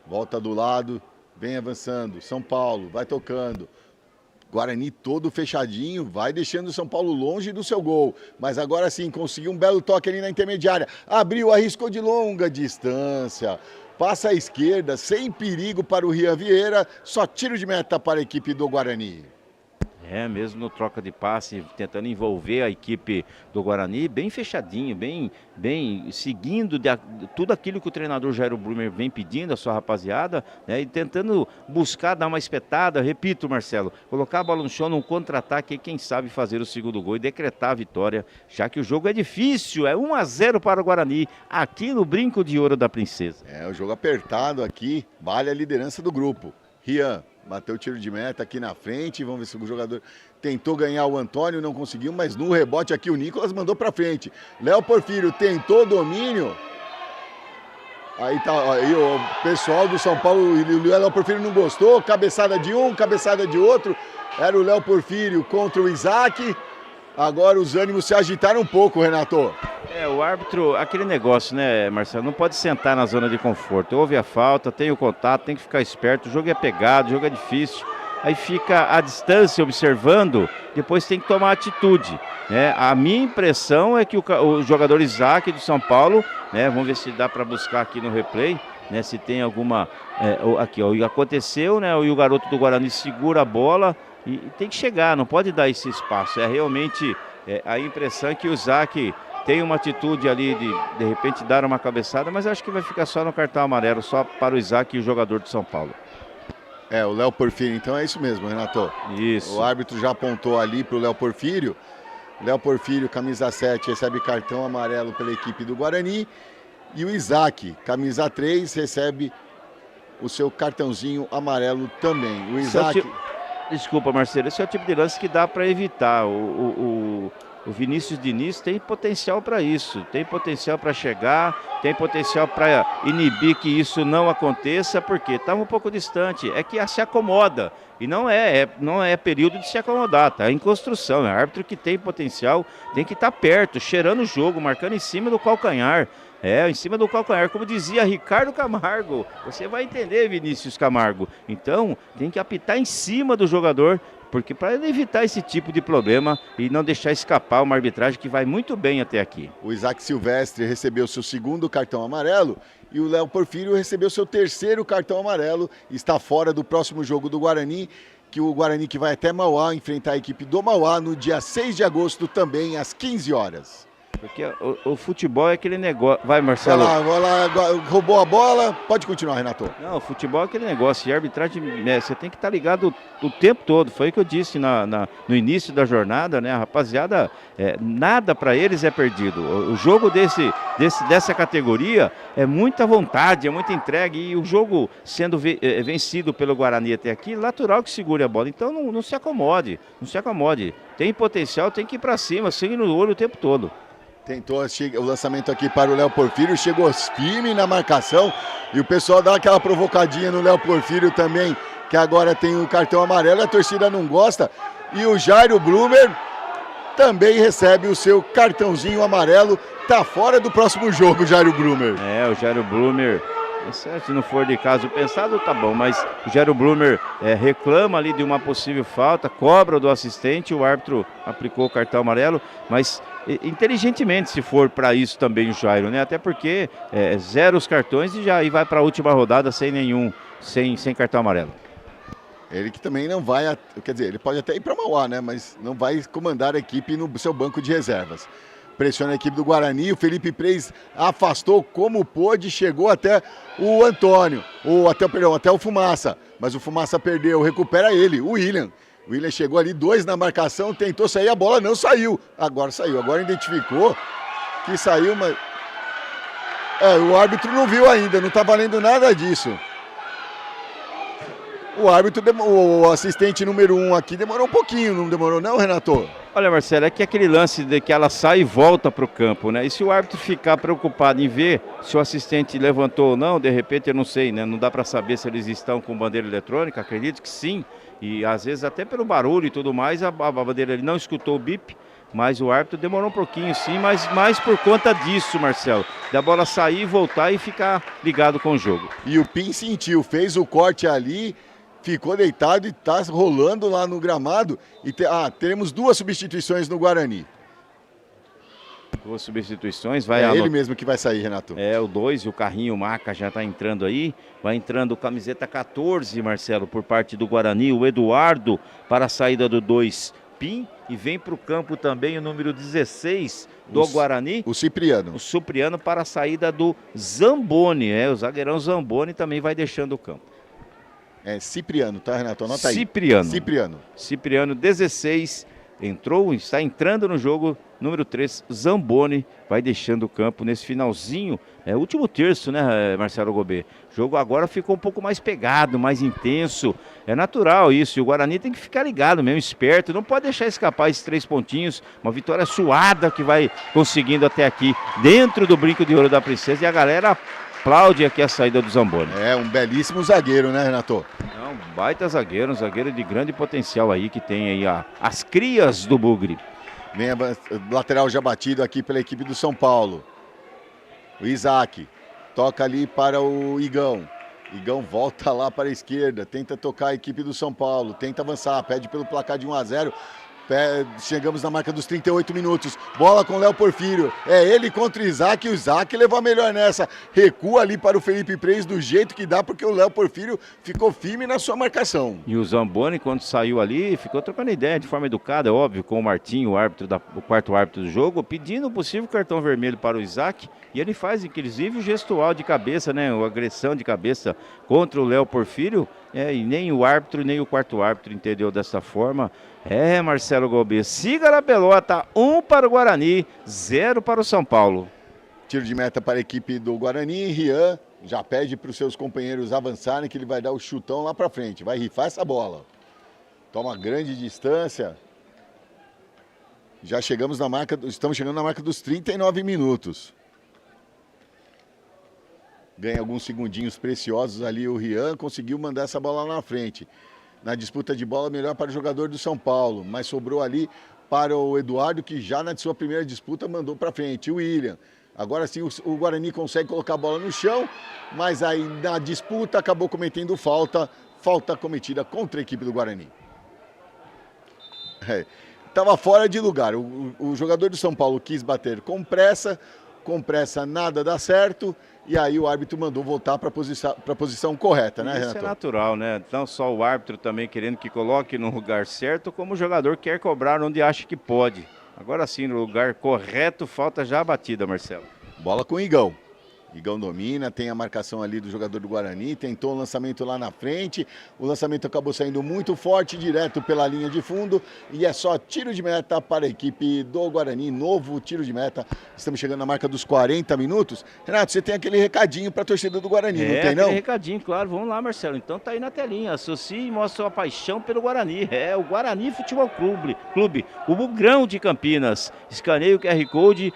Volta do lado, vem avançando, São Paulo vai tocando. Guarani todo fechadinho, vai deixando o São Paulo longe do seu gol. Mas agora sim, conseguiu um belo toque ali na intermediária. Abriu, arriscou de longa distância. Passa à esquerda, sem perigo para o Rian Vieira. Só tiro de meta para a equipe do Guarani. Mesmo no troca de passe, tentando envolver a equipe do Guarani, bem fechadinho, bem seguindo tudo aquilo que o treinador Jairo Blumer vem pedindo, a sua rapaziada, né, e tentando buscar dar uma espetada, repito, Marcelo, colocar a bola no chão num contra-ataque e quem sabe fazer o segundo gol e decretar a vitória, já que o jogo é difícil, é 1-0 para o Guarani, aqui no Brinco de Ouro da Princesa. O jogo apertado aqui, vale a liderança do grupo. Rian bateu o tiro de meta aqui na frente, vamos ver se o jogador tentou ganhar o Antônio, não conseguiu, mas no rebote aqui o Nicolas mandou pra frente. Léo Porfírio tentou domínio. Aí o pessoal do São Paulo, o Léo Porfírio não gostou, cabeçada de um, cabeçada de outro. Era o Léo Porfírio contra o Isaac. Agora os ânimos se agitaram um pouco, Renato. O árbitro, aquele negócio, né, Marcelo, não pode sentar na zona de conforto. Houve a falta, tem o contato, tem que ficar esperto, o jogo é pegado, o jogo é difícil. Aí fica à distância observando, depois tem que tomar atitude, né? A minha impressão é que o jogador Isaac do São Paulo, né, vamos ver se dá para buscar aqui no replay, né, se tem alguma... aqui, ó, aconteceu, né, e o garoto do Guarani segura a bola e tem que chegar, não pode dar esse espaço. Realmente a impressão é que o Isaac tem uma atitude ali de repente dar uma cabeçada, mas acho que vai ficar só no cartão amarelo, só para o Isaac e o jogador de São Paulo. O Léo Porfírio, então é isso mesmo, Renato. Isso. O árbitro já apontou ali para o Léo Porfírio. Léo Porfírio, camisa 7, recebe cartão amarelo pela equipe do Guarani. E o Isaac, camisa 3, recebe o seu cartãozinho amarelo também. O Isaac... Desculpa, Marcelo, esse é o tipo de lance que dá para evitar. O Vinícius Diniz tem potencial para isso, tem potencial para chegar, tem potencial para inibir que isso não aconteça, porque estava um pouco distante, é que se acomoda, e não é período de se acomodar, tá em construção, é árbitro que tem potencial, tem que estar perto, cheirando o jogo, marcando em cima do calcanhar, em cima do calcanhar, como dizia Ricardo Camargo, você vai entender, Vinícius Camargo, então tem que apitar em cima do jogador, porque para evitar esse tipo de problema e não deixar escapar uma arbitragem que vai muito bem até aqui. O Isaac Silvestre recebeu seu segundo cartão amarelo e o Léo Porfírio recebeu seu terceiro cartão amarelo. Está fora do próximo jogo do Guarani, o Guarani que vai até Mauá enfrentar a equipe do Mauá no dia 6 de agosto, também às 15 horas. Porque o futebol é aquele negócio... Vai, Marcelo. Vai lá, roubou a bola. Pode continuar, Renato. Não, o futebol é aquele negócio. E a arbitragem, você tem que estar ligado o tempo todo. Foi o que eu disse no início da jornada, né? A rapaziada, nada para eles é perdido. O jogo dessa categoria é muita vontade, é muita entrega. E o jogo sendo vencido pelo Guarani até aqui, natural que segure a bola. Então não se acomode, não se acomode. Tem potencial, tem que ir para cima, sangue no olho o tempo todo. Tentou o lançamento aqui para o Léo Porfírio, chegou firme na marcação e o pessoal dá aquela provocadinha no Léo Porfírio também, que agora tem o cartão amarelo, a torcida não gosta. E o Jairo Blumer também recebe o seu cartãozinho amarelo, tá fora do próximo jogo, Jairo Blumer. O Jairo Blumer, se não for de caso pensado, tá bom, mas o Jairo Blumer reclama ali de uma possível falta, cobra do assistente, o árbitro aplicou o cartão amarelo, mas inteligentemente se for para isso também o Jairo, né? Até porque zera os cartões e vai para a última rodada sem cartão amarelo. Ele que também não vai, quer dizer, ele pode até ir para Mauá, né? Mas não vai comandar a equipe no seu banco de reservas. Pressiona a equipe do Guarani, o Felipe Preis afastou como pôde, chegou até o Antônio, até o Fumaça, mas o Fumaça perdeu, recupera ele, o William. O William chegou ali, 2 na marcação, tentou sair, a bola não saiu. Agora saiu, agora identificou que saiu, mas... o árbitro não viu ainda, não tá valendo nada disso. O árbitro, o assistente número 1 aqui demorou um pouquinho, não demorou não, Renato? Olha, Marcelo, é que aquele lance de que ela sai e volta para o campo, né? E se o árbitro ficar preocupado em ver se o assistente levantou ou não, de repente eu não sei, né? Não dá para saber se eles estão com bandeira eletrônica, acredito que sim. E às vezes até pelo barulho e tudo mais, a bandeira ele não escutou o bip, mas o árbitro demorou um pouquinho sim, mas mais por conta disso, Marcelo, da bola sair, voltar e ficar ligado com o jogo. E o Pim sentiu, fez o corte ali, ficou deitado e está rolando lá no gramado. E teremos 2 substituições no Guarani. 2 substituições, vai ele mesmo que vai sair, Renato. O 2 e o carrinho Maca já está entrando aí. Vai entrando camiseta 14, Marcelo, por parte do Guarani, o Eduardo para a saída do 2, Pim. E vem para o campo também o número 16 do Guarani. O Cipriano. O Cipriano para a saída do Zamboni. O zagueirão Zamboni também vai deixando o campo. É Cipriano, tá, Renato? Anota aí. Cipriano, 16, está entrando no jogo, número 3, Zamboni, vai deixando o campo nesse finalzinho, último terço, né, Marcelo Gobet? O jogo agora ficou um pouco mais pegado, mais intenso, é natural isso, e o Guarani tem que ficar ligado mesmo, esperto, não pode deixar escapar esses 3 pontinhos, uma vitória suada que vai conseguindo até aqui, dentro do brinco de ouro da princesa, e a galera aplaude aqui a saída do Zamboni. Um belíssimo zagueiro, né, Renato? Um baita zagueiro, um zagueiro de grande potencial aí, que tem aí as crias do Bugre. Vem a lateral já batido aqui pela equipe do São Paulo. O Isaac toca ali para o Igão. Igão volta lá para a esquerda, tenta tocar a equipe do São Paulo, tenta avançar, pede pelo placar de 1-0. Chegamos na marca dos 38 minutos. Bola com o Léo Porfírio. É ele contra o Isaac. O Isaac levou a melhor nessa. Recua ali para o Felipe Preis do jeito que dá, porque o Léo Porfírio ficou firme na sua marcação. E o Zamboni, quando saiu ali, ficou trocando ideia de forma educada, óbvio, com o Martinho, o quarto árbitro do jogo, pedindo o possível cartão vermelho para o Isaac. E ele faz, inclusive, o gestual de cabeça, né? A agressão de cabeça contra o Léo Porfírio. E nem o árbitro, nem o quarto árbitro entendeu dessa forma. Marcelo Gobet, siga na pelota, 1 para o Guarani, 0 para o São Paulo. Tiro de meta para a equipe do Guarani. Rian já pede para os seus companheiros avançarem, que ele vai dar o chutão lá para frente. Vai rifar essa bola. Toma grande distância. Estamos chegando na marca dos 39 minutos. Ganha alguns segundinhos preciosos ali o Rian, conseguiu mandar essa bola lá na frente. Na disputa de bola, melhor para o jogador do São Paulo, mas sobrou ali para o Eduardo, que já na sua primeira disputa mandou para frente. O William, agora sim o Guarani consegue colocar a bola no chão, mas aí na disputa acabou cometendo falta cometida contra a equipe do Guarani. Estava fora de lugar, o jogador do São Paulo quis bater com pressa nada dá certo, e aí o árbitro mandou voltar para a posição correta, né, Renato? Isso é natural, né? Não só o árbitro também querendo que coloque no lugar certo, como o jogador quer cobrar onde acha que pode. Agora sim, no lugar correto, falta já a batida, Marcelo. Bola com o Igão. Igão domina, tem a marcação ali do jogador do Guarani, tentou o lançamento lá na frente, o lançamento acabou saindo muito forte, direto pela linha de fundo, e é só tiro de meta para a equipe do Guarani, novo tiro de meta. Estamos chegando na marca dos 40 minutos. Renato, você tem aquele recadinho para a torcida do Guarani, não tem não? Aquele recadinho, claro, vamos lá, Marcelo, então tá aí na telinha, associe e mostre sua paixão pelo Guarani, o Guarani Futebol Clube, o Bugrão de Campinas. Escaneie o QR Code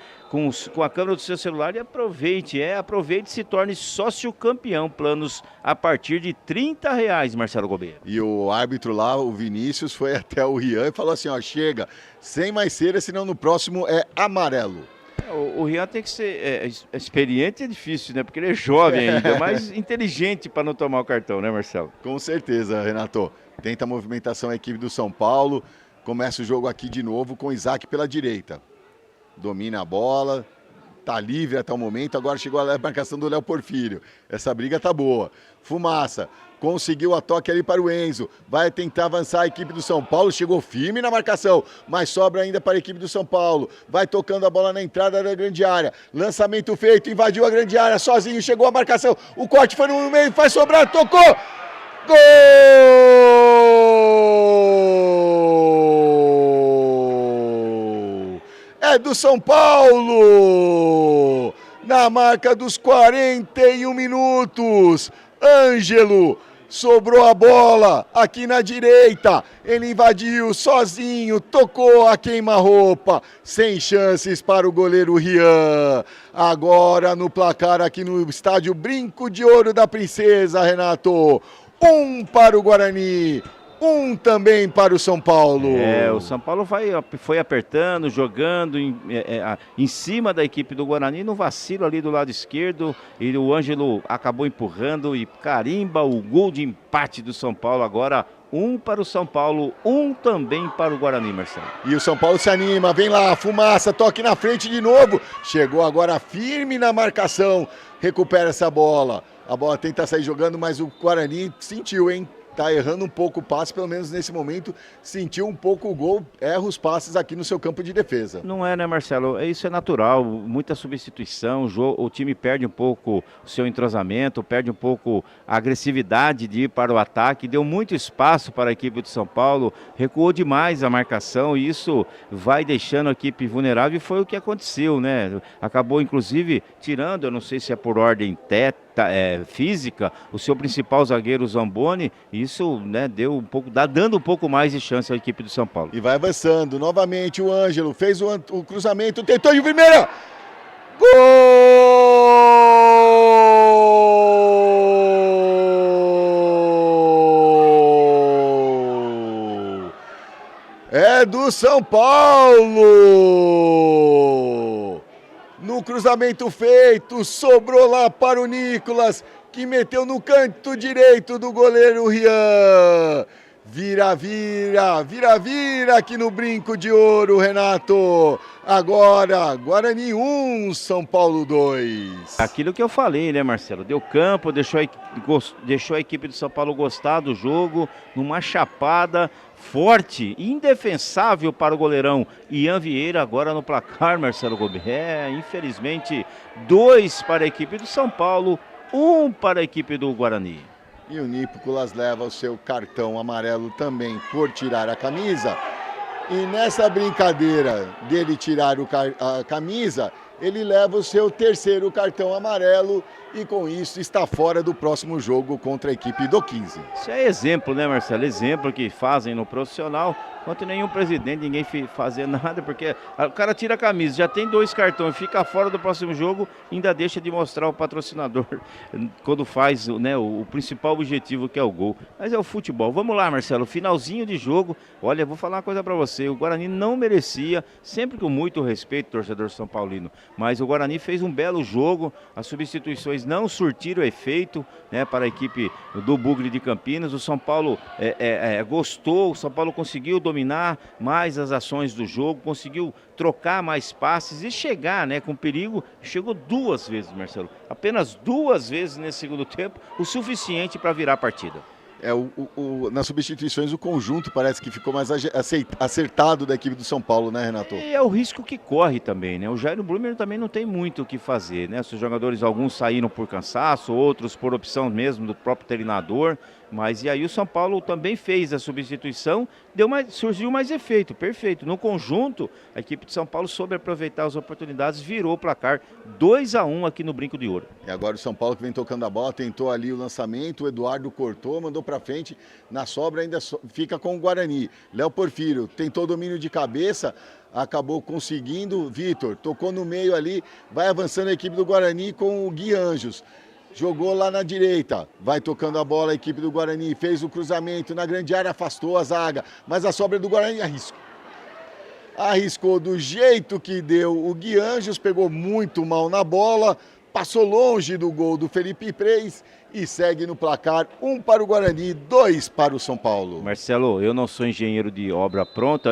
com a câmera do seu celular e aproveite e se torne sócio campeão. Planos a partir de R$30, Marcelo Gobet. E o árbitro lá, o Vinícius, foi até o Rian e falou assim, chega, sem mais cera, senão no próximo é amarelo. O Rian tem que ser experiente, é difícil, né? Porque ele é jovem ainda, mas inteligente para não tomar o cartão, né, Marcelo? Com certeza, Renato. Tenta a movimentação a equipe do São Paulo, começa o jogo aqui de novo com o Isaac pela direita. Domina a bola, tá livre até o momento, agora chegou a marcação do Léo Porfírio. Essa briga tá boa. Fumaça conseguiu a toque ali para o Enzo, vai tentar avançar a equipe do São Paulo, chegou firme na marcação, mas sobra ainda para a equipe do São Paulo, vai tocando a bola na entrada da grande área, lançamento feito, invadiu a grande área, sozinho, chegou a marcação, o corte foi no meio, faz sobrar, tocou, gol! É do São Paulo! Na marca dos 41 minutos, Ângelo sobrou a bola aqui na direita, ele invadiu sozinho, tocou a queima-roupa, sem chances para o goleiro Rian. Agora no placar aqui no estádio Brinco de Ouro da Princesa, Renato, 1 para o Guarani, 1 também para o São Paulo. O São Paulo foi apertando, jogando em cima da equipe do Guarani, no vacilo ali do lado esquerdo, e o Ângelo acabou empurrando e carimba o gol de empate do São Paulo. Agora 1 para o São Paulo, 1 também para o Guarani, Marcelo. E o São Paulo se anima, vem lá, fumaça, toque na frente de novo, chegou agora firme na marcação, recupera essa bola, a bola tenta sair jogando, mas o Guarani sentiu, hein? Tá errando um pouco o passe, pelo menos nesse momento, sentiu um pouco o gol, erra os passes aqui no seu campo de defesa. Não é, né, Marcelo? Isso é natural, muita substituição, o time perde um pouco o seu entrosamento, perde um pouco a agressividade de ir para o ataque, deu muito espaço para a equipe de São Paulo, recuou demais a marcação e isso vai deixando a equipe vulnerável, e foi o que aconteceu, né? Acabou, inclusive, tirando, eu não sei se é por ordem física, o seu principal zagueiro, Zamboni. Isso, né, dando um pouco mais de chance à equipe do São Paulo. E vai avançando, novamente o Ângelo, fez o cruzamento, tentou de primeira, gol! É do São Paulo! No cruzamento feito, sobrou lá para o Nicolas, que meteu no canto direito do goleiro Rian. Vira aqui no Brinco de Ouro, Renato. Agora, Guarani 1, São Paulo 2. Aquilo que eu falei, né, Marcelo? Deu campo, deixou a equipe do São Paulo gostar do jogo, numa chapada forte, indefensável para o goleirão Ian Vieira. Agora no placar, Marcelo Gomes. Infelizmente, 2 para a equipe do São Paulo, 1 para a equipe do Guarani. E o Nicolas leva o seu cartão amarelo também por tirar a camisa. E nessa brincadeira dele tirar a camisa, ele leva o seu terceiro cartão amarelo e com isso está fora do próximo jogo contra a equipe do 15. Isso é exemplo, né, Marcelo? Exemplo que fazem no profissional, enquanto nenhum presidente, ninguém fazer nada, porque o cara tira a camisa, já tem 2 cartões, fica fora do próximo jogo, ainda deixa de mostrar o patrocinador quando faz, né, o principal objetivo, que é o gol. Mas é o futebol. Vamos lá, Marcelo, finalzinho de jogo. Olha, vou falar uma coisa para você, o Guarani não merecia, sempre com muito respeito, torcedor São Paulino, mas o Guarani fez um belo jogo, as substituições não surtiram efeito, né, para a equipe do Bugre de Campinas. O São Paulo gostou, o São Paulo conseguiu dominar mais as ações do jogo, conseguiu trocar mais passes e chegar, né, com perigo. Chegou 2 vezes, Marcelo, apenas 2 vezes nesse segundo tempo, o suficiente para virar a partida. Nas substituições o conjunto parece que ficou mais acertado da equipe do São Paulo, né, Renato? É o risco que corre também, né? O Jairo Blumer também não tem muito o que fazer, né? Os jogadores, alguns saíram por cansaço, outros por opção mesmo do próprio treinador. Mas e aí o São Paulo também fez a substituição, surgiu mais efeito, perfeito. No conjunto, a equipe de São Paulo soube aproveitar as oportunidades, virou o placar 2-1 aqui no Brinco de Ouro. E agora o São Paulo que vem tocando a bola, tentou ali o lançamento, o Eduardo cortou, mandou para frente, na sobra ainda fica com o Guarani. Léo Porfírio tentou domínio de cabeça, acabou conseguindo, Vitor tocou no meio ali, vai avançando a equipe do Guarani com o Gui Anjos. Jogou lá na direita, vai tocando a bola a equipe do Guarani, fez o cruzamento na grande área, afastou a zaga, mas a sobra do Guarani arriscou do jeito que deu. O Gui Anjos pegou muito mal na bola, passou longe do gol do Felipe Preis e segue no placar 1 para o Guarani, 2 para o São Paulo. Marcelo, eu não sou engenheiro de obra pronta,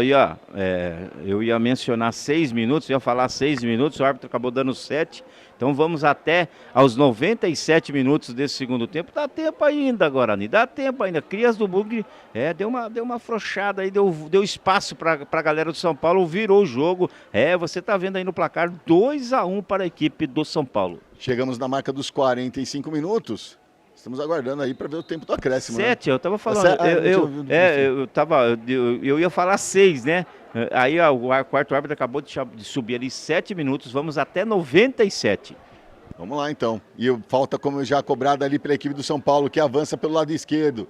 eu ia mencionar 6 minutos, ia falar 6 minutos, o árbitro acabou dando 7, então vamos até aos 97 minutos desse segundo tempo. Dá tempo ainda, Guarani, dá tempo ainda. Crias do Bugre deu uma afrouxada aí, deu espaço para a galera do São Paulo, virou o jogo. Você tá vendo aí no placar 2-1 para a equipe do São Paulo. Chegamos na marca dos 45 minutos. Estamos aguardando aí para ver o tempo do acréscimo. 7, né? Eu tava falando. Eu ia falar 6, né? Aí o quarto árbitro acabou de subir ali 7 minutos. Vamos até 97. Vamos lá então. E falta como já cobrada ali pela equipe do São Paulo, que avança pelo lado esquerdo.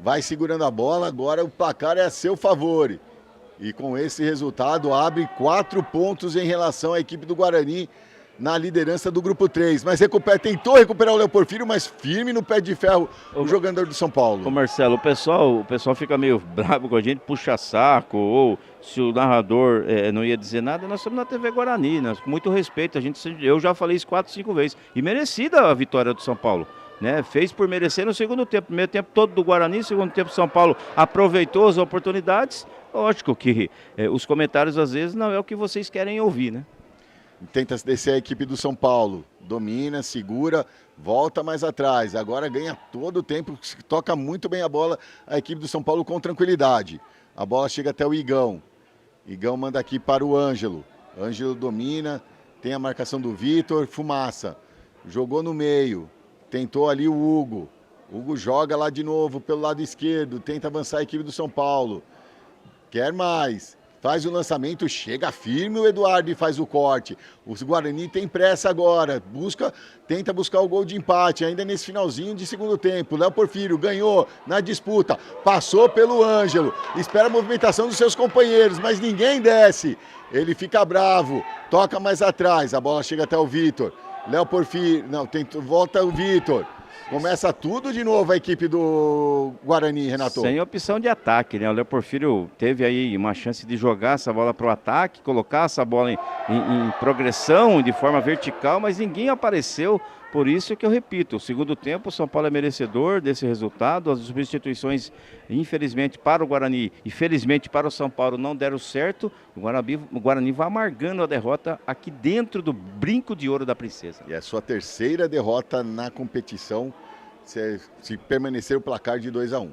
Vai segurando a bola, agora o placar é a seu favor. E com esse resultado abre 4 pontos em relação à equipe do Guarani na liderança do grupo 3, mas tentou recuperar o Léo Porfírio, mas firme no pé de ferro o jogador do São Paulo. Ô Marcelo, o pessoal fica meio bravo com a gente, puxa saco, ou se o narrador não ia dizer nada, nós estamos na TV Guarani, né? Com muito respeito, eu já falei isso 4, 5 vezes, e merecida a vitória do São Paulo. Né, fez por merecer no segundo tempo, primeiro tempo todo do Guarani, segundo tempo São Paulo aproveitou as oportunidades. Lógico que os comentários às vezes não é o que vocês querem ouvir, né? Tenta descer a equipe do São Paulo, domina, segura, volta mais atrás, agora ganha todo o tempo, toca muito bem a bola a equipe do São Paulo com tranquilidade. A bola chega até o Igão manda aqui para o Ângelo domina, tem a marcação do Vitor, Fumaça, jogou no meio, tentou ali o Hugo joga lá de novo pelo lado esquerdo, tenta avançar a equipe do São Paulo, quer mais. Faz o lançamento, chega firme o Eduardo e faz o corte. O Guarani tem pressa agora, tenta buscar o gol de empate, ainda nesse finalzinho de segundo tempo. Léo Porfírio ganhou na disputa, passou pelo Ângelo, espera a movimentação dos seus companheiros, mas ninguém desce. Ele fica bravo, toca mais atrás, a bola chega até o Vitor. Léo Porfírio, volta o Vitor. Começa tudo de novo a equipe do Guarani, Renato. Sem opção de ataque, né? O Léo Porfírio teve aí uma chance de jogar essa bola para o ataque, colocar essa bola em progressão, de forma vertical, mas ninguém apareceu. Por isso que eu repito, o segundo tempo o São Paulo é merecedor desse resultado. As substituições, infelizmente, para o Guarani e felizmente para o São Paulo não deram certo. O Guarani vai amargando a derrota aqui dentro do brinco de ouro da princesa. E é a sua terceira derrota na competição, se permanecer o placar de 2-1.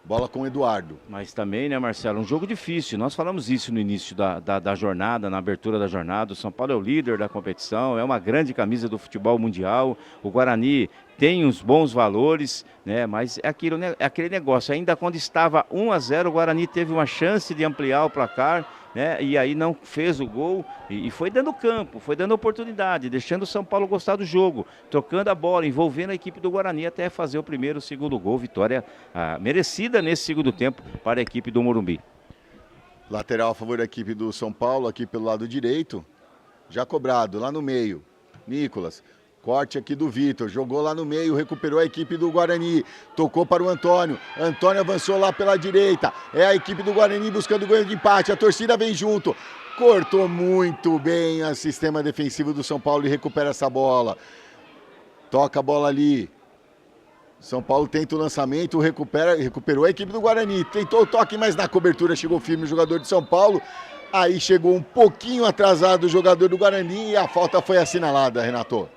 Bola com o Eduardo. Mas também, né, Marcelo, um jogo difícil. Nós falamos isso no início da jornada, na abertura da jornada. O São Paulo é o líder da competição, é uma grande camisa do futebol mundial. O Guarani tem uns bons valores, né? Mas é aquele negócio. Ainda quando estava 1-0, o Guarani teve uma chance de ampliar o placar, né? E aí não fez o gol e foi dando campo, foi dando oportunidade, deixando o São Paulo gostar do jogo, tocando a bola, envolvendo a equipe do Guarani até fazer o primeiro, o segundo gol. Vitória merecida nesse segundo tempo para a equipe do Morumbi. Lateral a favor da equipe do São Paulo, aqui pelo lado direito, já cobrado, lá no meio, Nicolas. Corte aqui do Vitor, jogou lá no meio, recuperou a equipe do Guarani, tocou para o Antônio avançou lá pela direita, é a equipe do Guarani buscando ganho de empate, a torcida vem junto, cortou muito bem o sistema defensivo do São Paulo e recupera essa bola, toca a bola ali, São Paulo tenta o lançamento, recuperou a equipe do Guarani, tentou o toque, mas na cobertura chegou firme o jogador de São Paulo, aí chegou um pouquinho atrasado o jogador do Guarani e a falta foi assinalada, Renato.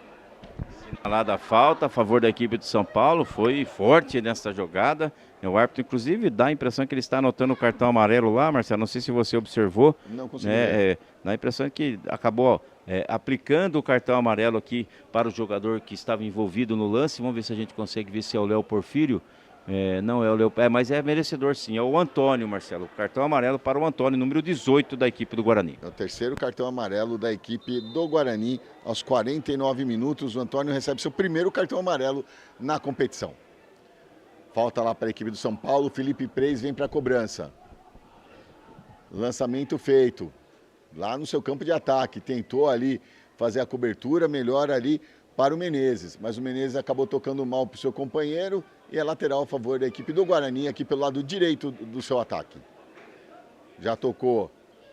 Assinalada a falta a favor da equipe de São Paulo, foi forte nessa jogada. O árbitro, inclusive, dá a impressão que ele está anotando o cartão amarelo lá, Marcelo. Não sei se você observou. Não consegui ver. Dá a impressão que acabou aplicando o cartão amarelo aqui para o jogador que estava envolvido no lance. Vamos ver se a gente consegue ver se é o Léo Porfírio. Não é o Léo, mas é merecedor sim, é o Antônio, Marcelo. Cartão amarelo para o Antônio, número 18 da equipe do Guarani. É o terceiro cartão amarelo da equipe do Guarani. Aos 49 minutos, o Antônio recebe seu primeiro cartão amarelo na competição. Falta lá para a equipe do São Paulo, Felipe Preis vem para a cobrança. Lançamento feito, lá no seu campo de ataque, tentou ali fazer a cobertura, melhor ali para o Menezes, mas o Menezes acabou tocando mal para o seu companheiro e é lateral a favor da equipe do Guarani, aqui pelo lado direito do seu ataque. Já tocou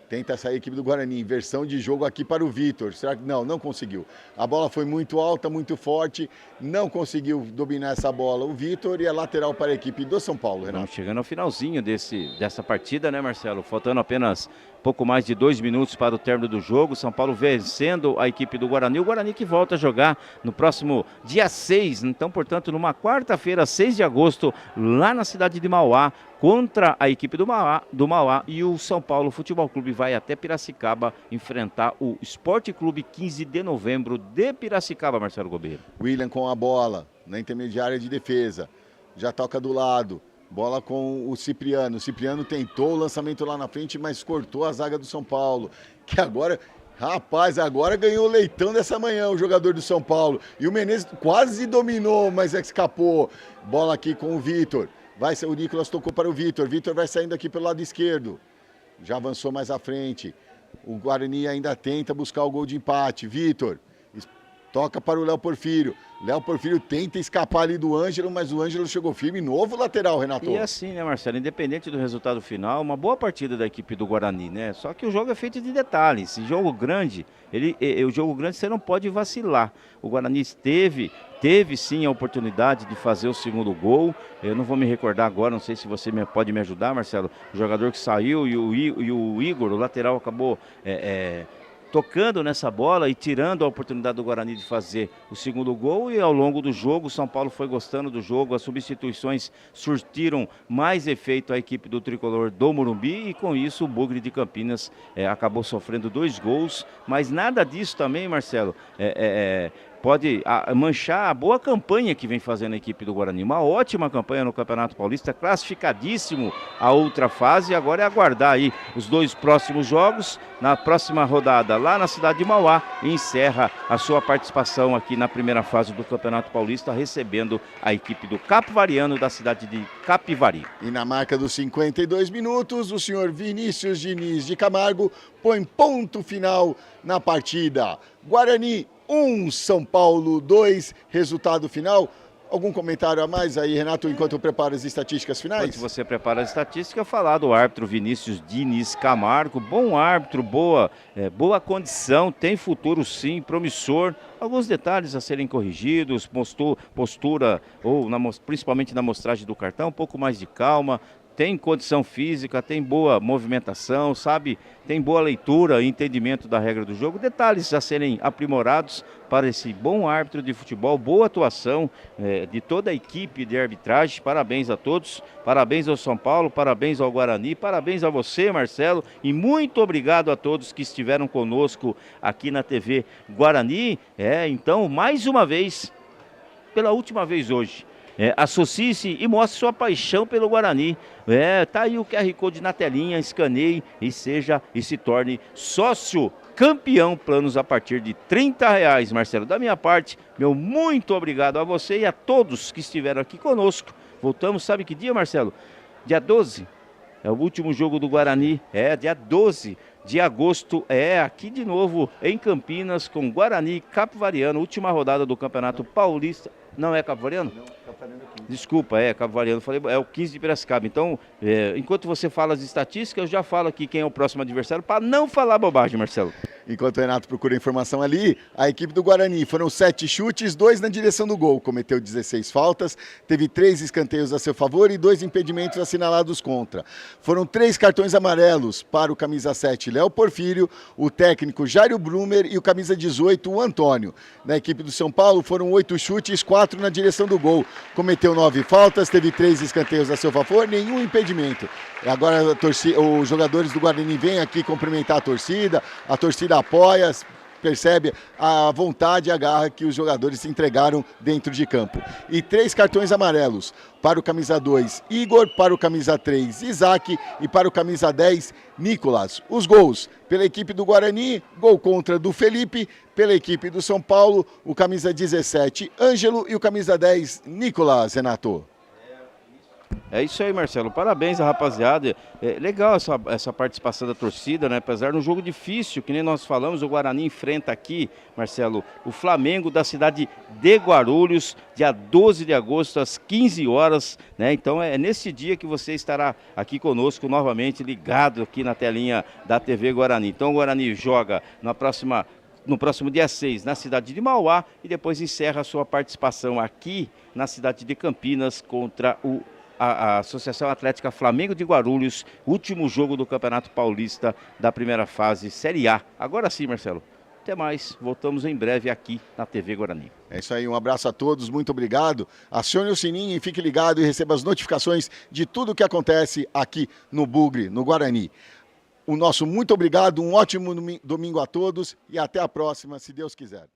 Tenta sair a equipe do Guarani, inversão de jogo aqui para o Vitor. Será que não conseguiu? A bola foi muito alta, muito forte, não conseguiu dominar essa bola o Vitor e é lateral para a equipe do São Paulo, Renato. Estamos chegando ao finalzinho dessa partida, né, Marcelo? Faltando apenas pouco mais de 2 minutos para o término do jogo. São Paulo vencendo a equipe do Guarani. O Guarani que volta a jogar no próximo dia 6. Então, portanto, numa quarta-feira, 6 de agosto, lá na cidade de Mauá, contra a equipe do Mauá. E o São Paulo Futebol Clube vai até Piracicaba enfrentar o Esporte Clube 15 de novembro de Piracicaba, Marcelo Gobeiro. William com a bola na intermediária de defesa. Já toca do lado. Bola com o Cipriano. O Cipriano tentou o lançamento lá na frente, mas cortou a zaga do São Paulo. Que agora, rapaz, agora ganhou o leitão dessa manhã o jogador do São Paulo. E o Menezes quase dominou, mas escapou. Bola aqui com o Vitor. O Nicolas tocou para o Vitor. Vitor vai saindo aqui pelo lado esquerdo. Já avançou mais à frente. O Guarani ainda tenta buscar o gol de empate. Vitor toca para o Léo Porfírio. Léo Porfírio tenta escapar ali do Ângelo, mas o Ângelo chegou firme. Novo lateral, Renato. E assim, né, Marcelo? Independente do resultado final, uma boa partida da equipe do Guarani, né? Só que o jogo é feito de detalhes. Esse jogo grande, o jogo grande você não pode vacilar. O Guarani teve sim a oportunidade de fazer o segundo gol. Eu não vou me recordar agora, não sei se você pode me ajudar, Marcelo. O jogador que saiu e o Igor, o lateral, acabou tocando nessa bola e tirando a oportunidade do Guarani de fazer o segundo gol. E ao longo do jogo, o São Paulo foi gostando do jogo, as substituições surtiram mais efeito à equipe do Tricolor do Morumbi e com isso o Bugre de Campinas acabou sofrendo 2 gols, mas nada disso também, Marcelo, pode manchar a boa campanha que vem fazendo a equipe do Guarani. Uma ótima campanha no Campeonato Paulista, classificadíssimo a outra fase. Agora é aguardar aí os 2 próximos jogos. Na próxima rodada, lá na cidade de Mauá, encerra a sua participação aqui na primeira fase do Campeonato Paulista, recebendo a equipe do Capivariano da cidade de Capivari. E na marca dos 52 minutos, o senhor Vinícius Diniz de Camargo põe ponto final na partida. Guarani 1, São Paulo 2, resultado final. Algum comentário a mais aí, Renato, enquanto eu preparo as estatísticas finais? Enquanto você prepara as estatísticas, falar do árbitro Vinícius Diniz Camargo. Bom árbitro, boa condição, tem futuro sim, promissor. Alguns detalhes a serem corrigidos, postura, principalmente na mostragem do cartão, um pouco mais de calma. Tem condição física, tem boa movimentação, sabe? Tem boa leitura e entendimento da regra do jogo. Detalhes a serem aprimorados para esse bom árbitro de futebol. Boa atuação de toda a equipe de arbitragem. Parabéns a todos. Parabéns ao São Paulo, parabéns ao Guarani, parabéns a você, Marcelo. E muito obrigado a todos que estiveram conosco aqui na TV Guarani. Então, mais uma vez, pela última vez hoje, associe-se e mostre sua paixão pelo Guarani. Tá aí o QR Code na telinha, escaneie e se torne sócio campeão. Planos a partir de R$30, Marcelo. Da minha parte, meu muito obrigado a você e a todos que estiveram aqui conosco. Voltamos, sabe que dia, Marcelo? Dia 12. É o último jogo do Guarani. Dia 12 de agosto. Aqui de novo em Campinas com Guarani e Capivariano. Última rodada do Campeonato Paulista. Não é Capivariano? Não, Capivariano é 15. Desculpa, Capivariano. Falei, é o 15 de Piracicaba. Então, enquanto você fala as estatísticas, eu já falo aqui quem é o próximo adversário para não falar bobagem, Marcelo. Enquanto o Renato procura informação ali, a equipe do Guarani foram 7 chutes, 2 na direção do gol. Cometeu 16 faltas, teve 3 escanteios a seu favor e 2 impedimentos assinalados contra. Foram 3 cartões amarelos para o camisa 7, Léo Porfírio, o técnico Jairo Brumer e o camisa 18, o Antônio. Na equipe do São Paulo foram 8 chutes, 4 na direção do gol. Cometeu 9 faltas, teve 3 escanteios a seu favor, nenhum impedimento. Agora os jogadores do Guarani vêm aqui cumprimentar a torcida apoia, percebe a vontade e a garra que os jogadores se entregaram dentro de campo. E 3 cartões amarelos para o camisa 2, Igor, para o camisa 3, Isaac e para o camisa 10, Nicolas. Os gols pela equipe do Guarani, gol contra do Felipe, pela equipe do São Paulo, o camisa 17, Ângelo e o camisa 10, Nicolas, Renato. É isso aí, Marcelo. Parabéns à rapaziada. É legal essa participação da torcida, né? Apesar de um jogo difícil, que nem nós falamos, o Guarani enfrenta aqui, Marcelo, o Flamengo da cidade de Guarulhos, dia 12 de agosto, às 15 horas, né? Então é nesse dia que você estará aqui conosco novamente, ligado aqui na telinha da TV Guarani. Então o Guarani joga no próximo dia 6, na cidade de Mauá, e depois encerra a sua participação aqui na cidade de Campinas contra a Associação Atlética Flamengo de Guarulhos, último jogo do Campeonato Paulista da primeira fase, Série A. Agora sim, Marcelo. Até mais, voltamos em breve aqui na TV Guarani. É isso aí, um abraço a todos, muito obrigado. Acione o sininho e fique ligado e receba as notificações de tudo o que acontece aqui no Bugre, no Guarani. O nosso muito obrigado, um ótimo domingo a todos e até a próxima, se Deus quiser.